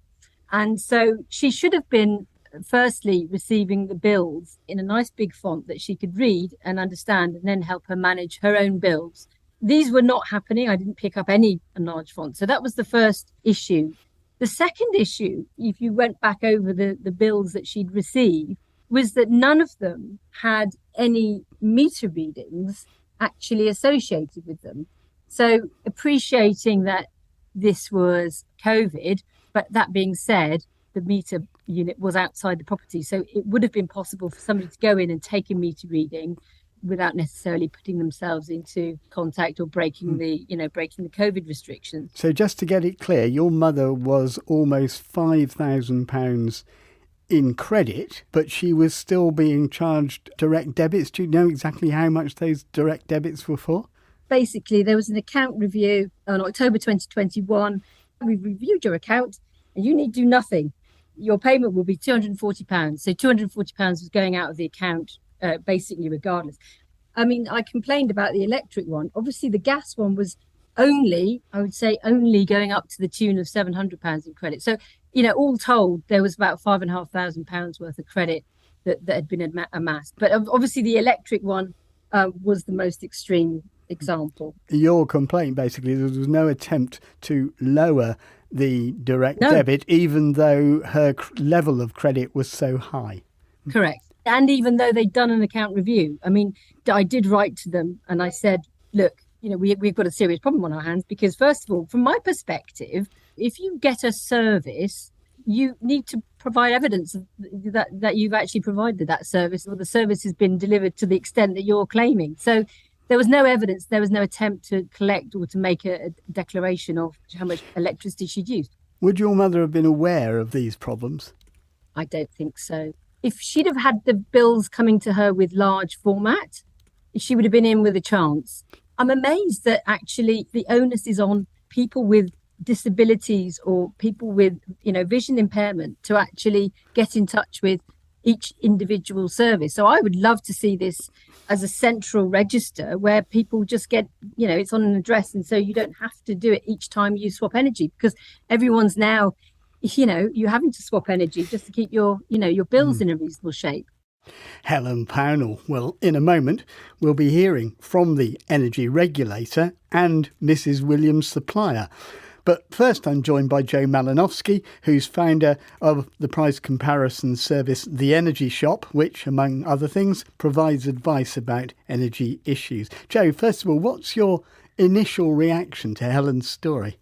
And so she should have been, firstly, receiving the bills in a nice big font that she could read and understand, and then help her manage her own bills. These were not happening. I didn't pick up any enlarged font. So that was the first issue. The second issue, if you went back over the bills that she'd received, was that none of them had any meter readings actually associated with them. So appreciating that this was COVID, but that being said, the meter unit was outside the property. So it would have been possible for somebody to go in and take a meter reading without necessarily putting themselves into contact or breaking the COVID restrictions. So just to get it clear, your mother was almost £5,000 in credit, but she was still being charged direct debits. Do you know exactly how much those direct debits were for? Basically, there was an account review on October 2021. We've reviewed your account and you need do nothing. Your payment will be £240. So £240 was going out of the account, basically regardless. I mean, I complained about the electric one. Obviously, the gas one was only going up to the tune of £700 in credit. So, all told, there was about £5,500 worth of credit that had been amassed. But obviously, the electric one was the most extreme example. Your complaint, basically, there was no attempt to lower the direct debit, even though her level of credit was so high. Correct. And even though they'd done an account review, I mean, I did write to them and I said, look, we've got a serious problem on our hands because, first of all, from my perspective, if you get a service, you need to provide evidence that you've actually provided that service, or the service has been delivered to the extent that you're claiming. So there was no evidence, there was no attempt to collect or to make a declaration of how much electricity she'd used. Would your mother have been aware of these problems? I don't think so. if she'd have had the bills coming to her with large format, she would have been in with a chance. I'm amazed that actually the onus is on people with disabilities or people with, vision impairment to actually get in touch with each individual service. So I would love to see this as a central register where people just get, it's on an address, and so you don't have to do it each time you swap energy, because everyone's now, you're having to swap energy just to keep your bills in a reasonable shape. Helen Pownall. Well, in a moment, we'll be hearing from the energy regulator and Mrs Williams' supplier. But first, I'm joined by Joe Malinowski, who's founder of the price comparison service The Energy Shop, which, among other things, provides advice about energy issues. Joe, first of all, what's your initial reaction to Helen's story?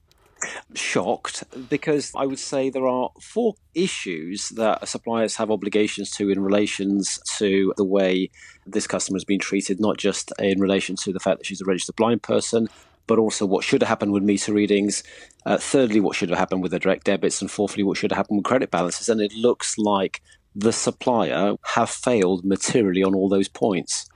Shocked, because I would say there are 4 issues that suppliers have obligations to in relation to the way this customer has been treated, not just in relation to the fact that she's a registered blind person, but also what should have happened with meter readings, thirdly, what should have happened with the direct debits, and fourthly, what should have happened with credit balances. And it looks like the supplier have failed materially on all those points.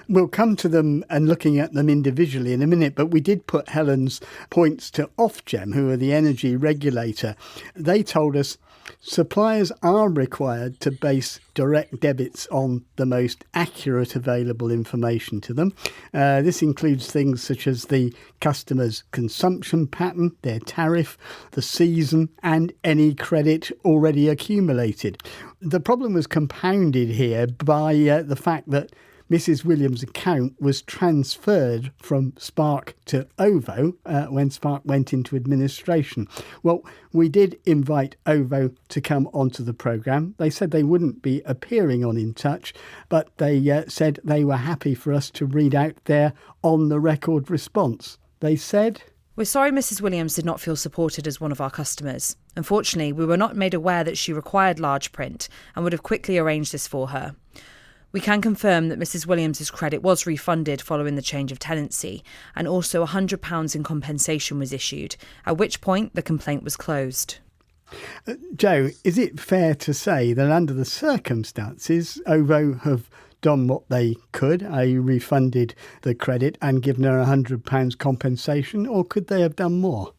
We'll come to them and looking at them individually in a minute, but we did put Helen's points to Ofgem, who are the energy regulator. They told us suppliers are required to base direct debits on the most accurate available information to them. This includes things such as the customer's consumption pattern, their tariff, the season, and any credit already accumulated. The problem was compounded here by the fact that Mrs Williams' account was transferred from Spark to OVO when Spark went into administration. Well, we did invite OVO to come onto the programme. They said they wouldn't be appearing on In Touch, but they said they were happy for us to read out their on-the-record response. They said... "We're sorry Mrs Williams did not feel supported as one of our customers. Unfortunately, we were not made aware that she required large print and would have quickly arranged this for her. We can confirm that Mrs Williams' credit was refunded following the change of tenancy, and also £100 in compensation was issued, at which point the complaint was closed." Joe, is it fair to say that under the circumstances, OVO have done what they could, refunded the credit and given her £100 compensation, or could they have done more?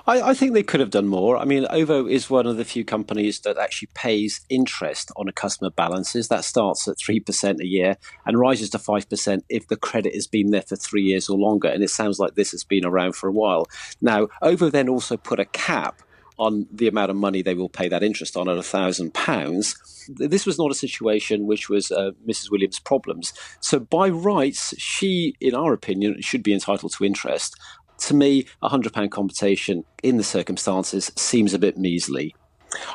I think they could have done more. I mean, OVO is one of the few companies that actually pays interest on a customer balances. That starts at 3% a year and rises to 5% if the credit has been there for 3 years or longer. And it sounds like this has been around for a while. Now, OVO then also put a cap on the amount of money they will pay that interest on at £1,000. This was not a situation which was Mrs Williams' problems. So by rights, she, in our opinion, should be entitled to interest. To me, £100 compensation in the circumstances seems a bit measly.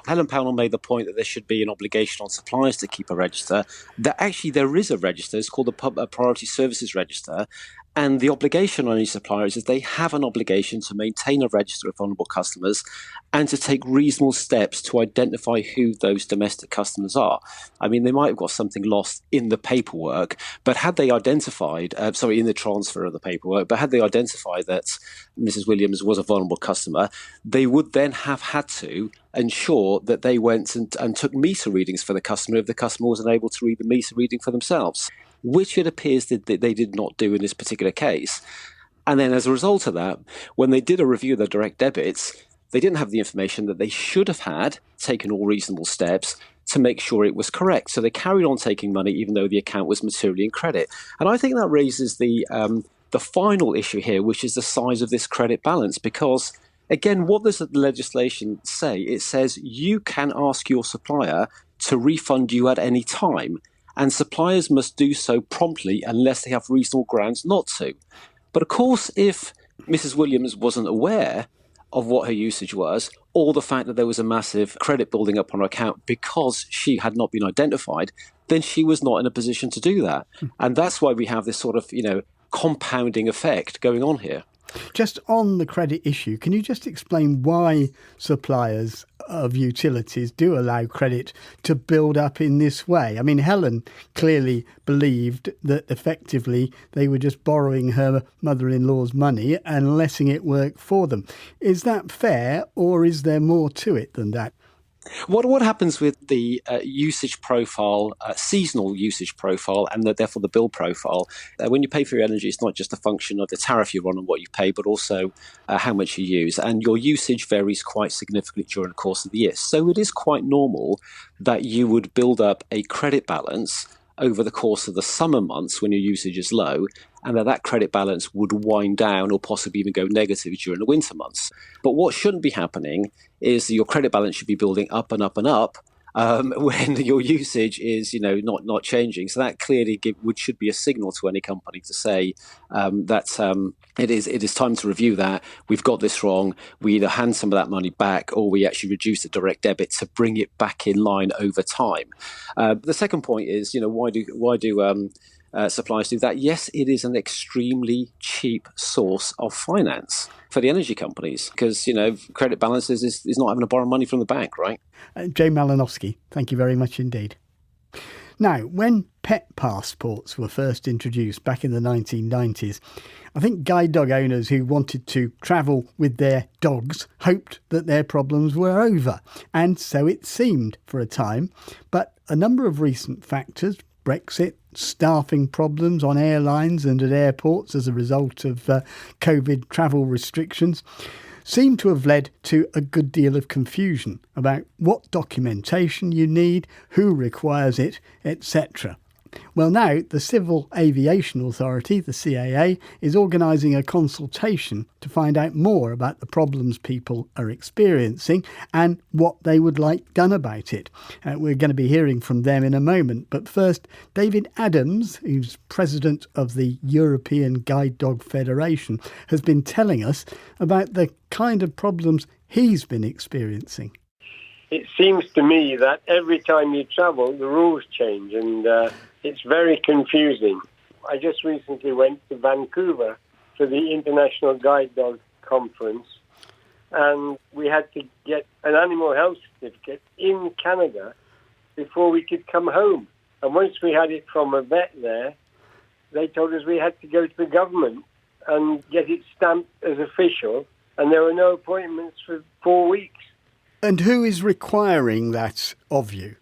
Helen Pownall made the point that there should be an obligation on suppliers to keep a register. That actually there is a register, it's called the Priority Services Register, and the obligation on any suppliers is they have an obligation to maintain a register of vulnerable customers and to take reasonable steps to identify who those domestic customers are. I mean, they might have got something lost in the paperwork, but had they identified, in the transfer of the paperwork, but had they identified that Mrs Williams was a vulnerable customer, they would then have had to ensure that they went and took meter readings for the customer if the customer wasn't able to read the meter reading for themselves, which it appears that they did not do in this particular case. And then as a result of that, when they did a review of the direct debits, they didn't have the information that they should have had, taken all reasonable steps to make sure it was correct. So they carried on taking money even though the account was materially in credit. And I think that raises the final issue here, which is the size of this credit balance, because again, what does the legislation say? It says you can ask your supplier to refund you at any time, and suppliers must do so promptly unless they have reasonable grounds not to. But of course, if Mrs Williams wasn't aware of what her usage was, or the fact that there was a massive credit building up on her account because she had not been identified, then she was not in a position to do that. And that's why we have this sort of, compounding effect going on here. Just on the credit issue, can you just explain why suppliers of utilities do allow credit to build up in this way? I mean, Helen clearly believed that effectively they were just borrowing her mother-in-law's money and letting it work for them. Is that fair, or is there more to it than that? What happens with the usage profile, seasonal usage profile, and therefore the bill profile? When you pay for your energy, it's not just a function of the tariff you're on and what you pay, but also how much you use. And your usage varies quite significantly during the course of the year. So it is quite normal that you would build up a credit balance over the course of the summer months when your usage is low, and that credit balance would wind down or possibly even go negative during the winter months. But what shouldn't be happening is that your credit balance should be building up and up and up when your usage is, not changing. So that clearly should be a signal to any company to say that it is time to review that. We've got this wrong. We either hand some of that money back, or we actually reduce the direct debit to bring it back in line over time. The second point is, why do suppliers do that? Yes, it is an extremely cheap source of finance for the energy companies because, credit balances is not having to borrow money from the bank, right? Jay Malinowski, thank you very much indeed. Now, when pet passports were first introduced back in the 1990s, I think guide dog owners who wanted to travel with their dogs hoped that their problems were over. And so it seemed for a time. But a number of recent factors, Brexit, staffing problems on airlines and at airports as a result of COVID travel restrictions, seem to have led to a good deal of confusion about what documentation you need, who requires it, etc. Well, now the Civil Aviation Authority, the CAA, is organising a consultation to find out more about the problems people are experiencing and what they would like done about it. We're going to be hearing from them in a moment. But first, David Adams, who's president of the European Guide Dog Federation, has been telling us about the kind of problems he's been experiencing. It seems to me that every time you travel, the rules change and it's very confusing. I just recently went to Vancouver for the International Guide Dog Conference, and we had to get an animal health certificate in Canada before we could come home. And once we had it from a vet there, they told us we had to go to the government and get it stamped as official, and there were no appointments for 4 weeks. And who is requiring that of you?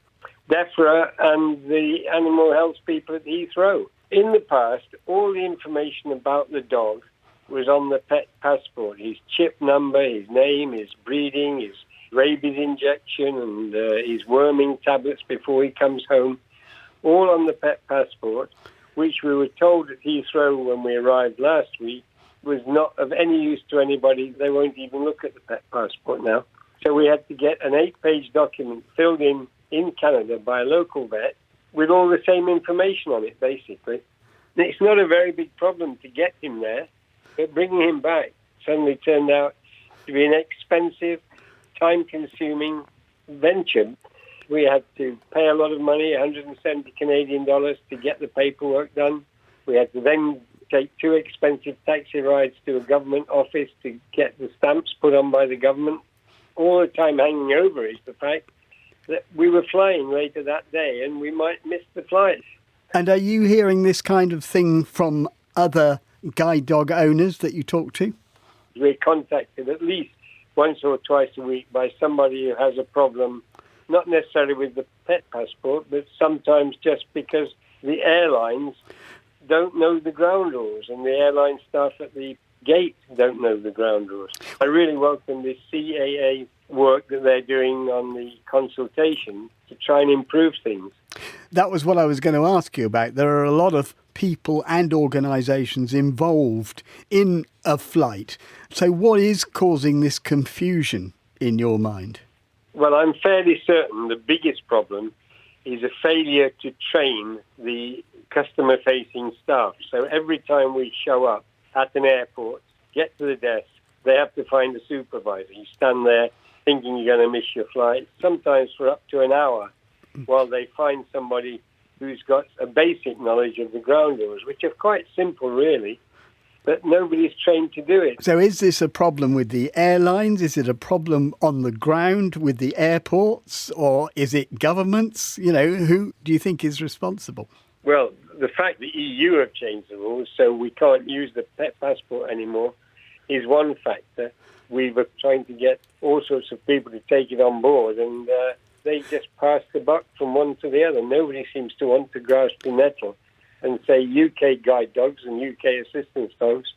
DEFRA and the animal health people at Heathrow. In the past, all the information about the dog was on the pet passport. His chip number, his name, his breeding, his rabies injection and his worming tablets before he comes home. All on the pet passport, which we were told at Heathrow when we arrived last week was not of any use to anybody. They won't even look at the pet passport now. So we had to get an 8-page document filled in Canada by a local vet with all the same information on it, basically. And it's not a very big problem to get him there, but bringing him back suddenly turned out to be an expensive, time-consuming venture. We had to pay a lot of money, 170 Canadian dollars, to get the paperwork done. We had to then take 2 expensive taxi rides to a government office to get the stamps put on by the government. All the time hanging over is the fact that we were flying later that day and we might miss the flight. And are you hearing this kind of thing from other guide dog owners that you talk to? We're contacted at least once or twice a week by somebody who has a problem, not necessarily with the pet passport, but sometimes just because the airlines don't know the ground rules and the airline staff at the gate don't know the ground rules. I really welcome this CAA work that they're doing on the consultation to try and improve things. That was what I was going to ask you about. There are a lot of people and organisations involved in a flight. So what is causing this confusion in your mind? Well, I'm fairly certain the biggest problem is a failure to train the customer-facing staff. So every time we show up at an airport, get to the desk, they have to find a supervisor. You stand there thinking you're going to miss your flight, sometimes for up to an hour, while they find somebody who's got a basic knowledge of the ground rules, which are quite simple, really, but nobody's trained to do it. So is this a problem with the airlines? Is it a problem on the ground with the airports? Or is it governments? Who do you think is responsible? Well, the fact the EU have changed the rules so we can't use the pet passport anymore is one factor. we were trying to get all sorts of people to take it on board, and they just passed the buck from one to the other. Nobody seems to want to grasp the nettle and say UK guide dogs and UK assistance dogs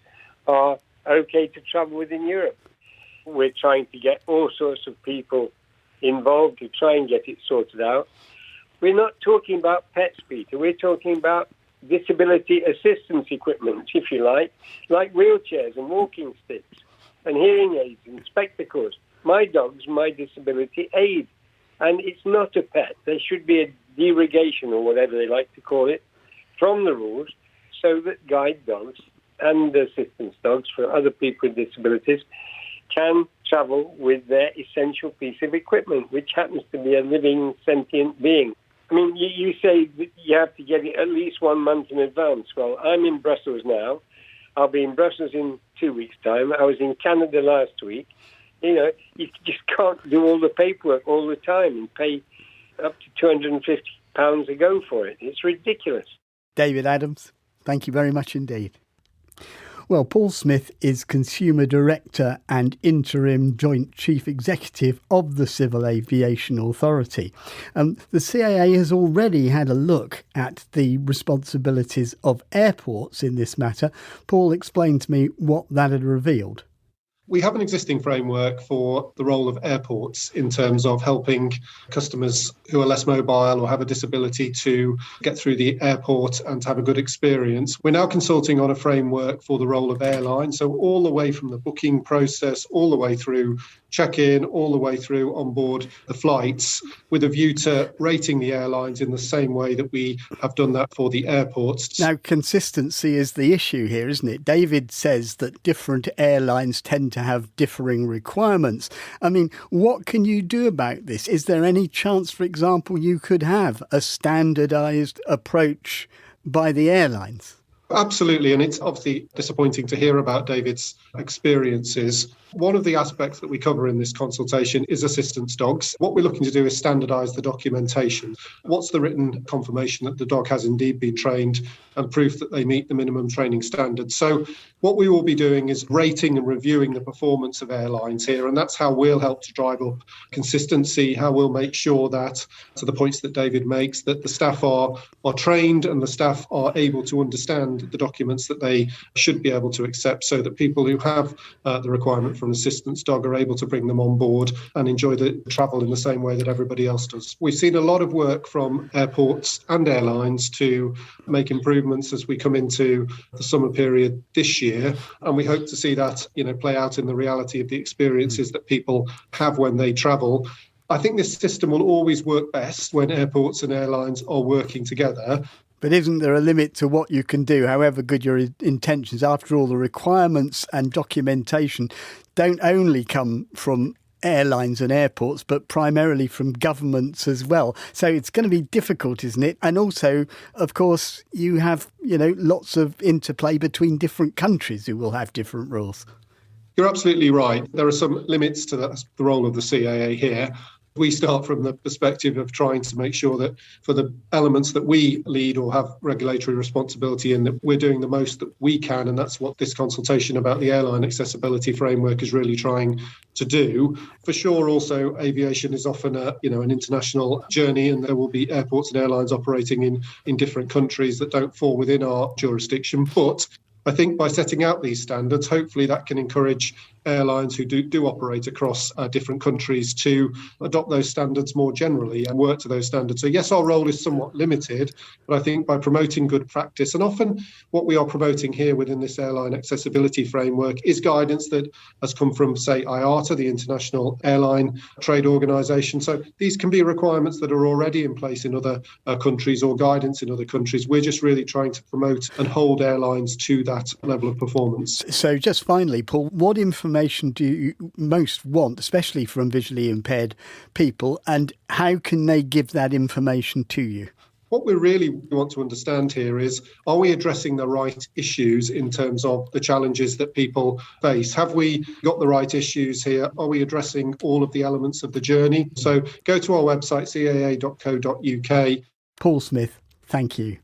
are okay to travel within Europe. We're trying to get all sorts of people involved to try and get it sorted out. We're not talking about pets, Peter. We're talking about disability assistance equipment, if you like wheelchairs and walking sticks and hearing aids and spectacles. My dog's my disability aid, and it's not a pet. There should be a derogation, or whatever they like to call it, from the rules so that guide dogs and assistance dogs for other people with disabilities can travel with their essential piece of equipment, which happens to be a living, sentient being. I mean, you say that you have to get it at least 1 month in advance. Well, I'm in Brussels now. I'll be in Brussels in 2 weeks' time. I was in Canada last week. You know, you just can't do all the paperwork all the time and pay up to £250 a go for it. It's ridiculous. David Adams, thank you very much indeed. Well, Paul Smith is Consumer Director and Interim Joint Chief Executive of the Civil Aviation Authority. The CAA has already had a look at the responsibilities of airports in this matter. Paul explained to me what that had revealed. We have an existing framework for the role of airports in terms of helping customers who are less mobile or have a disability to get through the airport and to have a good experience. We're now consulting on a framework for the role of airlines, so all the way from the booking process, all the way through check-in, all the way through on board the flights, with a view to rating the airlines in the same way that we have done that for the airports. Now, consistency is the issue here, isn't it? David says that different airlines tend to have differing requirements. I mean, what can you do about this? Is there any chance, for example, you could have a standardised approach by the airlines? Absolutely, and it's obviously disappointing to hear about David's experiences. One of the aspects that we cover in this consultation is assistance dogs. What we're looking to do is standardise the documentation. What's the written confirmation that the dog has indeed been trained and proof that they meet the minimum training standards? So what we will be doing is rating and reviewing the performance of airlines here, and that's how we'll help to drive up consistency, how we'll make sure that, to the points that David makes, that the staff are trained and the staff are able to understand the documents that they should be able to accept, so that people who have the requirement for an assistance dog are able to bring them on board and enjoy the travel in the same way that everybody else does. We've seen a lot of work from airports and airlines to make improvements as we come into the summer period this year, and we hope to see that, play out in the reality of the experiences that people have when they travel. I think this system will always work best when airports and airlines are working together. But isn't there a limit to what you can do, however good your intentions? After all, the requirements and documentation don't only come from airlines and airports, but primarily from governments as well. So it's going to be difficult, isn't it? And also, of course, you have, lots of interplay between different countries who will have different rules. You're absolutely right. There are some limits to the role of the CAA here. We start from the perspective of trying to make sure that for the elements that we lead or have regulatory responsibility in, that we're doing the most that we can. And that's what this consultation about the airline accessibility framework is really trying to do. For sure, also, aviation is often an international journey, and there will be airports and airlines operating in different countries that don't fall within our jurisdiction. But I think by setting out these standards, hopefully that can encourage airlines who do operate across different countries to adopt those standards more generally and work to those standards. So yes, our role is somewhat limited, but I think by promoting good practice, and often what we are promoting here within this airline accessibility framework is guidance that has come from, say, IATA, the International Airline Trade Organisation. So these can be requirements that are already in place in other countries or guidance in other countries. We're just really trying to promote and hold airlines to that level of performance. So just finally, Paul, what information do you most want, especially from visually impaired people, and how can they give that information to you? What we really want to understand here is, are we addressing the right issues in terms of the challenges that people face? Have we got the right issues here? Are we addressing all of the elements of the journey? So go to our website, caa.co.uk. Paul Smith, thank you.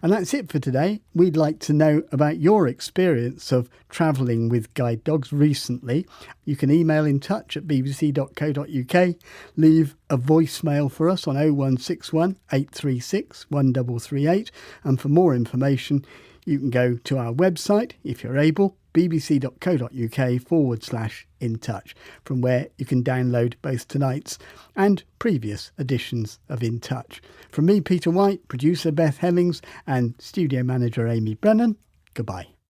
And that's it for today. We'd like to know about your experience of travelling with guide dogs recently. You can email in touch at bbc.co.uk, leave a voicemail for us on 0161 836 1338, and for more information you can go to our website, if you're able, bbc.co.uk/in touch, from where you can download both tonight's and previous editions of In Touch. From me, Peter White, producer Beth Hemmings and studio manager Amy Brennan, goodbye.